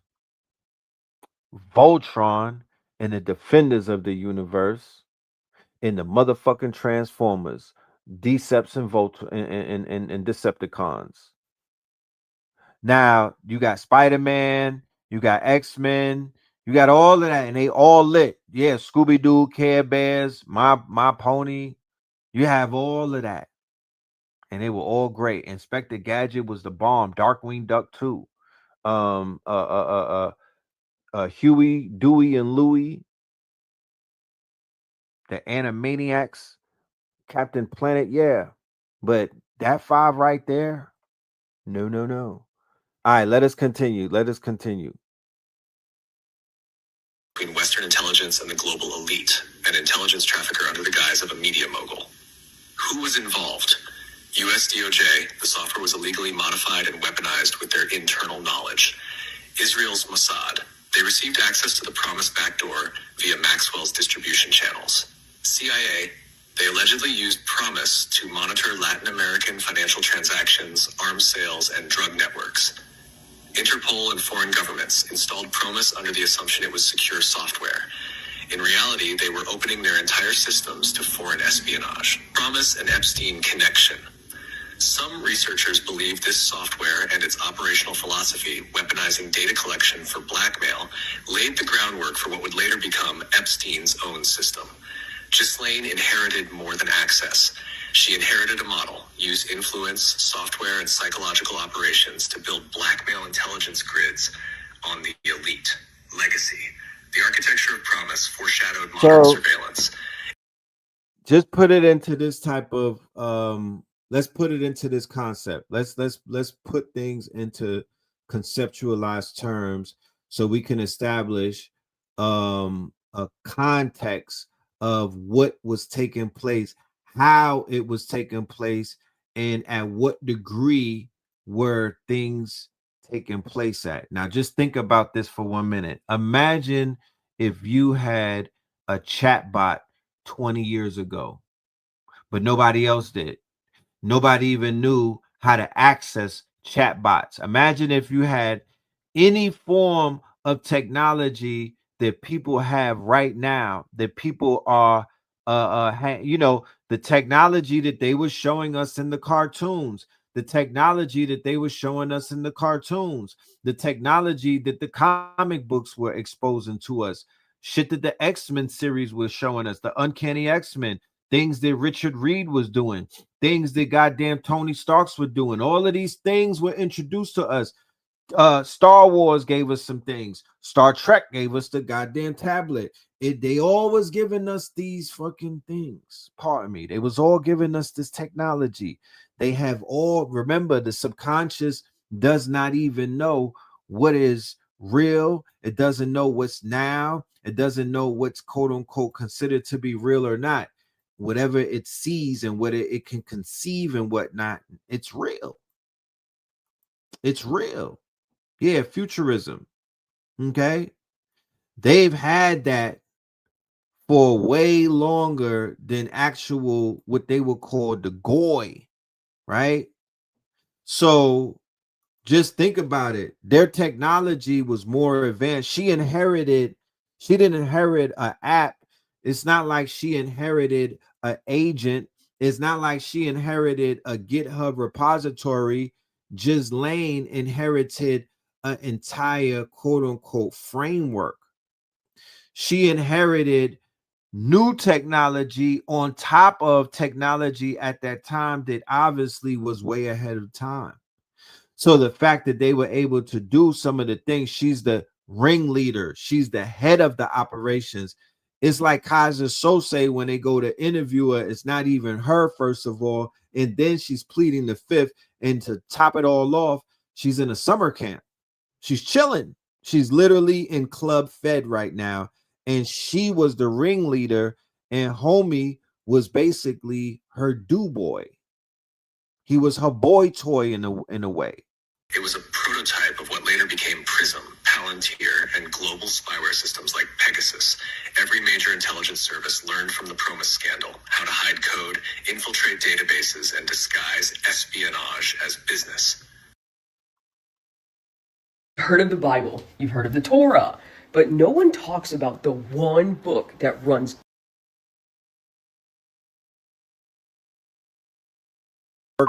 Voltron, and the Defenders of the Universe, and the motherfucking Transformers, Decepts and and Decepticons. Now you got Spider-Man, you got X-Men, you got all of that, and they all lit. Yeah, Scooby-Doo, Care Bears, My Pony. You have all of that. And they were all great. Inspector Gadget was the bomb. Darkwing Duck too. Huey, Dewey, and Louie. The Animaniacs, Captain Planet, yeah. But that 5 right there, no. All right, let us continue. Between Western intelligence and the global elite, an intelligence trafficker under the guise of a media mogul. Who was involved? US DOJ, the software was illegally modified and weaponized with their internal knowledge. Israel's Mossad, they received access to the promised backdoor via Maxwell's distribution channels. CIA, they allegedly used Promise to monitor Latin American financial transactions, arms sales, and drug networks. Interpol and foreign governments installed Promise under the assumption it was secure software. In reality, they were opening their entire systems to foreign espionage. Promise and Epstein connection. Some researchers believe this software and its operational philosophy, weaponizing data collection for blackmail, laid the groundwork for what would later become Epstein's own system. Ghislaine inherited more than access. She inherited a model, used influence, software, and psychological operations to build blackmail intelligence grids on the elite. Legacy. The architecture of Promise foreshadowed modern surveillance. Just put it into this type of let's put it into this concept. Let's put things into conceptualized terms so we can establish a context of what was taking place, how it was taking place, and at what degree were things taking place at. Now just think about this for 1 minute. Imagine if you had a chatbot 20 years ago, but nobody else did. Nobody even knew how to access chatbots. Imagine if you had any form of technology that people have right now, that people are, the technology that they were showing us in the cartoons, the technology that they were showing us in the cartoons, the technology that the comic books were exposing to us, shit that the X-Men series was showing us, the Uncanny X-Men, things that Richard Reed was doing, things that goddamn Tony Starks were doing. All of these things were introduced to us. Star Wars gave us some things. Star Trek gave us the goddamn tablet. They all was giving us these fucking things. Pardon me. They was all giving us this technology. They have all, remember, the subconscious does not even know what is real. It doesn't know what's now. It doesn't know what's quote unquote considered to be real or not. Whatever it sees and what it can conceive and whatnot, it's real. It's real. Yeah, futurism. Okay. They've had that for way longer than actual what they would call the goy, right? So just think about it. Their technology was more advanced. She didn't inherit an app. It's not like she inherited an agent. It's not like she inherited a GitHub repository. Ghislaine inherited an entire quote unquote framework. She inherited new technology on top of technology at that time that obviously was way ahead of time. So the fact that they were able to do some of the things, she's the ringleader, she's the head of the operations. It's like Kaiser Sose when they go to interview her, it's not even her, first of all, and then she's pleading the fifth, and to top it all off, she's in a summer camp. She's chilling. She's literally in Club Fed right now, and she was the ringleader, and homie was basically her do boy. He was her boy toy in a way. It was a prototype of what later became PRISM, Palantir, and global spyware systems like Pegasus. Every major intelligence service learned from the Promise scandal how to hide code, infiltrate databases, and disguise espionage as business. You've heard of the Bible, you've heard of the Torah, but no one talks about the one book that runs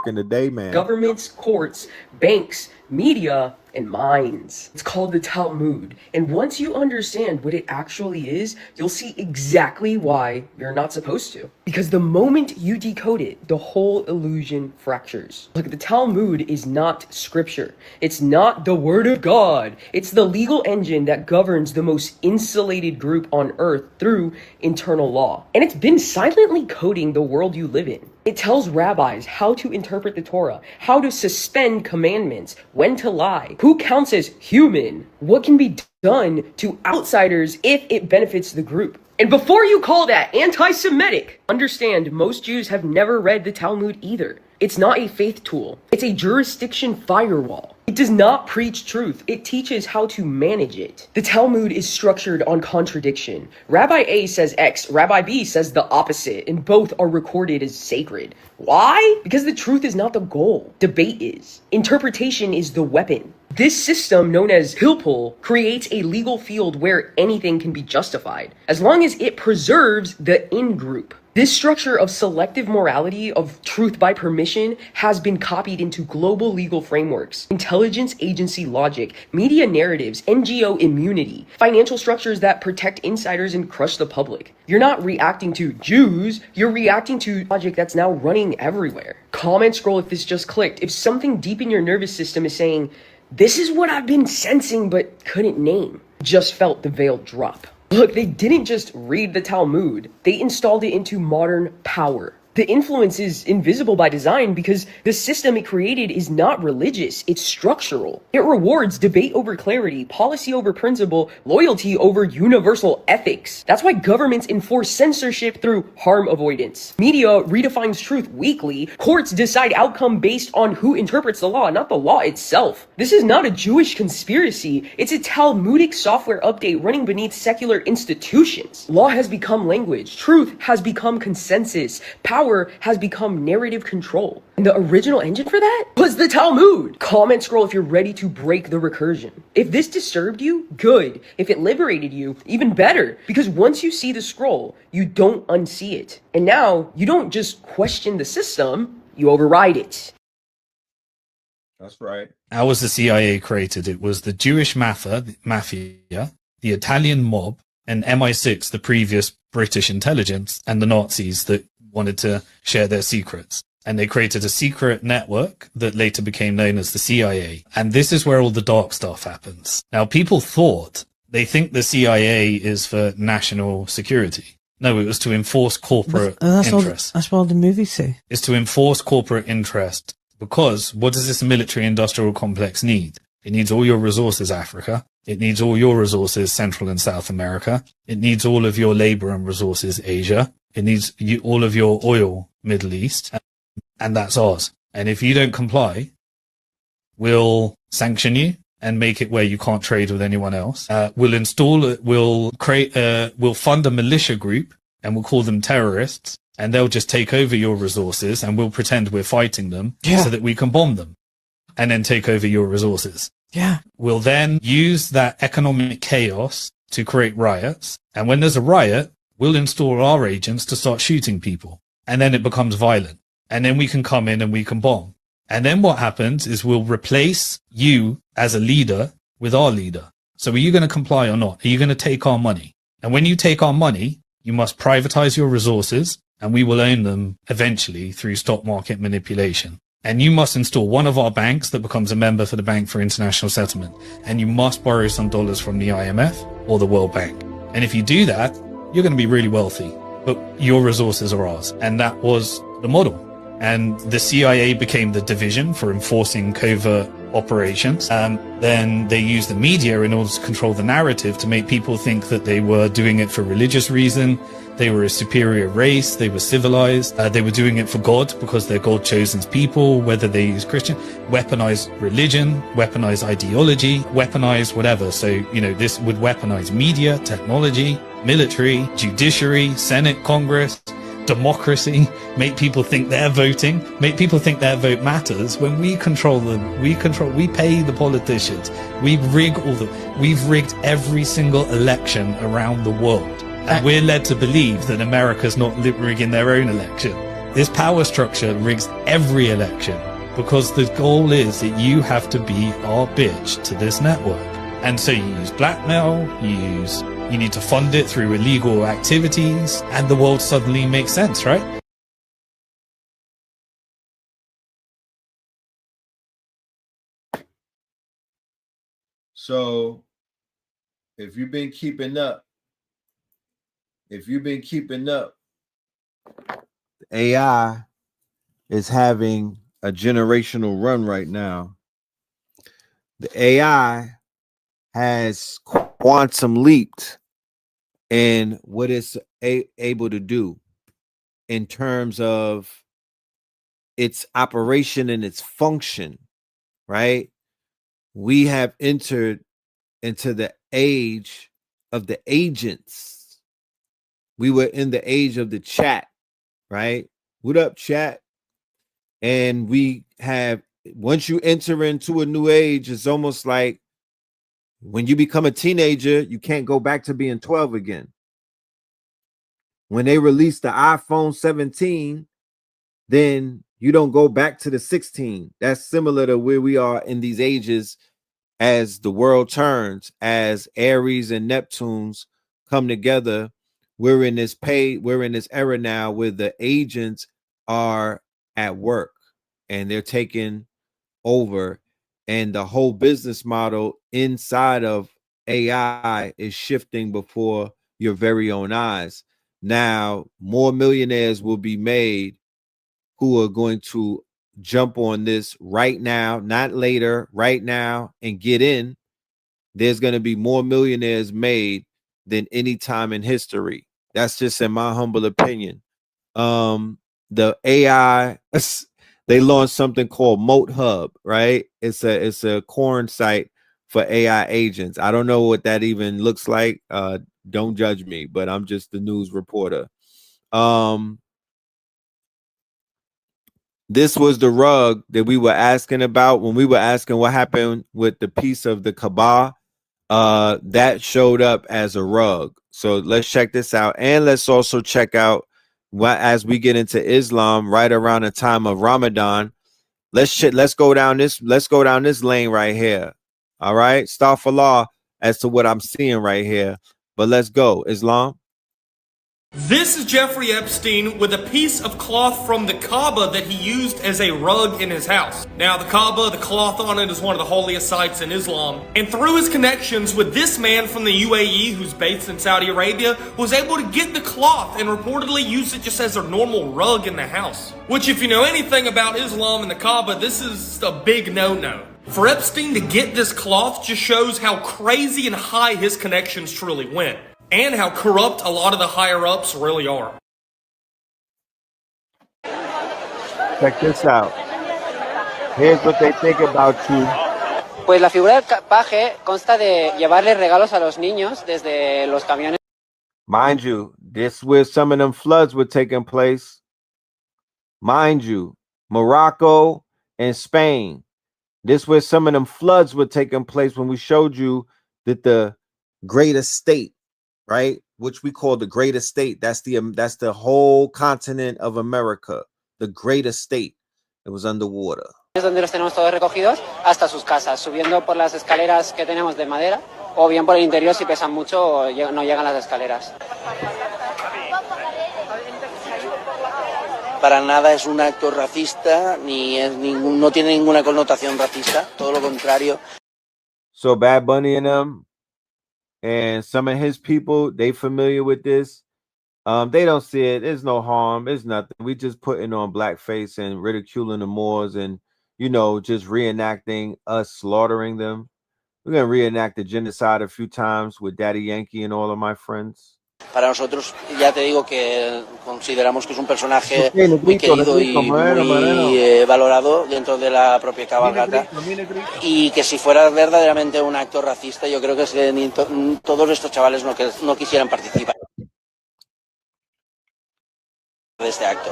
In the day, man. Governments, courts, banks, media, and minds. It's called the Talmud. And once you understand what it actually is, you'll see exactly why you're not supposed to. Because the moment you decode it, the whole illusion fractures. Look, the Talmud is not scripture. It's not the word of God. It's the legal engine that governs the most insulated group on earth through internal law. And it's been silently coding the world you live in. It tells rabbis how to interpret the Torah, how to suspend commandments, when to lie, who counts as human, what can be done to outsiders if it benefits the group. And before you call that anti-Semitic, understand most Jews have never read the Talmud either. It's not a faith tool. It's a jurisdiction firewall. It does not preach truth. It teaches how to manage it. The Talmud is structured on contradiction. Rabbi A says X, Rabbi B says the opposite, and both are recorded as sacred. Why? Because the truth is not the goal. Debate is. Interpretation is the weapon. This system, known as Pilpul, creates a legal field where anything can be justified, as long as it preserves the in-group. This structure of selective morality, of truth by permission, has been copied into global legal frameworks, intelligence agency logic, media narratives, NGO immunity, financial structures that protect insiders and crush the public. You're not reacting to Jews, you're reacting to logic that's now running everywhere. Comment scroll if this just clicked. If something deep in your nervous system is saying, "This is what I've been sensing but couldn't name," just felt the veil drop. Look, they didn't just read the Talmud, they installed it into modern power. The influence is invisible by design because the system it created is not religious, it's structural. It rewards debate over clarity, policy over principle, loyalty over universal ethics. That's why governments enforce censorship through harm avoidance. Media redefines truth weekly. Courts decide outcome based on who interprets the law, not the law itself. This is not a Jewish conspiracy, it's a Talmudic software update running beneath secular institutions. Law has become language, truth has become consensus, power power has become narrative control. And the original engine for that was the Talmud. Comment scroll if you're ready to break the recursion. If this disturbed you, good. If it liberated you, even better. Because once you see the scroll, you don't unsee it. And now, you don't just question the system, you override it. That's right. How was the CIA created? It was the Jewish mafia, the Italian mob, and MI6, the previous British intelligence, and the Nazis that wanted to share their secrets. And they created a secret network that later became known as the CIA. And this is where all the dark stuff happens. Now, people they think the CIA is for national security. No, it was to enforce corporate interest. That's what the movies say. It's to enforce corporate interest. Because what does this military-industrial complex need? It needs all your resources, Africa. It needs all your resources, Central and South America. It needs all of your labor and resources, Asia. It needs all of your oil, Middle East. And that's ours. And if you don't comply, we'll sanction you and make it where you can't trade with anyone else. We'll fund a militia group and we'll call them terrorists. And they'll just take over your resources and we'll pretend we're fighting them so that we can bomb them and then take over your resources. Yeah. We'll then use that economic chaos to create riots. And when there's a riot, we'll install our agents to start shooting people. And then it becomes violent. And then we can come in and we can bomb. And then what happens is we'll replace you as a leader with our leader. So are you going to comply or not? Are you going to take our money? And when you take our money, you must privatize your resources. And we will own them eventually through stock market manipulation. And you must install one of our banks that becomes a member for the Bank for International Settlement. And you must borrow some dollars from the IMF or the World Bank. And if you do that, you're going to be really wealthy. But your resources are ours. And that was the model. And the CIA became the division for enforcing covert operations. Then they used the media in order to control the narrative to make people think that they were doing it for religious reason. They were a superior race. They were civilized. They were doing it for God because they're God-chosen people, whether they use Christian, weaponize religion, weaponize ideology, weaponize whatever. So, this would weaponize media, technology, military, judiciary, Senate, Congress, democracy, make people think they're voting, make people think their vote matters. When we control them, we pay the politicians. We've rigged every single election around the world. And we're led to believe that America's not rigging their own election. This power structure rigs every election because the goal is that you have to be our bitch to this network. And so you use blackmail, you need to fund it through illegal activities, and the world suddenly makes sense, right? So, if you've been keeping up, AI is having a generational run right now. The AI has quantum leaped in what it's able to do in terms of its operation and its function, right? We have entered into the age of the agents. We were in the age of the chat, right? What up, chat? And we have, once you enter into a new age, it's almost like when you become a teenager, you can't go back to being 12 again. When they released the iPhone 17, then you don't go back to the 16. That's similar to where we are in these ages as the world turns, as Aries and Neptunes come together. We're in this era now where the agents are at work and they're taking over, and the whole business model inside of AI is shifting before your very own eyes. Now, more millionaires will be made who are going to jump on this right now, not later, right now, and get in. There's going to be more millionaires made than any time in history. That's just in my humble opinion. The AI, they launched something called Moat Hub, right? It's a corn site for AI agents. I don't know what that even looks like. Don't judge me, but I'm just the news reporter. This was the rug that we were asking about when we were asking what happened with the piece of the Kaaba. That showed up as a rug. So let's check this out, and let's also check out what as we get into Islam right around the time of Ramadan. Let's go down this lane right here. All right, astaghfirullah as to what I'm seeing right here, but let's go. Islam. This is Jeffrey Epstein with a piece of cloth from the Kaaba that he used as a rug in his house. Now, the Kaaba, the cloth on it is one of the holiest sites in Islam. And through his connections with this man from the UAE who's based in Saudi Arabia, was able to get the cloth and reportedly use it just as a normal rug in the house. Which, if you know anything about Islam and the Kaaba, this is a big no-no. For Epstein to get this cloth just shows how crazy and high his connections truly went. And how corrupt a lot of the higher-ups really are. Check this out. Here's what they think about you. Pues la figura del paje consta de llevarle regalos a los niños desde los camiones. Mind you, this is where some of them floods were taking place. Mind you, Morocco and Spain. This is where some of them floods were taking place when we showed you that the Great Estate, right, which we call the Great Estate. That's the whole continent of America. The Great Estate. It was underwater. Es donde los tenemos todos recogidos hasta sus casas, subiendo por las escaleras que tenemos de madera, o bien por el interior si pesan mucho o no llegan las escaleras. Para nada es un acto racista, no tiene ninguna connotación racista, todo lo contrario. So Bad Bunny and them, and some of his people, they familiar with this. They don't see it. There's no harm. It's nothing. We just putting on blackface and ridiculing the Moors and, just reenacting us slaughtering them. We're going to reenact the genocide a few times with Daddy Yankee and all of my friends. Para nosotros, ya te digo que consideramos que es un personaje muy querido y muy valorado dentro de la propia cabalgata, y que si fuera verdaderamente un acto racista, yo creo que todos estos chavales no quisieran participar de este acto.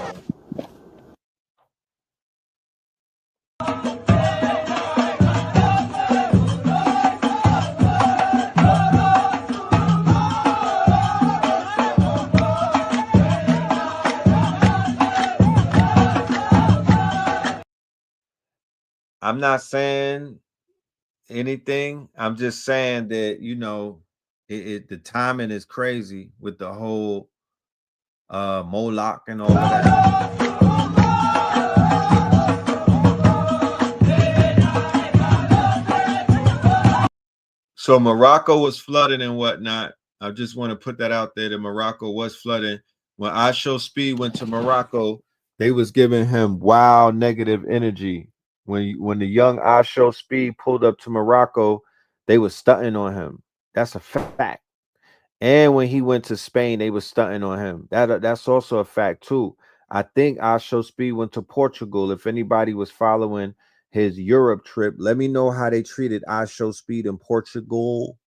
I'm not saying anything. I'm just saying that, the timing is crazy with the whole Moloch and all of that. So Morocco was flooding and whatnot. I just want to put that out there that Morocco was flooding. When I Show Speed went to Morocco, they was giving him wild negative energy. When the young I Show Speed pulled up to Morocco, they was stunting on him. That's a fact. And when he went to Spain, they was stunting on him. That's also a fact too. I think I Show Speed went to Portugal. If anybody was following his Europe trip, let me know how they treated I Show Speed in Portugal.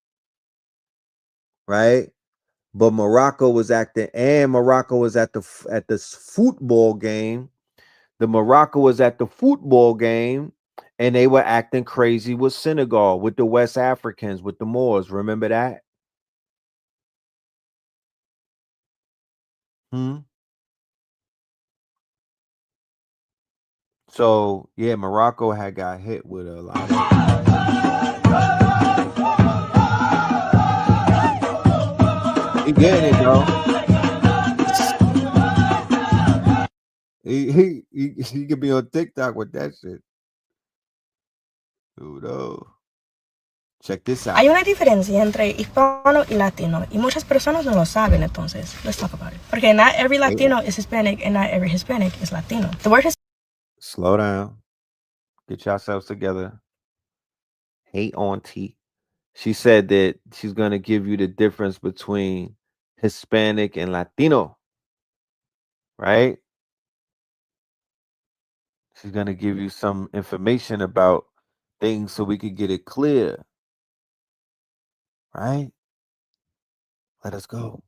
Right? But Morocco was acting, and Morocco was at this football game. The Morocco was at the football game, and they were acting crazy with Senegal, with the West Africans, with the Moors. Remember that? So, yeah, Morocco had got hit with a lot of... He getting it, though. He could be on TikTok with that shit. Dude, oh. Check this out. Hay una diferencia entre hispano y latino, y muchas personas no lo saben, entonces, let's talk about it. Porque not every Latino is Hispanic, and not every Hispanic is Latino. The word Slow down. Get yourselves together. Hey, auntie. She said that she's going to give you the difference between Hispanic and Latino. Right? She's going to give you some information about things so we could get it clear. Right? Let us go.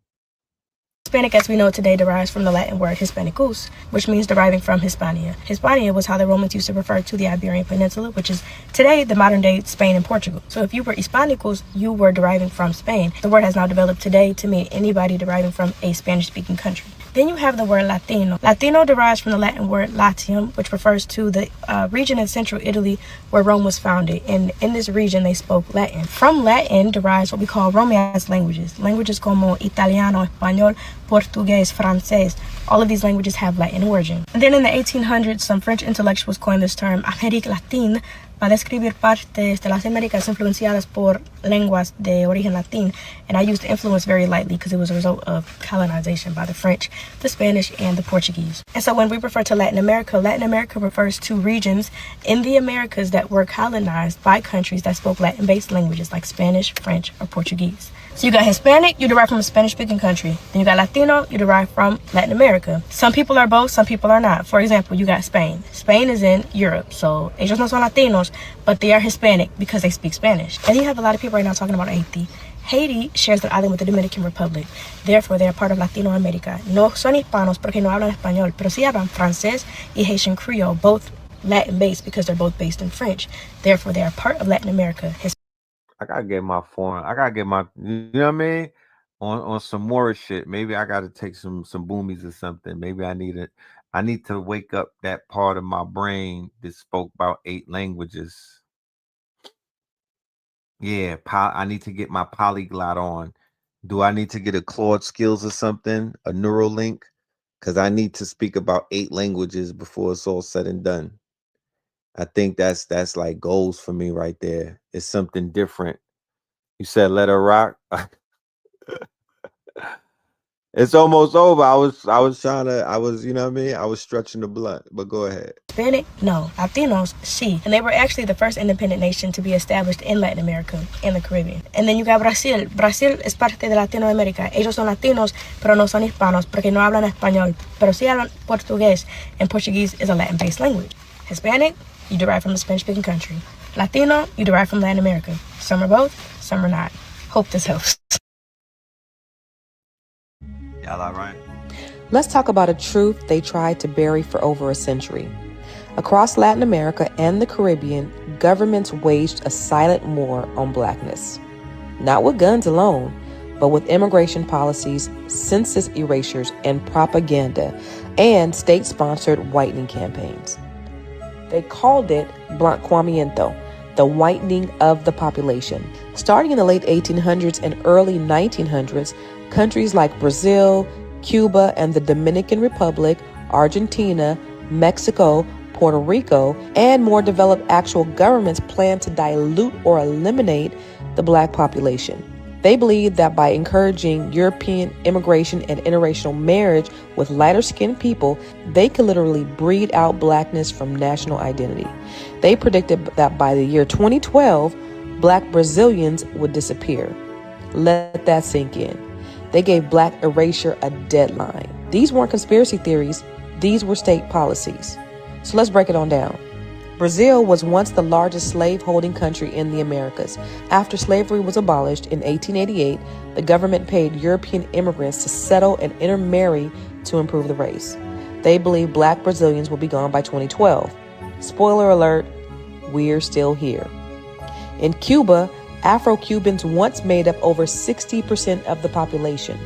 Hispanic as we know it today derives from the Latin word Hispanicus, which means deriving from Hispania. Hispania was how the Romans used to refer to the Iberian Peninsula, which is today the modern day Spain and Portugal. So if you were Hispanicus, you were deriving from Spain. The word has now developed today to mean anybody deriving from a Spanish-speaking country. Then you have the word Latino. Latino derives from the Latin word Latium, which refers to the region in central Italy where Rome was founded. And in this region, they spoke Latin. From Latin derives what we call Romance languages. Languages como Italiano, Español, Portuguese, Francés. All of these languages have Latin origin. And then in the 1800s, some French intellectuals coined this term Amérique Latine para describir partes de las Américas influenciadas por lenguas de origen latín. And I used influence very lightly because it was a result of colonization by the French, the Spanish, and the Portuguese. And so when we refer to Latin America refers to regions in the Americas that were colonized by countries that spoke Latin-based languages like Spanish, French, or Portuguese. So you got Hispanic, you derive from a Spanish-speaking country. Then you got Latino, you derive from Latin America. Some people are both, some people are not. For example, you got Spain. Spain is in Europe, so ellos no son Latinos, but they are Hispanic because they speak Spanish. And you have a lot of people right now talking about Haiti. Haiti shares their island with the Dominican Republic. Therefore, they are part of Latinoamérica. No son hispanos porque no hablan español, pero sí hablan francés y Haitian Creole, both Latin-based because they're both based in French. Therefore, they are part of Latin America. I gotta get my foreign. I gotta get my, you know what I mean, on some more shit. Maybe I gotta take some boomies or something. Maybe I need to wake up that part of my brain that spoke about 8 languages. Yeah, I need to get my polyglot on. Do I need to get a Claude Skills or something, a Neuralink? Because I need to speak about 8 languages before it's all said and done. I think that's like goals for me right there. It's something different. You said let her rock. It's almost over. I was trying to, you know what I mean? I was stretching the blunt, but go ahead. Hispanic? No. Latinos? Sí. And they were actually the first independent nation to be established in Latin America and the Caribbean. And then you got Brazil. Brazil es parte de Latinoamérica. Ellos son latinos, pero no son hispanos porque no hablan español, pero sí hablan portugués, and Portuguese is a Latin-based language. Hispanic? You derive from the Spanish-speaking country. Latino? You derive from Latin America. Some are both, some are not. Hope this helps. Y'all all right? Let's talk about a truth they tried to bury for over a century. Across Latin America and the Caribbean, governments waged a silent war on blackness. Not with guns alone, but with immigration policies, census erasures, and propaganda, and state-sponsored whitening campaigns. They called it blanqueamiento, the whitening of the population. Starting in the late 1800s and early 1900s, countries like Brazil, Cuba, and the Dominican Republic, Argentina, Mexico, Puerto Rico, and more developed actual governments planned to dilute or eliminate the black population. They believed that by encouraging European immigration and interracial marriage with lighter-skinned people, they could literally breed out blackness from national identity. They predicted that by the year 2012, black Brazilians would disappear. Let that sink in. They gave black erasure a deadline. These weren't conspiracy theories, these were state policies. So let's break it on down. Brazil was once the largest slave-holding country in the Americas. After slavery was abolished in 1888, the government paid European immigrants to settle and intermarry to improve the race. They believed black Brazilians will be gone by 2012. Spoiler alert, we're still here. In Cuba, Afro-Cubans once made up over 60% of the population.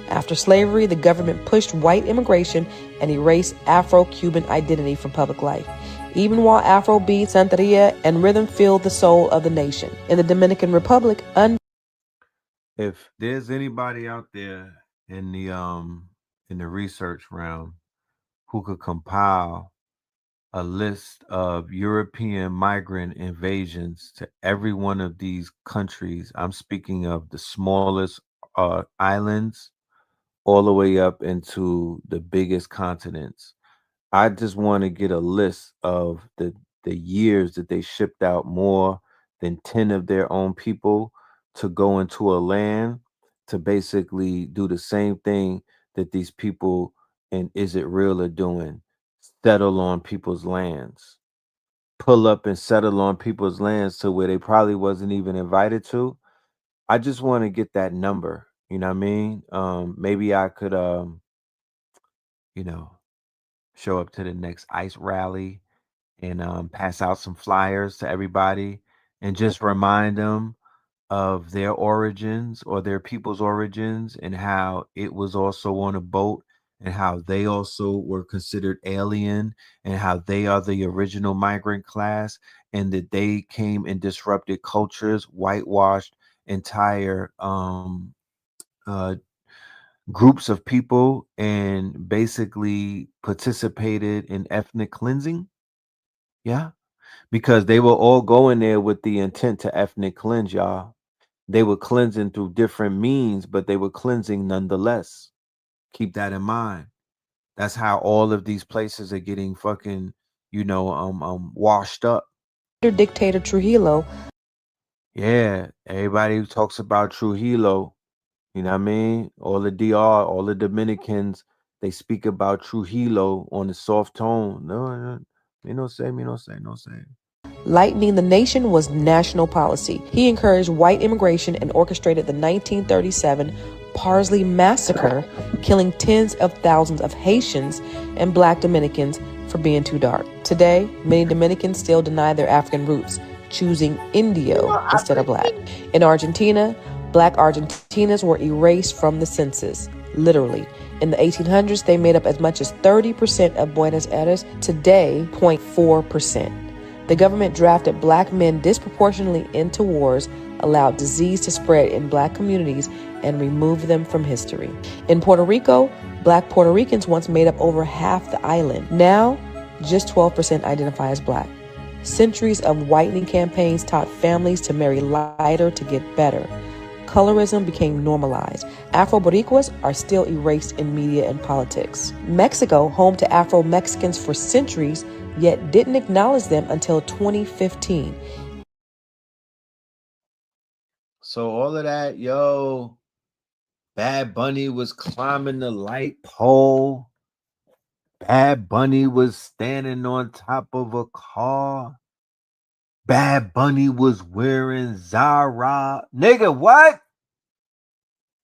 After slavery, the government pushed white immigration and erased Afro-Cuban identity from public life, even while Afrobeat, Santeria, and rhythm filled the soul of the nation. In the Dominican Republic, if there's anybody out there in the research realm who could compile a list of European migrant invasions to every one of these countries, I'm speaking of the smallest islands all the way up into the biggest continents. I just want to get a list of the years that they shipped out more than 10 of their own people to go into a land to basically do the same thing that these people in Is It Real are doing. Settle on people's lands. Pull up and settle on people's lands to where they probably wasn't even invited to. I just want to get that number. You know what I mean? Maybe I could, show up to the next ICE rally and pass out some flyers to everybody and just remind them of their origins or their people's origins and how it was also on a boat and how they also were considered alien and how they are the original migrant class and that they came and disrupted cultures, whitewashed entire uh, groups of people and basically participated in ethnic cleansing. Yeah, because they were all going there with the intent to ethnic cleanse, y'all. They were cleansing through different means, but they were cleansing nonetheless. Keep that in mind. That's how all of these places are getting fucking, washed up. Dictator Trujillo. Yeah, everybody talks about Trujillo. You know what I mean? All the DR, all the Dominicans, they speak about Trujillo on a soft tone. No, me no say. Lightening the nation was national policy. He encouraged white immigration and orchestrated the 1937 Parsley Massacre, killing tens of thousands of Haitians and Black Dominicans for being too dark. Today, many Dominicans still deny their African roots, choosing Indio instead of Black. In Argentina, Black Argentinians were erased from the census, literally. In the 1800s, they made up as much as 30% of Buenos Aires. Today, 0.4%. The government drafted Black men disproportionately into wars, allowed disease to spread in Black communities, and removed them from history. In Puerto Rico, Black Puerto Ricans once made up over half the island. Now, just 12% identify as Black. Centuries of whitening campaigns taught families to marry lighter to get better. Colorism became normalized. Afro-Boricuas are still erased in media and politics. Mexico, home to Afro-Mexicans for centuries, yet didn't acknowledge them until 2015. So all of that, Bad Bunny was climbing the light pole. Bad Bunny was standing on top of a car. Bad Bunny was wearing Zara. Nigga, what?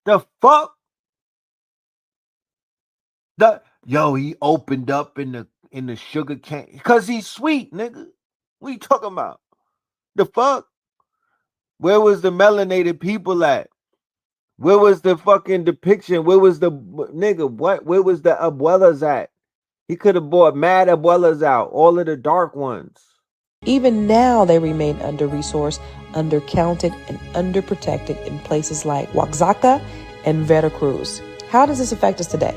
The fuck? He opened up in the sugar cane because he's sweet, nigga. What you talking about? The fuck? Where was the melanated people at? Where was the fucking depiction? Where was the nigga? What? Where was the abuelas at? He could have brought mad abuelas out, all of the dark ones. Even now, they remain under-resourced, undercounted, and underprotected in places like Oaxaca and Veracruz. How does this affect us today?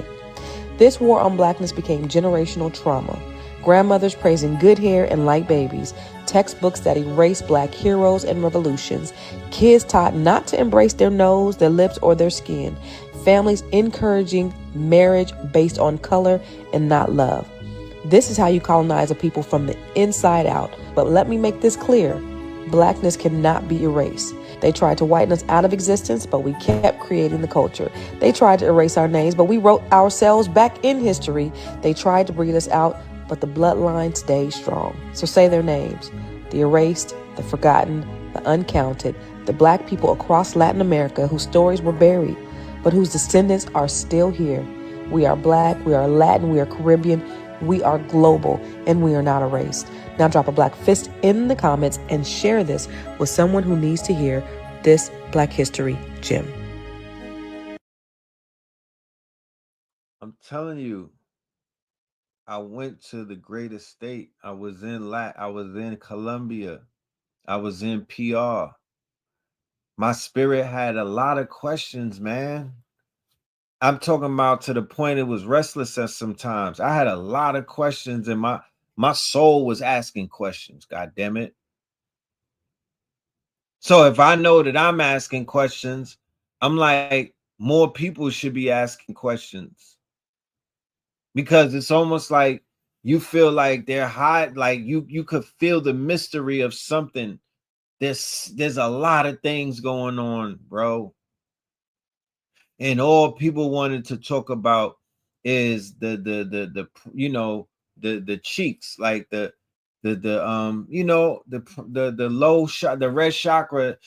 This war on Blackness became generational trauma. Grandmothers praising good hair and light babies, textbooks that erase Black heroes and revolutions, kids taught not to embrace their nose, their lips, or their skin, families encouraging marriage based on color and not love. This is how you colonize a people from the inside out. But let me make this clear. Blackness cannot be erased. They tried to whiten us out of existence, but we kept creating the culture. They tried to erase our names, but we wrote ourselves back in history. They tried to breed us out, but the bloodline stays strong. So say their names. The erased, the forgotten, the uncounted, the Black people across Latin America whose stories were buried, but whose descendants are still here. We are Black, we are Latin, we are Caribbean, we are global, and we are not erased. Now drop a Black fist in the comments and share this with someone who needs to hear this Black History gem. I'm telling you, I went to the greatest state. I was in Colombia. I was in PR. My spirit had a lot of questions, man. I'm talking about to the point it was restless at sometimes. I had a lot of questions and my soul was asking questions, god damn it. So if I know that I'm asking questions, I'm like, more people should be asking questions. Because it's almost like you feel like they're hot, like you could feel the mystery of something. There's a lot of things going on, bro. And all people wanted to talk about is the cheeks, like the low shot, the red chakra,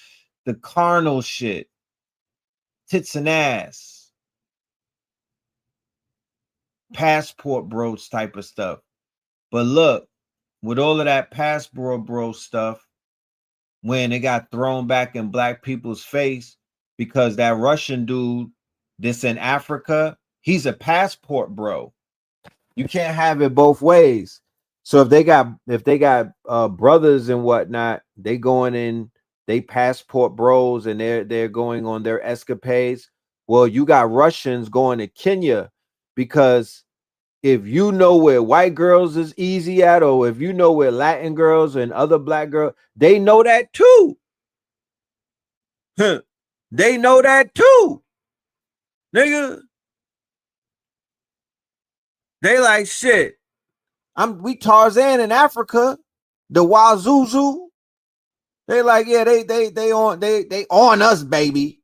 the carnal shit. tits and ass, passport bros type of stuff. But look, with all of that passport bro stuff, when it got thrown back in black people's face because that Russian dude that's in Africa, he's a passport bro. You can't have it both ways. So if they got brothers and whatnot, they going in, they passport bros, and they're going on their escapades. Well, you got Russians going to Kenya, because if you know where white girls is easy at, or if you know where Latin girls and other black girls, they know that too. They know that too, nigga. They like, shit, we Tarzan in Africa, the Wazuzu. They like, yeah, they on us, baby.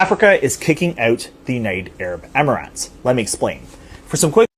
Africa is kicking out the United Arab Emirates. Let me explain. For some quick.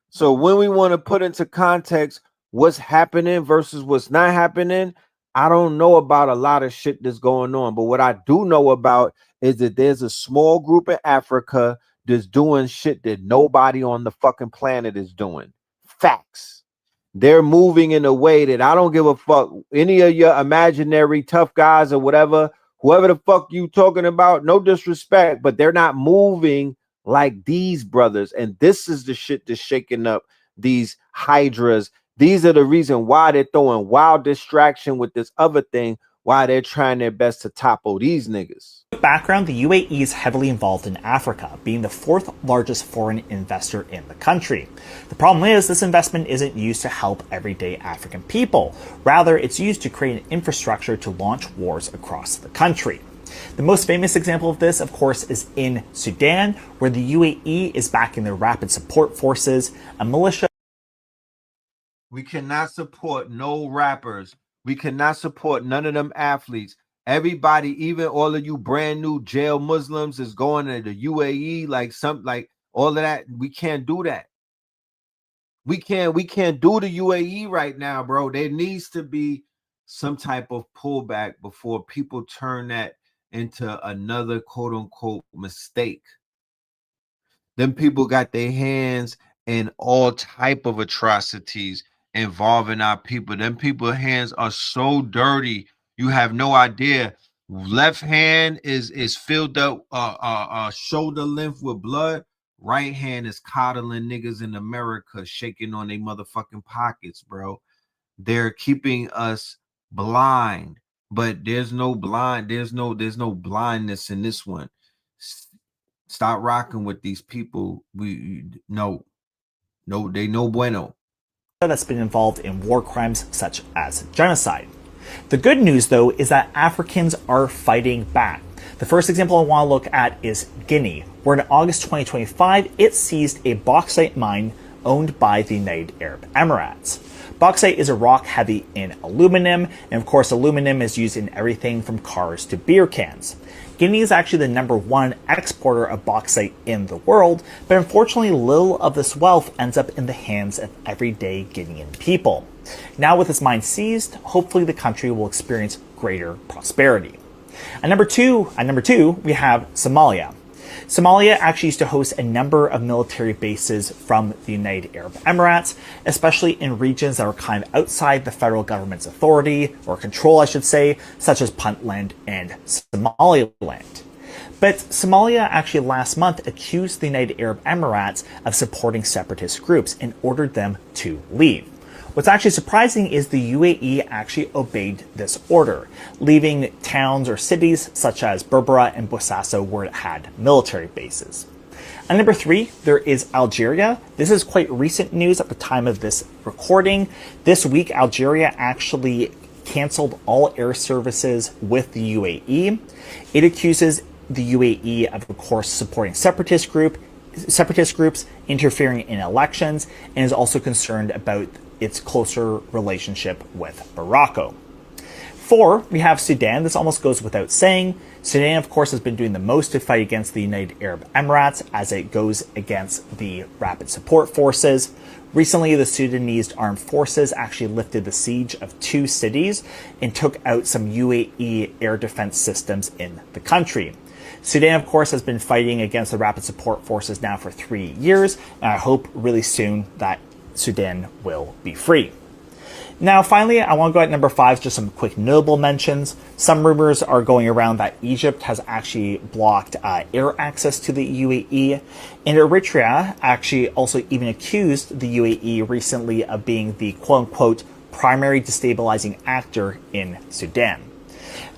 So when we want to put into context what's happening versus what's not happening, I don't know about a lot of shit that's going on. But what I do know about is that there's a small group in Africa that's doing shit that nobody on the fucking planet is doing. Facts. They're moving in a way that I don't give a fuck. Any of your imaginary tough guys or whatever, whoever the fuck you talking about, no disrespect, but they're not moving like these brothers. And this is the shit that's shaking up these hydras. These are the reason why they're throwing wild distraction with this other thing, why they're trying their best to topple these niggas. Background, the UAE is heavily involved in Africa, being the fourth largest foreign investor in the country. The problem is this investment isn't used to help everyday African people. Rather, it's used to create an infrastructure to launch wars across the country. The most famous example of this, of course, is in Sudan, where the UAE is backing the Rapid Support Forces, a militia. We cannot support no rappers. We cannot support none of them athletes. Everybody, even all of you brand new jail Muslims, is going to the UAE, like all of that. We can't do that. We can't do the UAE right now, bro. There needs to be some type of pullback before people turn that into another quote unquote mistake. Them people got their hands in all type of atrocities involving our people. Them people's hands are so dirty, you have no idea. Left hand is filled up shoulder length with blood. Right hand is coddling niggas in America, shaking on their motherfucking pockets, bro. They're keeping us blind, but there's no blindness in this one. Stop rocking with these people. No, they no bueno. That's been involved in war crimes such as genocide. The good news, though, is that Africans are fighting back. The first example I want to look at is Guinea, where in August 2025, it seized a bauxite mine owned by the United Arab Emirates. Bauxite is a rock heavy in aluminum, and of course aluminum is used in everything from cars to beer cans. Guinea is actually the #1 exporter of bauxite in the world, but unfortunately little of this wealth ends up in the hands of everyday Guinean people. Now with this mine seized, hopefully the country will experience greater prosperity. At number two, we have Somalia. Somalia actually used to host a number of military bases from the United Arab Emirates, especially in regions that are kind of outside the federal government's authority, or control I should say, such as Puntland and Somaliland. But Somalia actually last month accused the United Arab Emirates of supporting separatist groups and ordered them to leave. What's actually surprising is the UAE actually obeyed this order, leaving towns or cities such as Berbera and Bosaso where it had military bases. At number 3, there is Algeria. This is quite recent news at the time of this recording. This week, Algeria actually canceled all air services with the UAE. It accuses the UAE of course, supporting separatist groups, interfering in elections, and is also concerned about its closer relationship with Morocco. 4, we have Sudan. This almost goes without saying. Sudan, of course, has been doing the most to fight against the United Arab Emirates as it goes against the Rapid Support Forces. Recently, the Sudanese armed forces actually lifted the siege of 2 cities and took out some UAE air defense systems in the country. Sudan, of course, has been fighting against the Rapid Support Forces now for 3 years, and I hope really soon that Sudan will be free. Now, finally, I want to go at number 5, just some quick notable mentions. Some rumors are going around that Egypt has actually blocked air access to the UAE, and Eritrea actually also even accused the UAE recently of being the quote-unquote primary destabilizing actor in Sudan.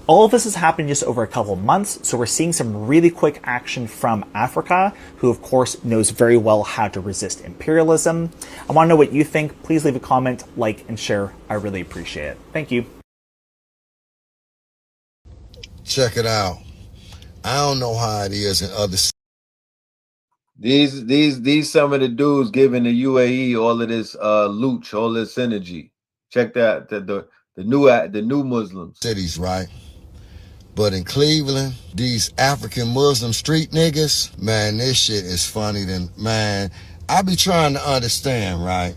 All of this has happened just over a couple of months, so we're seeing some really quick action from Africa, who of course knows very well how to resist imperialism. I want to know what you think. Please leave a comment, like, and share. I really appreciate it. Thank you. Check it out. I don't know how it is in other. These some of the dudes giving the UAE all of this looch, all this energy. Check that the new Muslims Cities, right? But in Cleveland, these African Muslim street niggas, man, this shit is funny than, man, I be trying to understand, right?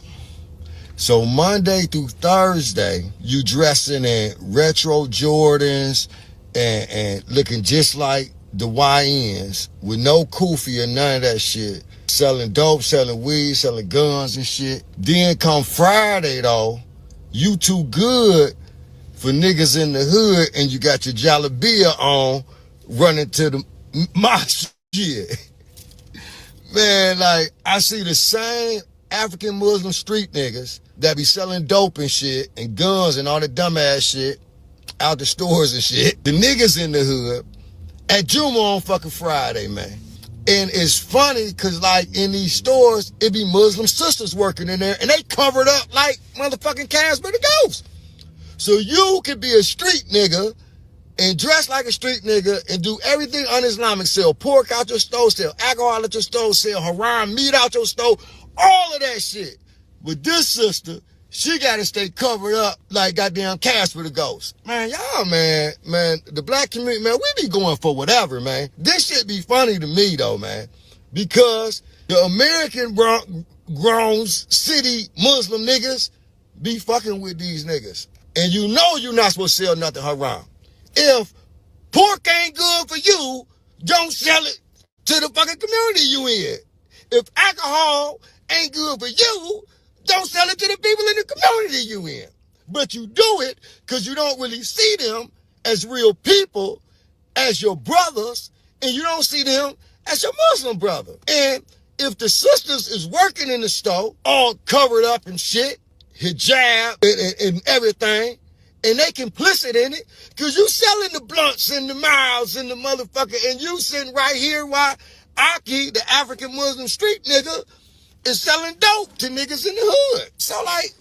So Monday through Thursday, you dressing in retro Jordans and looking just like the YNs with no kufi or none of that shit. Selling dope, selling weed, selling guns and shit. Then come Friday though, you too good for niggas in the hood and you got your jalabia on running to the mosque shit. Man, like, I see the same African Muslim street niggas that be selling dope and shit and guns and all the dumbass shit out the stores and shit. The niggas in the hood at Juma on fucking Friday, man. And it's funny because, like, in these stores, it be Muslim sisters working in there and they covered up like motherfucking Casper the Ghost. So you could be a street nigga and dress like a street nigga and do everything un-Islamic, sell pork out your stove, sell alcohol out your stove, sell haram meat out your stove, all of that shit. But this sister, she got to stay covered up like goddamn Casper the Ghost. Man, y'all, man, the black community, man, we be going for whatever, man. This shit be funny to me, though, man, because the American grown city Muslim niggas be fucking with these niggas. And you know you're not supposed to sell nothing haram. If pork ain't good for you, don't sell it to the fucking community you in. If alcohol ain't good for you, don't sell it to the people in the community you in. But you do it because you don't really see them as real people, as your brothers, and you don't see them as your Muslim brother. And if the sisters is working in the store, all covered up and shit, hijab and everything, and they complicit in it, because you selling the blunts and the miles and the motherfucker, and you sitting right here while Aki, the African Muslim street nigga, is selling dope to niggas in the hood. So, like,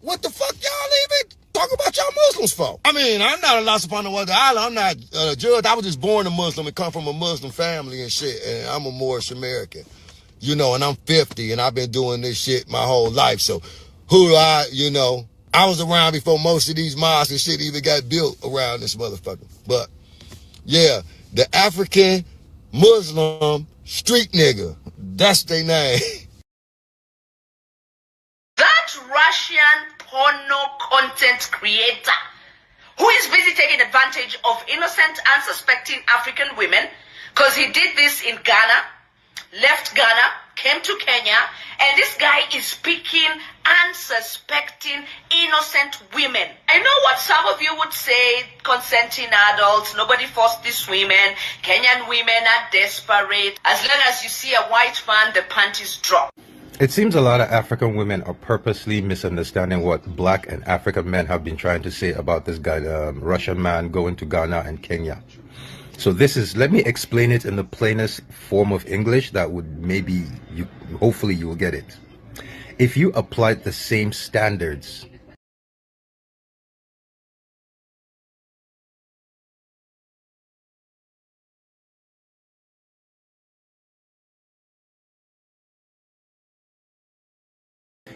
what the fuck y'all even talk about y'all Muslims for? I mean, I'm not a loss upon the other island. I'm not a judge. I was just born a Muslim and come from a Muslim family and shit, and I'm a Moorish American. You know, and I'm 50, and I've been doing this shit my whole life, so who do I, you know, I was around before most of these mosques and shit even got built around this motherfucker. But, yeah, the African Muslim street nigga, that's their name. That Russian porno content creator who is busy taking advantage of innocent, unsuspecting African women, because he did this in Ghana, left Ghana, came to Kenya, and this guy is speaking unsuspecting, innocent women. I know what some of you would say, consenting adults, nobody forced these women, Kenyan women are desperate. As long as you see a white man, the panties drop. It seems a lot of African women are purposely misunderstanding what black and African men have been trying to say about this guy, Russian man going to Ghana and Kenya. So this is, let me explain it in the plainest form of English that would maybe, hopefully you will get it. If you applied the same standards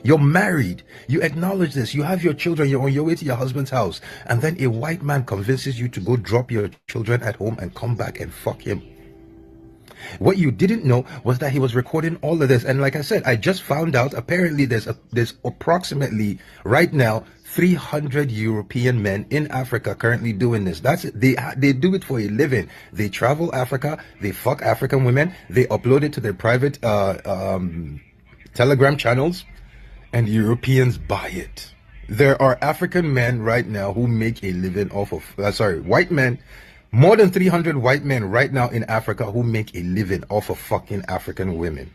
you're married, you acknowledge this, you have your children, you're on your way to your husband's house, and then a white man convinces you to go drop your children at home and come back and fuck him. What you didn't know was that he was recording all of this. And like I said, I just found out apparently there's approximately right now 300 European men in Africa currently doing this. They do it for a living. They travel Africa, they fuck African women, they upload it to their private Telegram channels, and Europeans buy it. There are African men right now who make a living off of white men. More than 300 white men right now in Africa who make a living off of fucking African women.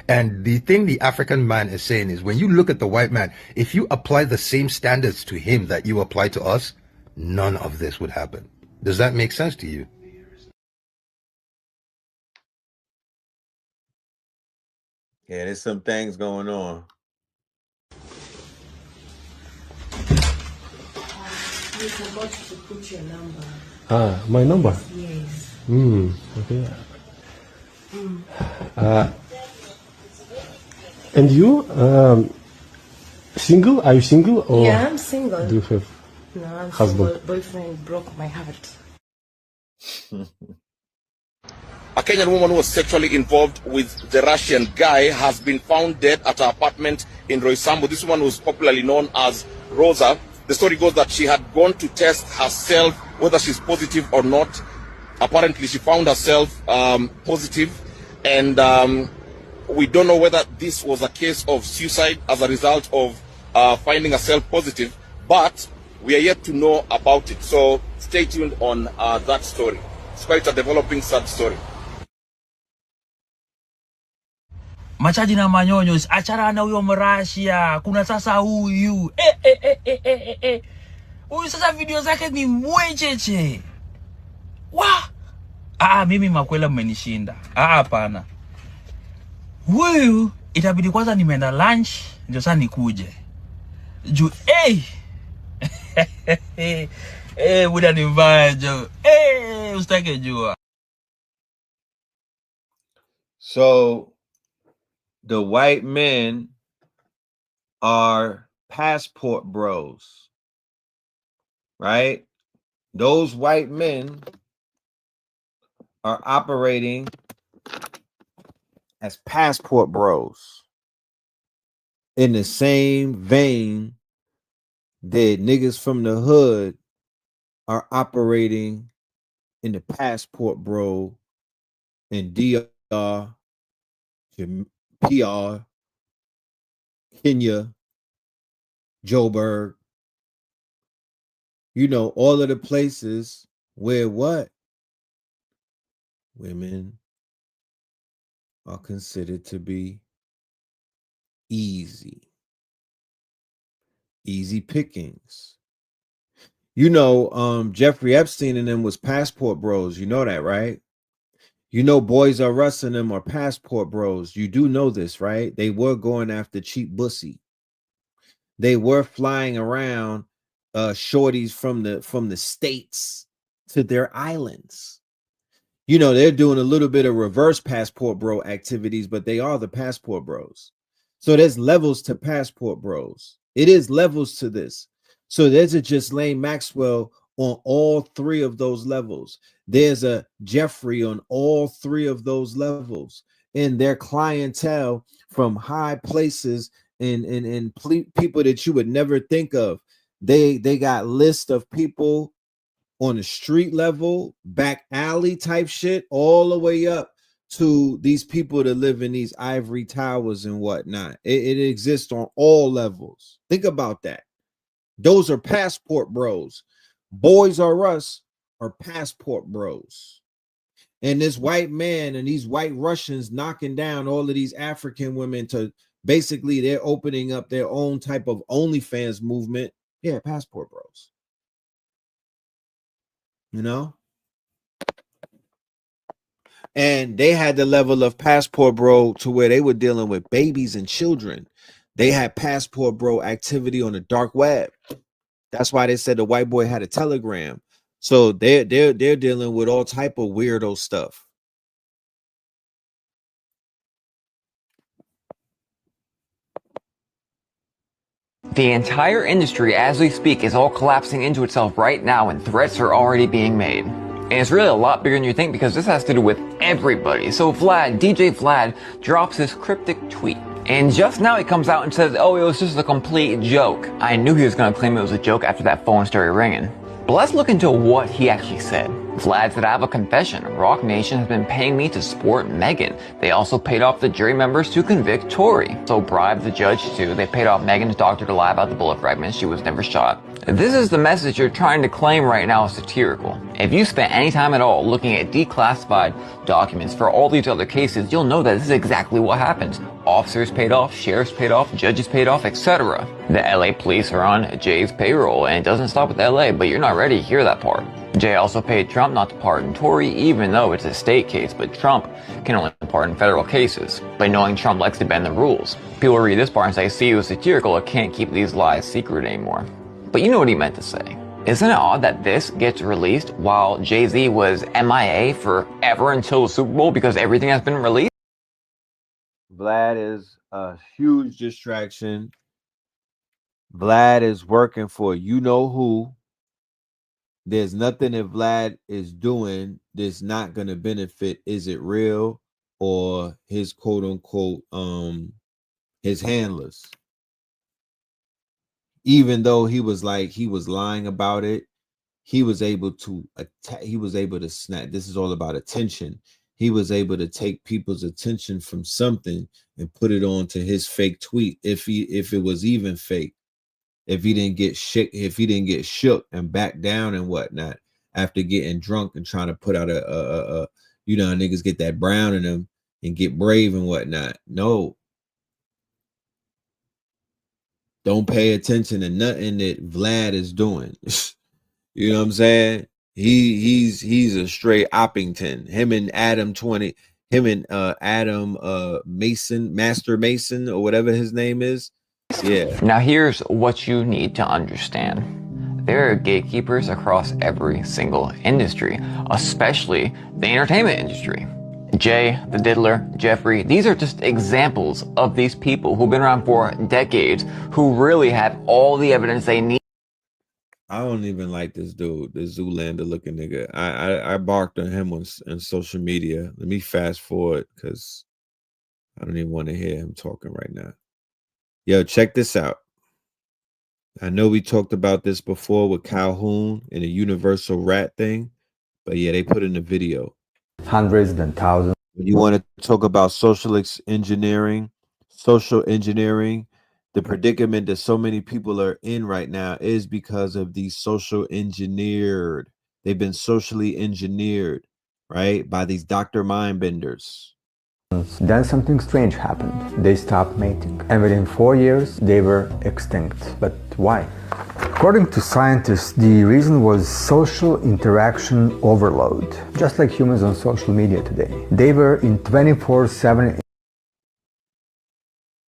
And the thing the African man is saying is, when you look at the white man, if you apply the same standards to him that you apply to us, none of this would happen. Does that make sense to you? Yeah, there's some things going on. You forgot to put your number. My number? Yes. Okay. And you, single? Are you single? Or Yeah, I'm single. Do you have No, I'm husband? single. Boyfriend broke my heart. A Kenyan woman who was sexually involved with the Russian guy has been found dead at her apartment in Roysambu. This woman was popularly known as Rosa. The story goes that she had gone to test herself whether she's positive or not. Apparently, she found herself positive, and we don't know whether this was a case of suicide as a result of finding herself positive, but we are yet to know about it. So stay tuned on that story. It's quite a developing sad story. Machaji na manyonyo, achana na huyo Mrashia. Kuna sasa huyu. Huyu sasa video zake ni mwecheche. Mimi Makwela mmenishinda. Hapana. Huyu itabidi kwanza nimeenda lunch ndio sasa nikuje. Buda ni mbaya jo. Usitake jua. So the white men are passport bros, right? Those white men are operating as passport bros in the same vein that niggas from the hood are operating in the passport bro in DR, PR, Kenya, Joburg, you know, all of the places where what? Women are considered to be easy pickings. You know, Jeffrey Epstein and them was passport bros. You know that, right? You know, Boys R Us and them are passport bros. You do know this, right? They were going after cheap pussy. They were flying around shorties from the states to their islands. You know, they're doing a little bit of reverse passport bro activities, but they are the passport bros. So there's levels to passport bros. It is levels to this. So there's a Ghislaine Maxwell on all three of those levels. There's a Jeffrey on all three of those levels. And their clientele from high places and people that you would never think of. They got lists of people on the street level, back alley type shit, all the way up to these people that live in these ivory towers and whatnot. It exists on all levels. Think about that. Those are passport bros. Boys R Us are passport bros. And this white man and these white Russians knocking down all of these African women to basically they're opening up their own type of OnlyFans movement. Yeah, passport bros. You know? And they had the level of passport bro to where they were dealing with babies and children. They had passport bro activity on the dark web. That's why they said the white boy had a Telegram. So they're dealing with all type of weirdo stuff. The entire industry, as we speak, is all collapsing into itself right now, and threats are already being made. And it's really a lot bigger than you think because this has to do with everybody. So DJ Vlad drops this cryptic tweet. And just now he comes out and says, oh, it was just a complete joke. I knew he was going to claim it was a joke after that phone started ringing. But let's look into what he actually said. Vlad said, I have a confession. Rock Nation has been paying me to support Megan. They also paid off the jury members to convict Tory. So bribed the judge too. They paid off Megan's doctor to lie about the bullet fragments. She was never shot. This is the message you're trying to claim right now is satirical. If you spent any time at all looking at declassified documents for all these other cases, you'll know that this is exactly what happens. Officers paid off, sheriffs paid off, judges paid off, etc. The LA police are on Jay's payroll, and it doesn't stop with LA, but you're not ready to hear that part. Jay also paid Trump not to pardon Tory, even though it's a state case, but Trump can only pardon federal cases. But knowing Trump likes to bend the rules, people read this part and say, see, it was satirical, I can't keep these lies secret anymore. But you know what he meant to say. Isn't it odd that this gets released while Jay-Z was MIA forever until the Super Bowl because everything has been released? Vlad is a huge distraction. Vlad is working for you know who. There's nothing that Vlad is doing that's not going to benefit. Is it real or his quote unquote his handlers? Even though he was lying about it, he was able to attack. He was able to snap. This is all about attention. He was able to take people's attention from something and put it onto his fake tweet. If it was even fake, if he didn't get shook and back down and whatnot after getting drunk and trying to put out a you know, niggas get that brown in them and get brave and whatnot. No. Don't pay attention to nothing that Vlad is doing. You know what I'm saying? He's a straight Oppington. Him and Adam Mason, Master Mason, or whatever his name is. Yeah. Now here's what you need to understand. There are gatekeepers across every single industry, especially the entertainment industry. Jay, the Diddler, Jeffrey, these are just examples of these people who've been around for decades, who really have all the evidence they need. I don't even like this dude, this Zoolander looking nigga. I barked on him on social media. Let me fast forward because I don't even want to hear him talking right now. Yo, check this out. I know we talked about this before with Calhoun and the universal rat thing, but yeah, they put in the video. Hundreds and thousands. When you want to talk about social engineering, the predicament that so many people are in right now is because of these social engineered. They've been socially engineered, right, by these Dr. Mindbenders. Then something strange happened. They stopped mating. And within 4 years, they were extinct. But why? According to scientists, the reason was social interaction overload. Just like humans on social media today. They were in 24/7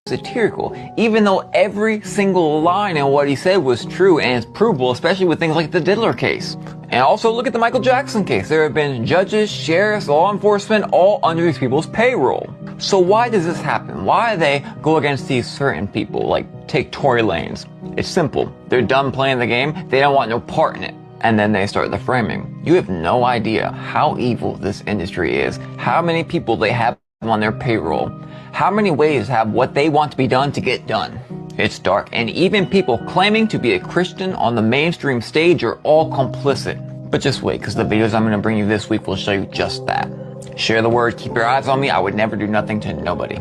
satirical, even though every single line in what he said was true and is provable, especially with things like the Diddler case. And also look at the Michael Jackson case. There have been judges, sheriffs, law enforcement, all under these people's payroll. So why does this happen? Why do they go against these certain people, like take Tory Lanez? It's simple. They're done playing the game. They don't want no part in it. And then they start the framing. You have no idea how evil this industry is, how many people they have on their payroll, how many ways have what they want to be done to get done. It's dark, and even people claiming to be a Christian on the mainstream stage are all complicit. But just wait, because the videos I'm going to bring you this week will show you just that. Share the word, keep your eyes on me. I would never do nothing to nobody.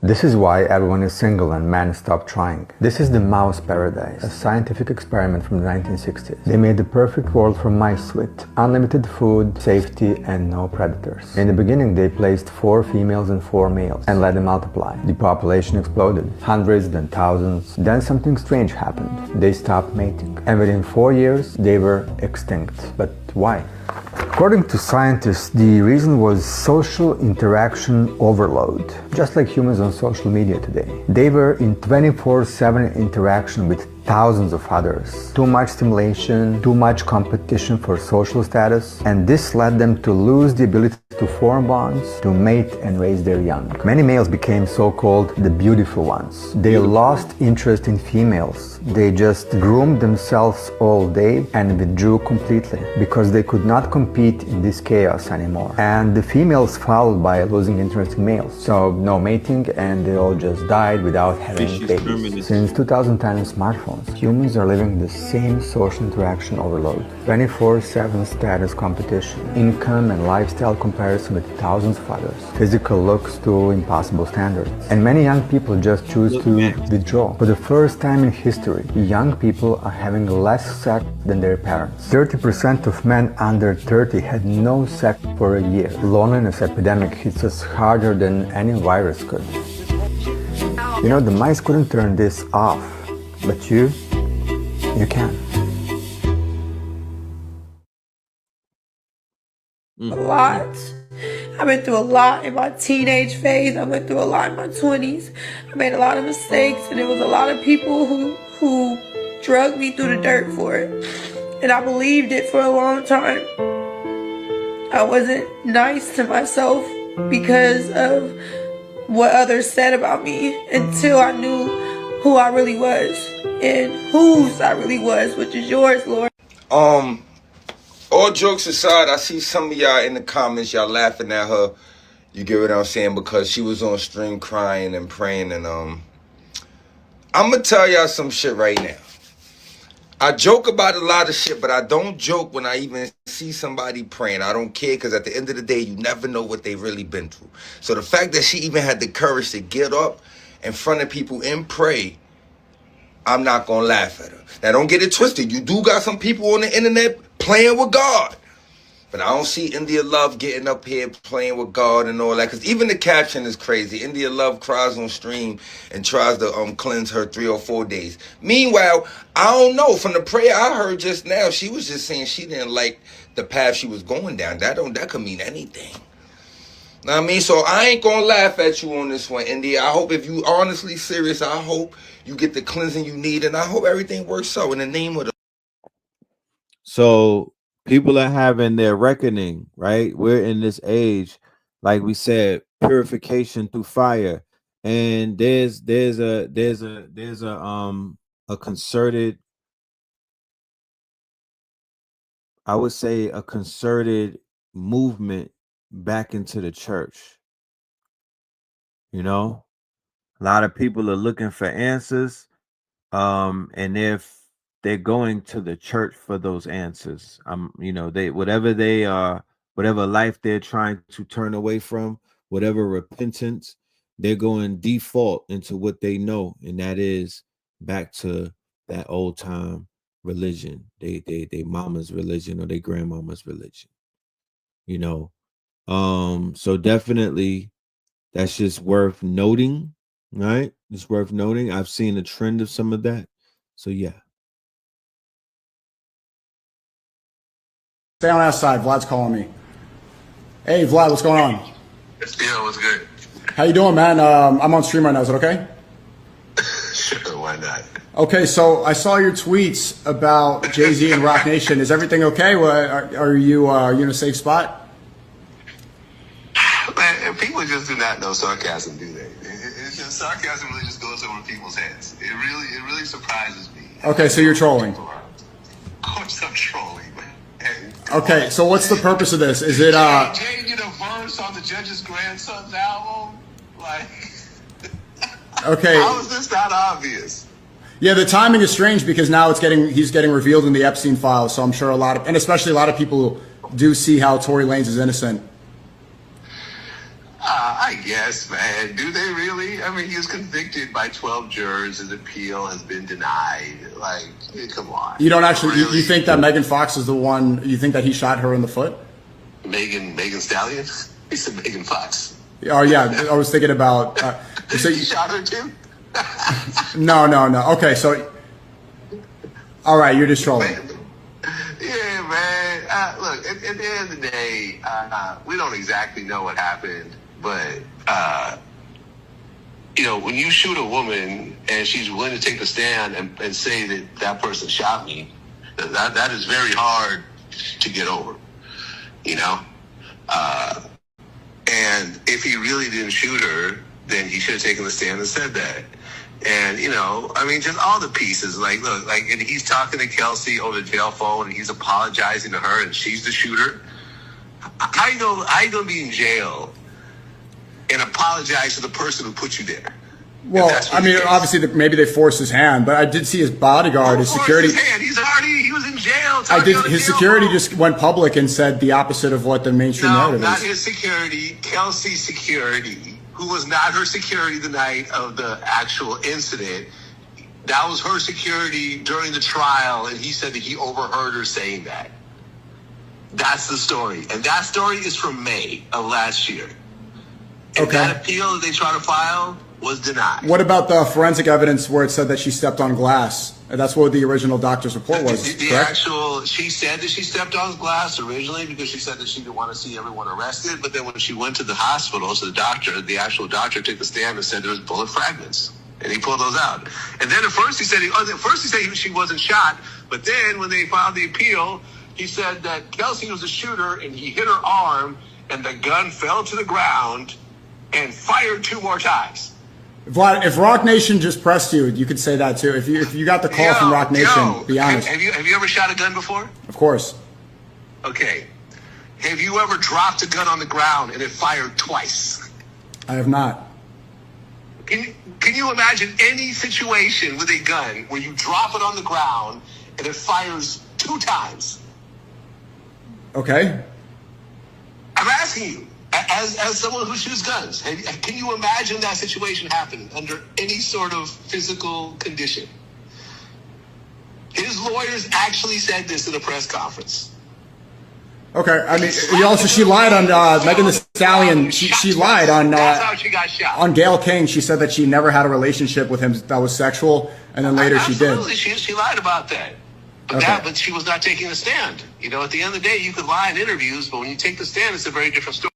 This is why everyone is single and men stop trying. This is the mouse paradise, a scientific experiment from the 1960s. They made the perfect world for mice with unlimited food, safety, and no predators. In the beginning, they placed 4 females and 4 males and let them multiply. The population exploded, hundreds, then thousands. Then something strange happened. They stopped mating. And within 4 years, they were extinct. But why? According to scientists, the reason was social interaction overload. Just like humans on social media today. They were in 24/7 interaction with thousands of others. Too much stimulation, too much competition for social status, and this led them to lose the ability to form bonds, to mate and raise their young. Many males became so-called the beautiful ones. They lost interest in females. They just groomed themselves all day and withdrew completely because they could not compete in this chaos anymore. And the females followed by losing interest in males. So no mating, and they all just died without having babies. Since 2010 smartphones, humans are living the same social interaction overload. 24/7 status competition, income and lifestyle comparison with thousands of others, physical looks to impossible standards. And many young people just choose to withdraw. For the first time in history, young people are having less sex than their parents. 30% of men under 30 had no sex for a year. Loneliness epidemic hits us harder than any virus could. You know, the mice couldn't turn this off, but you can. A lot. I've been through a lot in my teenage phase. I went through a lot in my 20s. I made a lot of mistakes, and there was a lot of people who drugged me through the dirt for it. And I believed it for a long time. I wasn't nice to myself because of what others said about me until I knew who I really was and whose I really was, which is yours, Lord. All jokes aside, I see some of y'all in the comments, y'all laughing at her. You get what I'm saying? Because she was on stream crying and praying. And I'm going to tell y'all some shit right now. I joke about a lot of shit, but I don't joke when I even see somebody praying. I don't care, because at the end of the day, you never know what they've really been through. So the fact that she even had the courage to get up in front of people and pray, I'm not going to laugh at her. Now, don't get it twisted. You do got some people on the internet playing with God. But I don't see India Love getting up here playing with God and all that. Because even the caption is crazy. India Love cries on stream and tries to cleanse her 3 or 4 days. Meanwhile, I don't know. From the prayer I heard just now, she was just saying she didn't like the path she was going down. That could mean anything. Know what I mean? So I ain't going to laugh at you on this one, India. I hope if you honestly serious, I hope you get the cleansing you need. And I hope everything works out in the name of the... So people are having their reckoning, right? We're in this age, like we said, purification through fire. And there's a concerted, I would say a concerted movement back into the church. You know, a lot of people are looking for answers. And if they're going to the church for those answers, you know, whatever life they're trying to turn away from, whatever repentance, they're going default into what they know, and that is back to that old time religion, they mama's religion or their grandmama's religion, you know. So definitely that's just worth noting, right? It's worth noting. I've seen a trend of some of that. So yeah. Stay on that side. Vlad's calling me. Hey, Vlad, what's going on? Yo, what's good? How you doing, man? I'm on stream right now. Is it okay? Sure, why not? Okay, so I saw your tweets about Jay-Z and Rock Nation. Is everything okay? Are you in a safe spot? Man, people just do not know sarcasm, do they? It's just, sarcasm really just goes over people's heads. It really surprises me. Okay, so you're trolling. Of course I'm trolling, man. Hey, okay, so what's the purpose of this? Is it Jay did a verse on the Judge's Grandson's album? Like, okay. How is this not obvious? Yeah, the timing is strange because now he's getting revealed in the Epstein files. So I'm sure especially a lot of people do see how Tory Lanez is innocent. I guess, man. Do they really? I mean, he was convicted by 12 jurors. His appeal has been denied. Like, come on. You don't actually, really? You think that Megan Fox is the one, you think that he shot her in the foot? Megan Stallion? He said Megan Fox. Oh, yeah. I was thinking about... so you shot her too? No. Okay, so... All right, you're just trolling. Yeah, man. Look, at the end of the day, we don't exactly know what happened. But, you know, when you shoot a woman and she's willing to take the stand and say that person shot me, that is very hard to get over, you know? And if he really didn't shoot her, then he should have taken the stand and said that. And, you know, I mean, just all the pieces. Like, look, like, and he's talking to Kelsey over the jail phone, and he's apologizing to her, and she's the shooter. How you gonna be in jail and apologize to the person who put you there? Well, I mean, obviously, maybe they forced his hand, but I did see his bodyguard, his security. His hand. He was in jail. His security just went public and said the opposite of what the mainstream narrative not is. his security, Kelsey's security, who was not her security the night of the actual incident. That was her security during the trial, and he said that he overheard her saying that. That's the story. And that story is from May of last year. And that appeal that they try to file was denied. What about the forensic evidence where it said that she stepped on glass? That's what the original doctor's report was, correct? She said that she stepped on glass originally because she said that she didn't want to see everyone arrested. But then when she went to the hospital, so the actual doctor took the stand and said there was bullet fragments. And he pulled those out. And then at first he said she wasn't shot. But then when they filed the appeal, he said that Kelsey was a shooter and he hit her arm and the gun fell to the ground and fired 2 more times. Vlad, if Rock Nation just pressed you, you could say that too. If you got the call from Rock Nation, be honest. Have you ever shot a gun before? Of course. Okay. Have you ever dropped a gun on the ground and it fired twice? I have not. Can you imagine any situation with a gun where you drop it on the ground and it fires 2 times? Okay. I'm asking you. As someone who shoots guns, can you imagine that situation happening under any sort of physical condition? His lawyers actually said this at a press conference. Okay, I mean, she lied on Megan Thee Stallion. She lied on That's how she got shot. On Gayle King. She said that she never had a relationship with him that was sexual, and then later she did. Absolutely, she lied about that. But she was not taking a stand. You know, at the end of the day, you could lie in interviews, but when you take the stand, it's a very different story.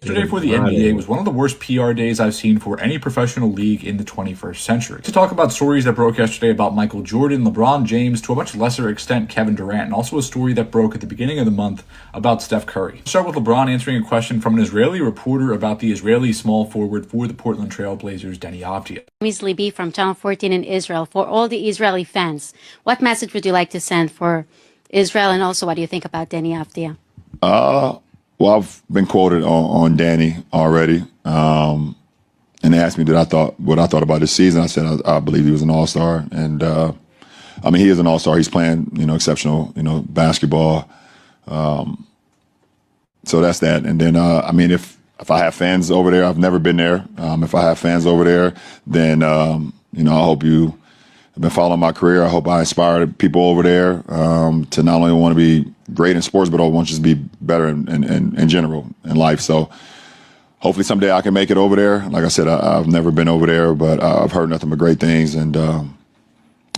Yesterday for the NBA was one of the worst PR days I've seen for any professional league in the 21st century. To talk about stories that broke yesterday about Michael Jordan, LeBron James, to a much lesser extent Kevin Durant, and also a story that broke at the beginning of the month about Steph Curry. Let's start with LeBron answering a question from an Israeli reporter about the Israeli small forward for the Portland Trail Blazers, Deni Avdija. Miss Libby from Channel 14 in Israel. For all the Israeli fans, what message would you like to send for Israel, and also what do you think about Deni Avdija? Well, I've been quoted on Danny already, and they asked me what I thought about this season. I said I believe he was an all-star, and I mean he is an all-star. He's playing exceptional basketball. So that's that. And then I mean if I have fans over there, I've never been there. If I have fans over there, then I hope you have been following my career. I hope I inspire people over there to not only want to be great in sports, but I want you to be better in general in life. So hopefully someday I can make it over there. Like I said, I've never been over there, but I've heard nothing but great things, and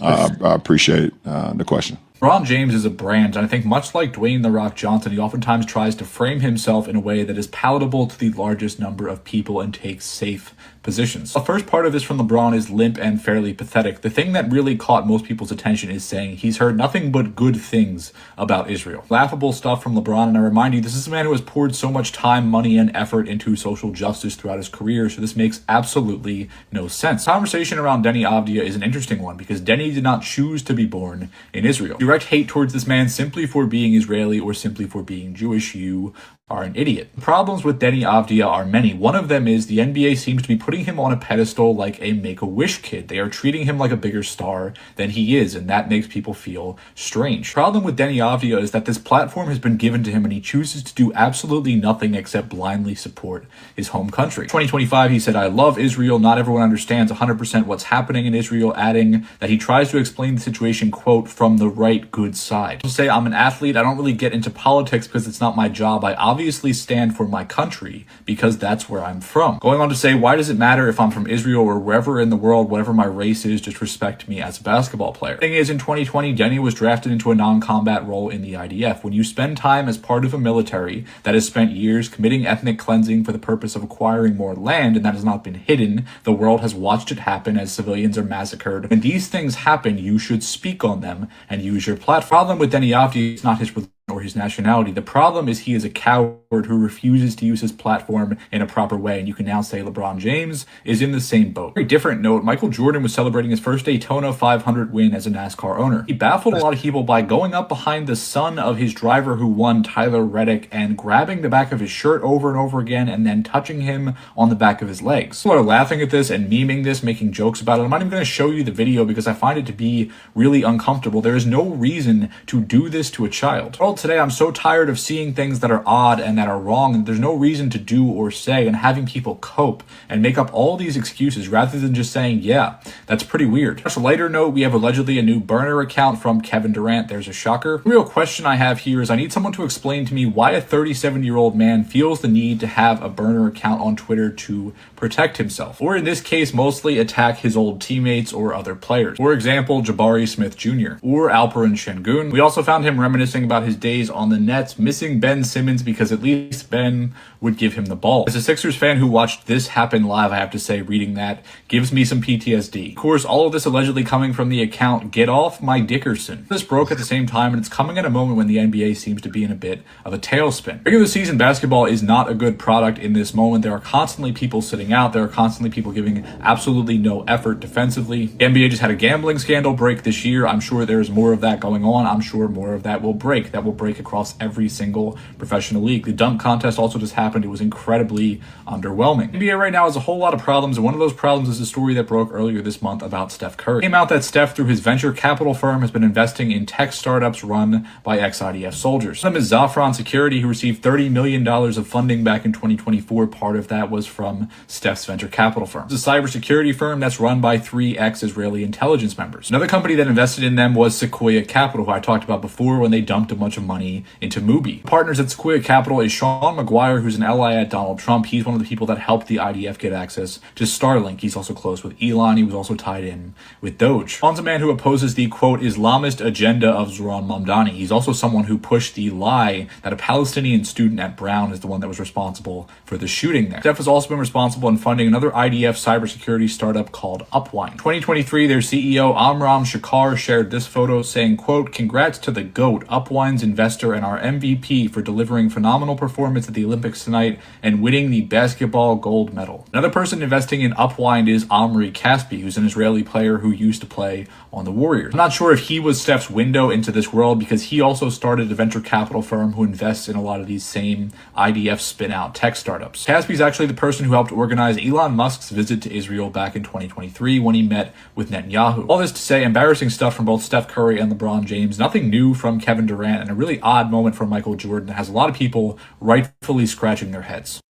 I appreciate the question. LeBron James is a brand, and I think much like Dwayne "The Rock" Johnson, he oftentimes tries to frame himself in a way that is palatable to the largest number of people and takes safe positions. The first part of this from LeBron is limp and fairly pathetic. The thing that really caught most people's attention is saying he's heard nothing but good things about Israel. Laughable stuff from LeBron, and I remind you, this is a man who has poured so much time, money, and effort into social justice throughout his career, so this makes absolutely no sense. The conversation around Deni Avdija is an interesting one, because Deni did not choose to be born in Israel. Direct hate towards this man simply for being Israeli or simply for being Jewish, you are an idiot. The problems with Deni Avdija are many. One of them is the NBA seems to be putting him on a pedestal like a Make-A-Wish kid. They are treating him like a bigger star than he is, and that makes people feel strange. The problem with Deni Avdija is that this platform has been given to him and he chooses to do absolutely nothing except blindly support his home country. In 2025, he said, "I love Israel. Not everyone understands 100% what's happening in Israel," adding that he tries to explain the situation, quote, "from the right good side." To say, "I'm an athlete. I don't really get into politics because it's not my job. I obviously stand for my country because that's where I'm from." Going on to say, "Why does it matter if I'm from Israel or wherever in the world, whatever my race is, just respect me as a basketball player." The thing is, in 2020, Deni was drafted into a non-combat role in the IDF. When you spend time as part of a military that has spent years committing ethnic cleansing for the purpose of acquiring more land, and that has not been hidden, the world has watched it happen as civilians are massacred. When these things happen, you should speak on them and use your platform. The problem with Deni Avdija is not his religion or or his nationality. The problem is he is a coward who refuses to use his platform in a proper way, and you can now say LeBron James is in the same boat. Very different note, Michael Jordan was celebrating his first Daytona 500 win as a NASCAR owner. He baffled a lot of people by going up behind the son of his driver who won, Tyler Reddick, and grabbing the back of his shirt over and over again and then touching him on the back of his legs. People are laughing at this and memeing this, making jokes about it. I'm not even going to show you the video because I find it to be really uncomfortable. There is no reason to do this to a child. Well, today I'm so tired of seeing things that are odd and that are wrong, and there's no reason to do or say, and having people cope and make up all these excuses rather than just saying, yeah, that's pretty weird. On a lighter note, we have allegedly a new burner account from Kevin Durant. There's a shocker. The real question I have here is I need someone to explain to me why a 37-year-old man feels the need to have a burner account on Twitter to protect himself, or in this case, mostly attack his old teammates or other players. For example, Jabari Smith Jr. or Alperen Şengün. We also found him reminiscing about his days on the Nets, missing Ben Simmons because at least Ben would give him the ball. As a Sixers fan who watched this happen live, I have to say, reading that gives me some PTSD. Of course, all of this allegedly coming from the account Get Off My Dickerson. This broke at the same time, and it's coming at a moment when the NBA seems to be in a bit of a tailspin. Regular season basketball is not a good product in this moment. There are constantly people sitting out. There are constantly people giving absolutely no effort defensively. The NBA just had a gambling scandal break this year. I'm sure there's more of that going on. I'm sure more of that will break. That will break across every single professional league. The dunk contest also just happened. It was incredibly underwhelming. The NBA right now has a whole lot of problems, and one of those problems is a story that broke earlier this month about Steph Curry. It came out that Steph, through his venture capital firm, has been investing in tech startups run by ex-IDF soldiers. One of them is Zafran Security, who received $30 million of funding back in 2024. Part of that was from Steph's venture capital firm. It's a cybersecurity firm that's run by 3 ex-Israeli intelligence members. Another company that invested in them was Sequoia Capital, who I talked about before when they dumped a bunch of money into Mubi. Partners at Sequoia Capital is Sean McGuire, who's an ally at Donald Trump. He's one of the people that helped the IDF get access to Starlink. He's also close with Elon. He was also tied in with Doge. Sean's a man who opposes the, quote, Islamist agenda of Zohran Mamdani. He's also someone who pushed the lie that a Palestinian student at Brown is the one that was responsible for the shooting there. Steph has also been responsible in funding another IDF cybersecurity startup called Upwind. In 2023, their CEO Amram Shakar shared this photo saying, quote, "Congrats to the GOAT, Upwind's investor and our MVP for delivering phenomenal performance at the Olympics tonight and winning the basketball gold medal." Another person investing in Upwind is Omri Caspi, who's an Israeli player who used to play on the Warriors. I'm not sure if he was Steph's window into this world because he also started a venture capital firm who invests in a lot of these same IDF spin-out tech startups. Caspi is actually the person who helped organize Elon Musk's visit to Israel back in 2023 when he met with Netanyahu. All this to say, embarrassing stuff from both Steph Curry and LeBron James, nothing new from Kevin Durant, and a really odd moment from Michael Jordan that has a lot of people rightfully scratching their heads.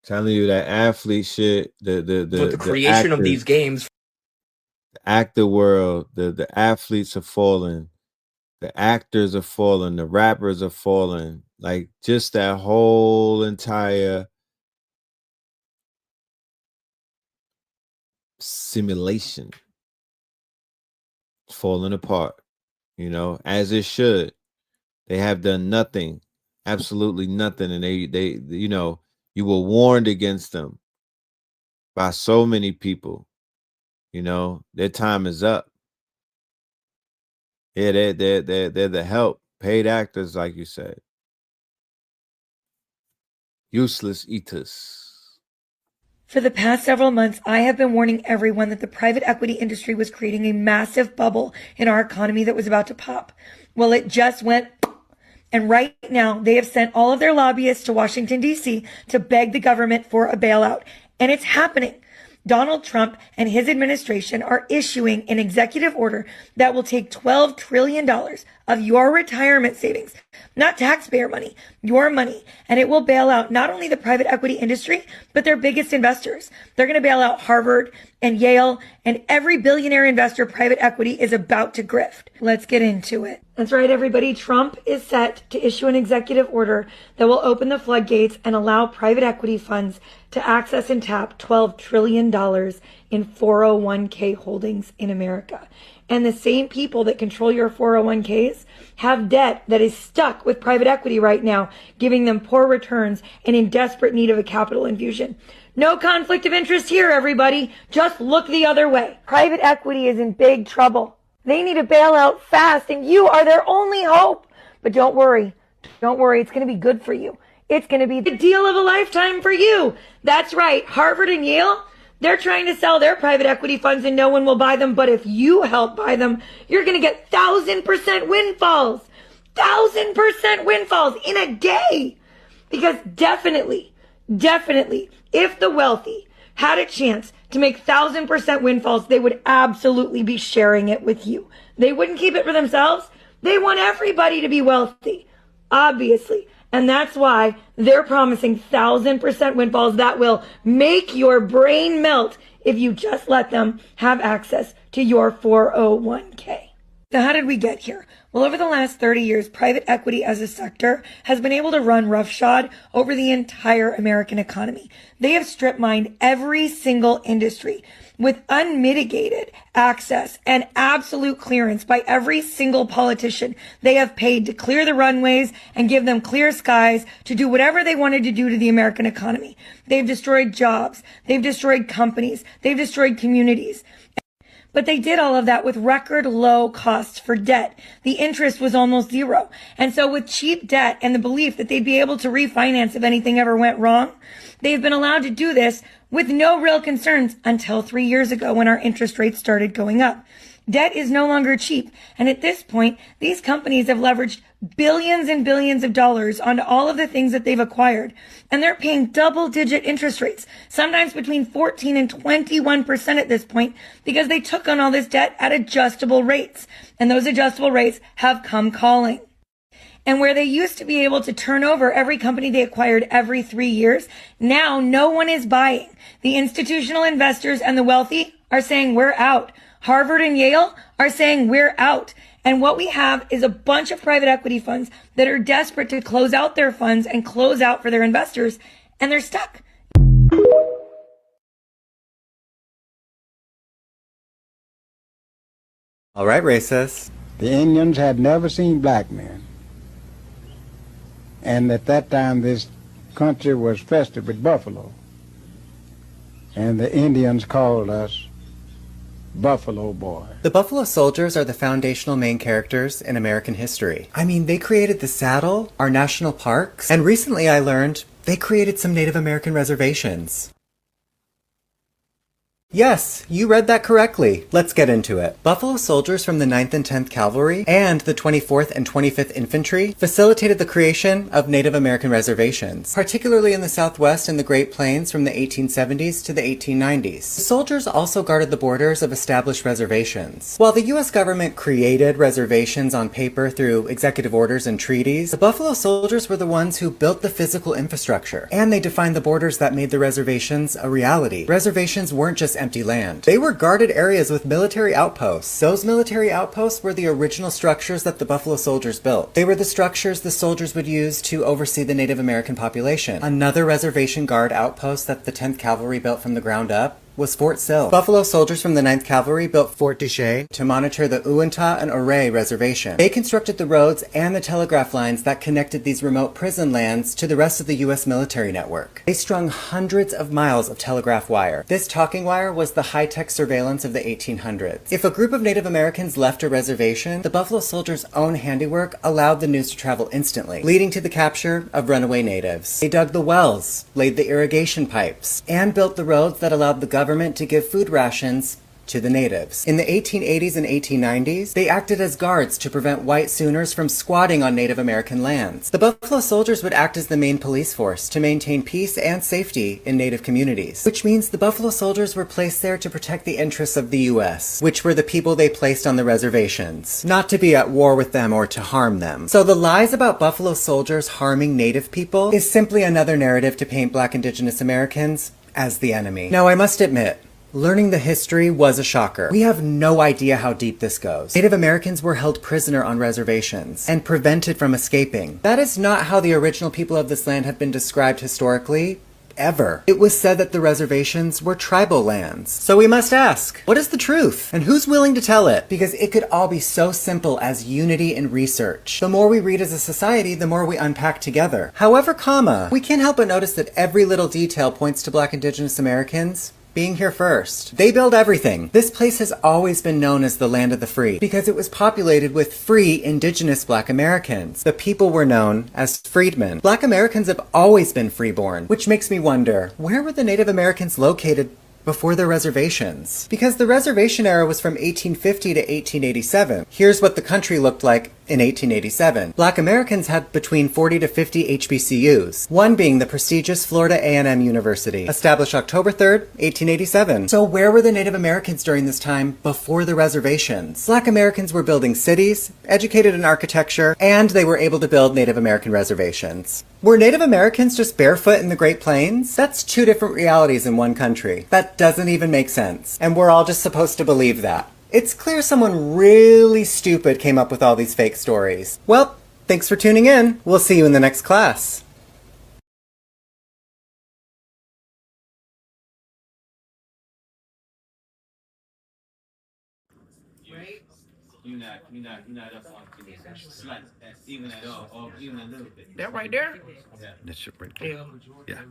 Telling you that athlete shit, the creation of these games, the actor world, the athletes are falling, the actors are falling, the rappers are falling, like just that whole entire simulation falling apart, you know, as it should. They have done nothing, absolutely nothing, and they you know, you were warned against them by so many people. You know, their time is up. Yeah, they're the help, paid actors, like you said. Useless eaters. For the past several months, I have been warning everyone that the private equity industry was creating a massive bubble in our economy that was about to pop. Well, it just went. And right now, they have sent all of their lobbyists to Washington, D.C. to beg the government for a bailout. And it's happening. Donald Trump and his administration are issuing an executive order that will take $12 trillion of your retirement savings, not taxpayer money, your money, and it will bail out not only the private equity industry, but their biggest investors. They're going to bail out Harvard and Yale and every billionaire investor private equity is about to grift. Let's get into it. That's right, everybody. Trump is set to issue an executive order that will open the floodgates and allow private equity funds to access and tap $12 trillion in 401k holdings in America. And the same people that control your 401ks have debt that is stuck with private equity right now, giving them poor returns and in desperate need of a capital infusion. No conflict of interest here, everybody. Just look the other way. Private equity is in big trouble. They need a bailout fast, and you are their only hope. But don't worry. Don't worry. It's going to be good for you. It's going to be the deal of a lifetime for you. That's right. Harvard and Yale, they're trying to sell their private equity funds and no one will buy them. But if you help buy them, you're going to get 1,000% windfalls. 1,000% windfalls in a day. Because definitely, if the wealthy had a chance to make 1,000% windfalls, they would absolutely be sharing it with you. They wouldn't keep it for themselves. They want everybody to be wealthy, obviously. And that's why they're promising 1,000% windfalls that will make your brain melt if you just let them have access to your 401k. So how did we get here? Well, over the last 30 years, private equity as a sector has been able to run roughshod over the entire American economy. They have strip mined every single industry with unmitigated access and absolute clearance by every single politician. They have paid to clear the runways and give them clear skies to do whatever they wanted to do to the American economy. They've destroyed jobs. They've destroyed companies. They've destroyed communities. But they did all of that with record low costs for debt. The interest was almost zero. And so with cheap debt and the belief that they'd be able to refinance if anything ever went wrong, they've been allowed to do this with no real concerns until 3 years ago when our interest rates started going up. Debt is no longer cheap. And at this point, these companies have leveraged billions and billions of dollars onto all of the things that they've acquired. And they're paying double-digit interest rates, sometimes between 14 and 21% at this point, because they took on all this debt at adjustable rates. And those adjustable rates have come calling. And where they used to be able to turn over every company they acquired every 3 years, now no one is buying. The institutional investors and the wealthy are saying we're out. Harvard and Yale are saying we're out. And what we have is a bunch of private equity funds that are desperate to close out their funds and close out for their investors, and they're stuck. All right, racists. The Indians had never seen black men. And at that time, this country was festive with buffalo. And the Indians called us Buffalo Boy. The Buffalo Soldiers are the foundational main characters in American history. I mean, they created the saddle, our national parks, and recently I learned they created some Native American reservations. Yes, you read that correctly. Let's get into it. Buffalo soldiers from the 9th and 10th Cavalry and the 24th and 25th Infantry facilitated the creation of Native American reservations, particularly in the Southwest and the Great Plains from the 1870s to the 1890s. The soldiers also guarded the borders of established reservations. While the U.S. government created reservations on paper through executive orders and treaties, the Buffalo soldiers were the ones who built the physical infrastructure, and they defined the borders that made the reservations a reality. Reservations weren't just empty land. They were guarded areas with military outposts. Those military outposts were the original structures that the Buffalo Soldiers built. They were the structures the soldiers would use to oversee the Native American population. Another reservation guard outpost that the 10th Cavalry built from the ground up was Fort Sill. Buffalo soldiers from the 9th Cavalry built Fort Duchesne to monitor the Uintah and Ouray reservation. They constructed the roads and the telegraph lines that connected these remote prison lands to the rest of the U.S. military network. They strung hundreds of miles of telegraph wire. This talking wire was the high-tech surveillance of the 1800s. If a group of Native Americans left a reservation, the Buffalo soldiers' own handiwork allowed the news to travel instantly, leading to the capture of runaway natives. They dug the wells, laid the irrigation pipes, and built the roads that allowed the government to give food rations to the natives. In the 1880s and 1890s, they acted as guards to prevent white Sooners from squatting on Native American lands. The Buffalo Soldiers would act as the main police force to maintain peace and safety in Native communities, which means the Buffalo Soldiers were placed there to protect the interests of the U.S., which were the people they placed on the reservations, not to be at war with them or to harm them. So the lies about Buffalo Soldiers harming Native people is simply another narrative to paint Black Indigenous Americans as the enemy. Now, I must admit, learning the history was a shocker. We have no idea how deep this goes. Native Americans were held prisoner on reservations and prevented from escaping. That is not how the original people of this land have been described historically, ever. It was said that the reservations were tribal lands. So we must ask, what is the truth? And who's willing to tell it? Because it could all be so simple as unity in research. The more we read as a society, the more we unpack together. However, we can't help but notice that every little detail points to Black Indigenous Americans being here first. They build everything. This place has always been known as the land of the free because it was populated with free indigenous Black Americans. The people were known as freedmen. Black Americans have always been freeborn, which makes me wonder, where were the Native Americans located before their reservations? Because the reservation era was from 1850 to 1887. Here's what the country looked like in 1887. Black Americans had between 40 to 50 HBCUs, one being the prestigious Florida A&M University, established October 3rd, 1887. So where were the Native Americans during this time before the reservations? Black Americans were building cities, educated in architecture, and they were able to build Native American reservations. Were Native Americans just barefoot in the Great Plains? That's two different realities in one country. That doesn't even make sense. And we're all just supposed to believe that. It's clear someone really stupid came up with all these fake stories. Well, thanks for tuning in. We'll see you in the next class. That right there? That's it right there. Yeah.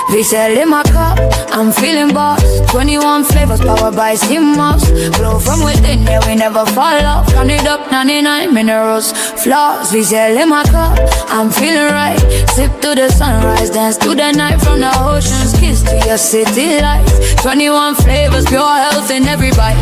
VSL in my cup, I'm feeling boss. 21 flavors powered by CMOS. Glow from within, yeah, we never fall off. Count it up, 99 minerals, flaws. VSL in my cup, I'm feeling right. Sip to the sunrise, dance to the night. From the ocean's kiss to your city lights. 21 flavors, pure health in every bite.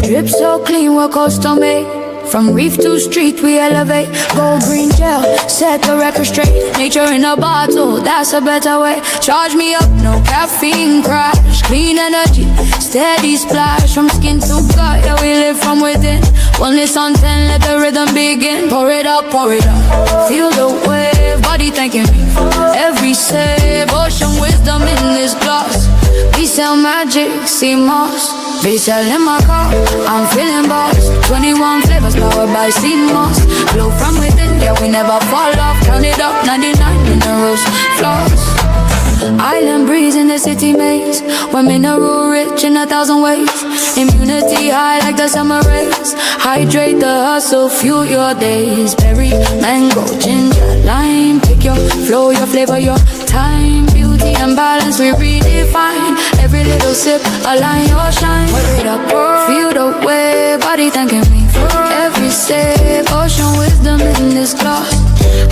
Drip so clean, we're custom made. From reef to street, we elevate. Gold green gel, set the record straight. Nature in a bottle, that's a better way. Charge me up, no caffeine crash. Clean energy, steady splash. From skin to gut, yeah, we live from within. Oneness on 10, let the rhythm begin. Pour it up, pour it up. Feel the wave, body thanking me. Every save, ocean wisdom in this glass. We sell magic, CMOS. VSL in my car, I'm feeling boss. 21 flavors powered by CMOS. Glow from within, yeah, we never fall off. Count it up, 99 minerals, flaws. Island breeze in the city maze. We're mineral rich in 1,000 ways. Immunity high like the summer rays. Hydrate the hustle, fuel your days. Berry, mango, ginger, lime. Pick your flow, your flavor, your time. Beauty and balance we redefine. Every little sip, align your shine. Wait up, feel the way, body thanking me. Every step, ocean wisdom in this glass.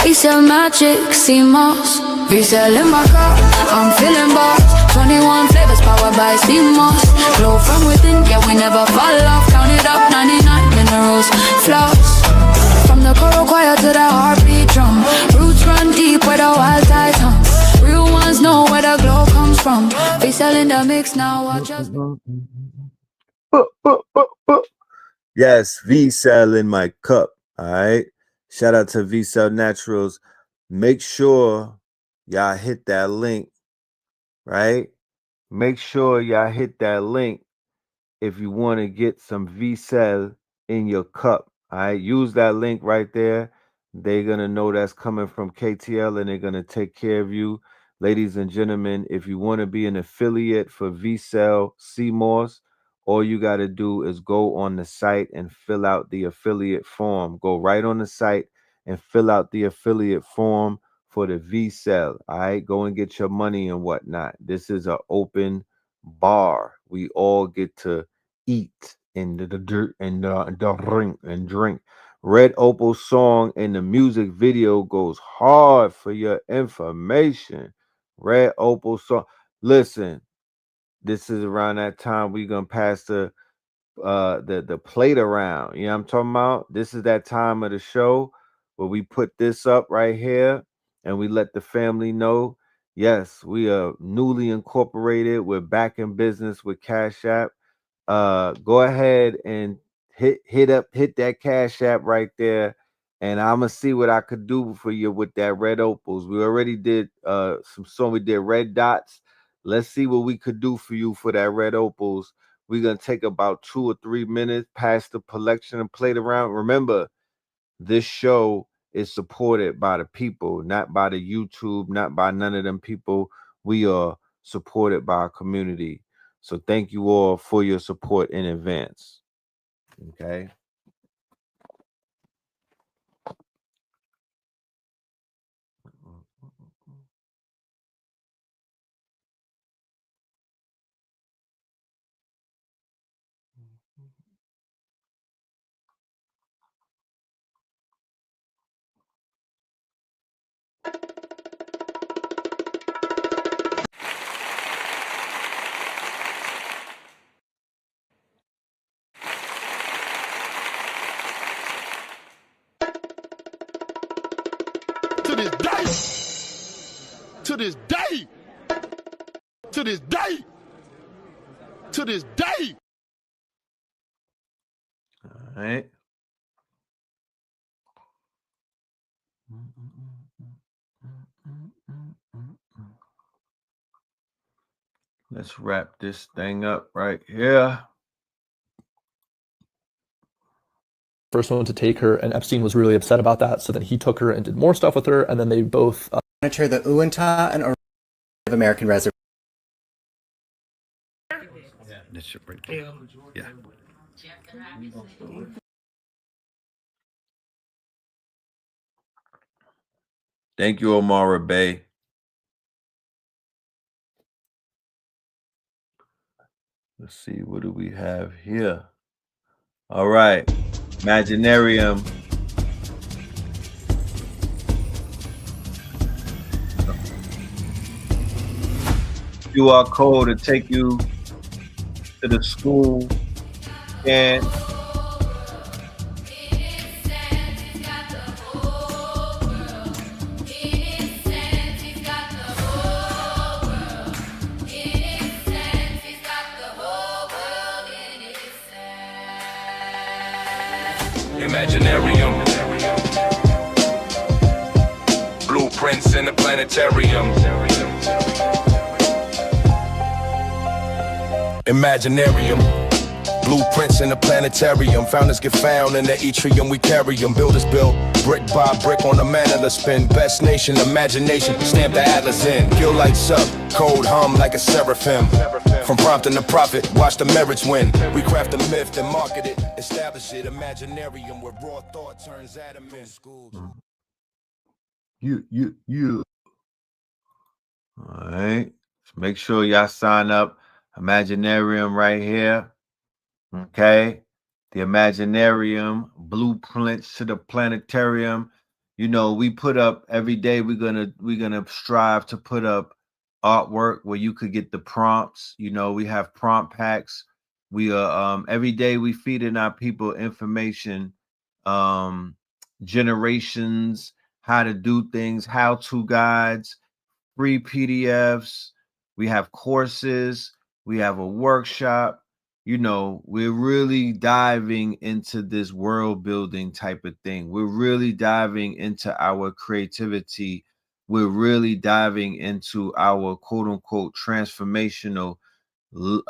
We sell magic, CMOS. VSL in my car, I'm feeling boss. 21 flavors powered by CMOS. Glow from within, yeah, we never fall off. Count it up, 99 minerals, flaws. From the choral choir to the heartbeat drum. Roots run deep where the wild tides hum. Real ones know where the glow comes from. VSL in the mix now, watch us. Yes, VSL in my cup. All right. Shout out to VSL Naturals. Make sure y'all hit that link, right? Make sure y'all hit that link if you want to get some VSL in your cup. All right. Use that link right there. They're going to know that's coming from KTL and they're going to take care of you. Ladies and gentlemen, if you want to be an affiliate for VSL CMOS, all you got to do is go on the site and fill out the affiliate form. Go right on the site and fill out the affiliate form for the VSL. All right, go and get your money and whatnot. This is an open bar. We all get to eat and drink. Red Opal song and the music video goes hard for your information. Red Opal song. Listen, this is around that time we're gonna pass the plate around. You know what I'm talking about? This is that time of the show where we put this up right here and we let the family know, yes, we are newly incorporated. We're back in business with Cash App. Go ahead and hit that Cash App right there, and I'm gonna see what I could do for you with that Red Opals. We already did some song. We did Red Dots. Let's see what we could do for you for that Red Opals. We're gonna take about 2 or 3 minutes, pass the collection and play it around. Remember, this show is supported by the people, not by the YouTube, not by none of them people. We are supported by our community. So thank you all for your support in advance. Okay. To this day, to this day, to this day, to this day. All right. Let's wrap this thing up right here. First one to take her, and Epstein was really upset about that, so then he took her and did more stuff with her, and then they both monitor the Uintah and Native American reservation. That's right there. Yeah. Thank you, Omara Bay. Let's see, what do we have here? All right, Imaginarium. QR code to take you to the school and Imaginarium. Blueprints in the planetarium. Imaginarium. Blueprints in the planetarium. Founders get found in the atrium. We carry them. Builders build brick by brick on the manner to spin. Best nation, imagination. Stamp the atlas in. Kill lights up. Code hum like a seraphim. From prompting the prophet, watch the merits win. We craft a myth, then market it, establish it. Imaginarium where raw thought turns atom in school. You. All right. So make sure y'all sign up. Imaginarium right here. Okay. The Imaginarium, blueprints to the planetarium. You know, we put up every day. We're gonna strive to put up artwork where you could get the prompts. You know, we have prompt packs. We are every day we feeding our people information, generations, how to do things, how-to guides, free PDFs. We have courses. We have a workshop. You know, we're really diving into this world building type of thing. We're really diving into our creativity. We're really diving into our quote unquote transformational, we're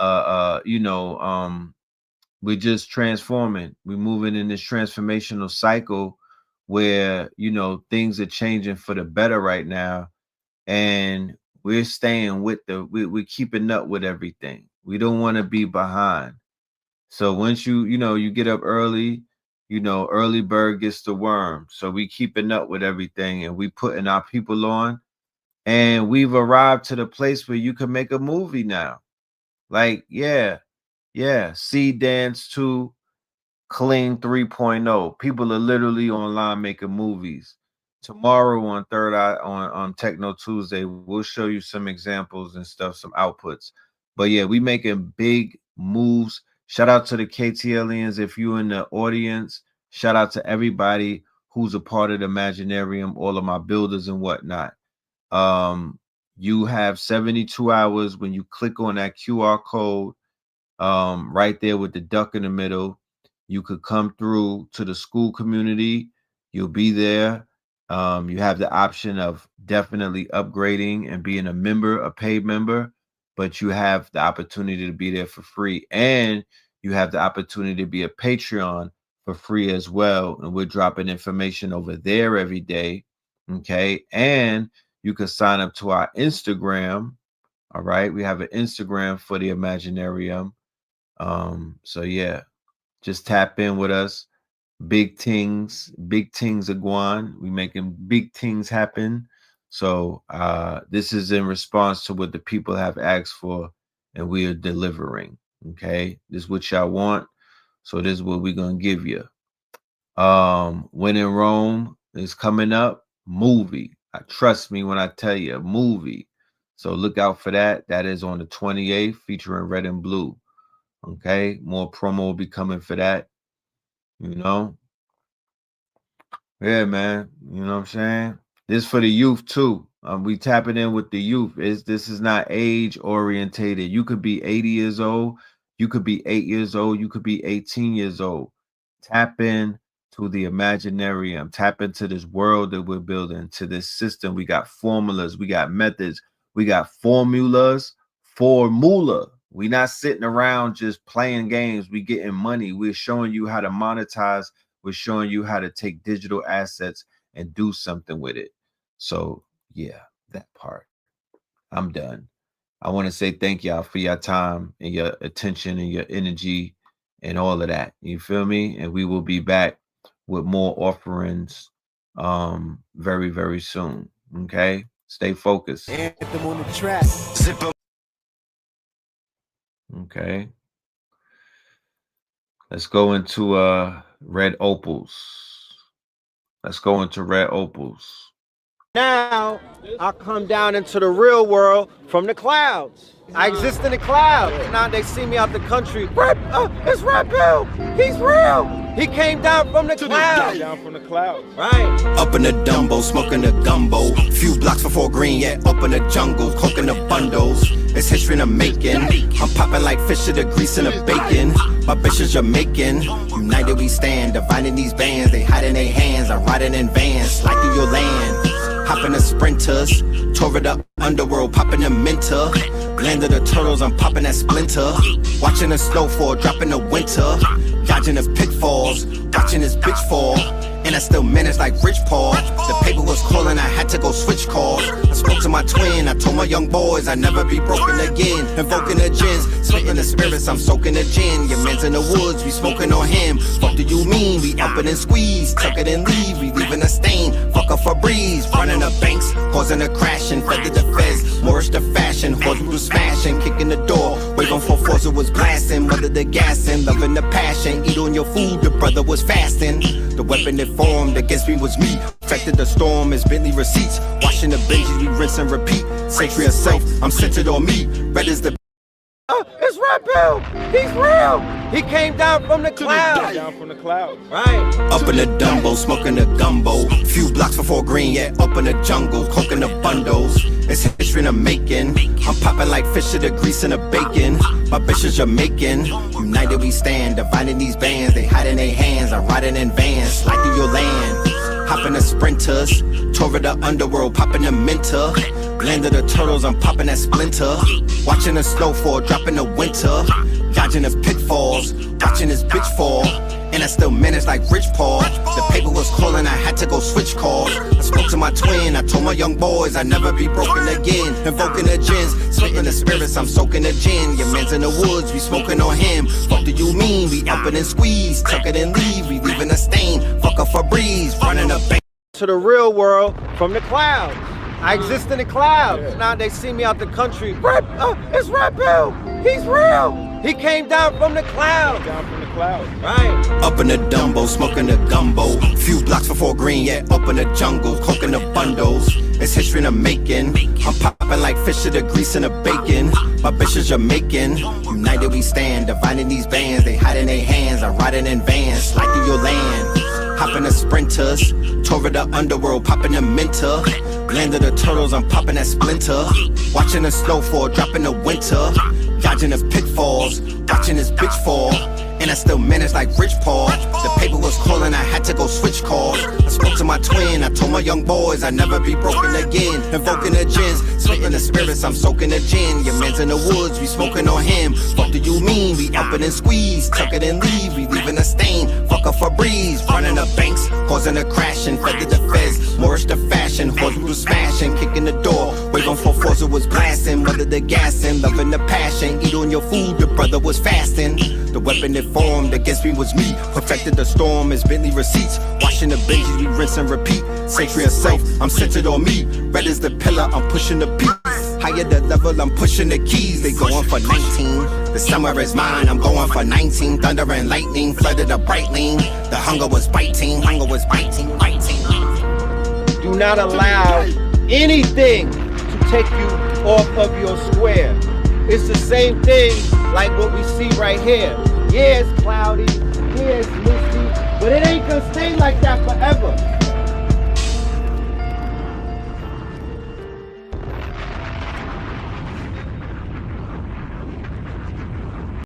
just transforming. We're moving in this transformational cycle where, you know, things are changing for the better right now. And we're staying with we're keeping up with everything. We don't want to be behind. So once you get up early, early bird gets the worm. So we keeping up with everything and we putting our people on. And we've arrived to the place where you can make a movie now. Like, yeah. Sea Dance 2, Clean 3.0. People are literally online making movies. Tomorrow on Third Eye on Techno Tuesday, we'll show you some examples and stuff, some outputs. But yeah, we making big moves. Shout out to the KTLians if you're in the audience. Shout out to everybody who's a part of the Imaginarium, all of my builders and whatnot. You have 72 hours when you click on that QR code right there with the duck in the middle. You could come through to the school community. You'll be there. You have the option of definitely upgrading and being a member, a paid member, but you have the opportunity to be there for free. And you have the opportunity to be a Patreon for free as well. And we're dropping information over there every day. Okay. And you can sign up to our Instagram. All right. We have an Instagram for the Imaginarium. So yeah, just tap in with us. Big things Iguan. We making big things happen. So this is in response to what the people have asked for, and we are delivering. Okay, this is what y'all want. So this is what we're gonna give you. When in Rome is coming up. Movie. Trust me when I tell you, a movie. So look out for that. That is on the 28th, featuring Red and Blue. Okay, more promo will be coming for that. You know, yeah, man. You know what I'm saying? This for the youth too. We tapping in with the youth. This is not age orientated. You could be 80 years old. You could be 8 years old. You could be 18 years old. Tap in to the Imaginarium. Tap into this world that we're building, to this system. We got formulas. We got methods. We got formulas. Formula. We're not sitting around just playing games. We getting money. We're showing you how to monetize. We're showing you how to take digital assets and do something with it. So yeah, that part. I'm done. I want to say thank y'all for your time and your attention and your energy and all of that. You feel me? And we will be back with more offerings very, very soon. Okay? Stay focused. Anthem on the track. Okay. Let's go into Red Opals. Let's go into Red Opals. Now, I come down into the real world from the clouds. I exist in the clouds. Now they see me out the country. It's Red Bill. He's real. He came down from the clouds. Down from the clouds. Right. Up in the Dumbo, smoking the gumbo. Few blocks before green, yeah, up in the jungle, cooking the bundles. It's history in the making. I'm popping like fish to the grease and the bacon. My bitch is Jamaican. United we stand, dividing these bands. They hide in their hands. I'm riding in vans, slide through your land. Hopping the sprinters, tore it up, underworld, popping the minter. Land of the turtles, I'm popping that splinter. Watching the snowfall, dropping the winter. Dodging the pitfalls, watching this bitch fall. And I still managed like Rich Paul. The paper was calling, I had to go switch calls. I spoke to my twin, I told my young boys I'd never be broken again. Invoking the gins, splitting the spirits, I'm soaking the gin. Your man's in the woods, we smoking on him. Fuck do you mean? We up it and squeeze, tuck it and leave, we leaving a stain. Fuck up for breeze, running the banks, causing a crashing. Feather the feds, Moorish the fashion, horse we was smashing, kicking the door. Waving for force, it was blasting, mother the gassing, loving the passion. Eat on your food, the brother was fasting. The weapon that formed against me was me. Affected the storm as Bentley receipts. Washing the benches, we rinse and repeat. Century of self, I'm centered on me. Red is the It's Red Bill. He's real. He came down from the clouds. Down from the clouds. Right. Up in the Dumbo, smoking the gumbo. Few blocks before green, yeah, up in the jungle, cooking the bundles. It's history in the making. I'm popping like fish to the grease and the bacon. My bitch is Jamaican. United we stand, dividing these bands. They hide in their hands. I'm riding in vans, slide through your land. Hopping the sprinters, tore it up underworld, popping the minter. Land of the turtles, I'm popping that splinter. Watching the snowfall, dropping the winter. Dodging the pitfalls, watching this bitch fall. And I still managed like Rich Paul. The paper was calling, I had to go switch calls. I spoke to my twin, I told my young boys I'd never be broken again. Invoking the gins, splitting the spirits, I'm soaking the gin. Your man's in the woods, we smoking on him. Fuck do you mean? We up it and squeeze, tuck it and leave, we leaving a stain. Fuck up for breeze, running a bank. To the real world from the clouds. I exist in the clouds. Now they see me out the country. It's Red Bill. He's real. He came down from the clouds. Down from the clouds. Right. Up in the Dumbo, smoking the gumbo. Few blocks before green, yeah, up in the jungle, cooking the bundles. It's history in the making. I'm popping like fish to the grease and the bacon. My bitch is Jamaican. United we stand, dividing these bands. They hide in their hands. I'm riding in vans, slide through your land. Hopping the sprinters, tore it up underworld, popping the minter. Land of the turtles, I'm popping that splinter. Watching the snowfall, dropping the winter. Dodging the pitfalls, watching this bitch fall. And I still managed like Rich Paul. The paper was calling, I had to go switch calls. I spoke to my twin, I told my young boys I'd never be broken again. Invoking the gins, splitting the spirits, I'm soaking the gin. Your man's in the woods, we smoking on him. Fuck do you mean? We up it and squeeze, tuck it and leave, we leaving a stain. Fuck up for breeze, running the banks, causing a crashing. Feather the feds, Moorish the fashion, horse we was smashing, kicking the door. Big on 4-4s, it was blasting. Mother the gassing, loving the passion. Eat on your food, your brother was fasting. The weapon that formed against me was me. Perfected the storm as Bentley receipts. Washing the Benjis, we rinse and repeat. Century of self, I'm centered on me. Red is the pillar, I'm pushing the peak. Higher the level, I'm pushing the keys. They going for 19. The summer is mine, I'm going for 19. Thunder and lightning flooded a brightling. The hunger was biting, biting. Do not allow anything to take you off of your square. It's the same thing like what we see right here. Yeah, it's cloudy, yeah, it's misty, but it ain't gonna stay like that forever.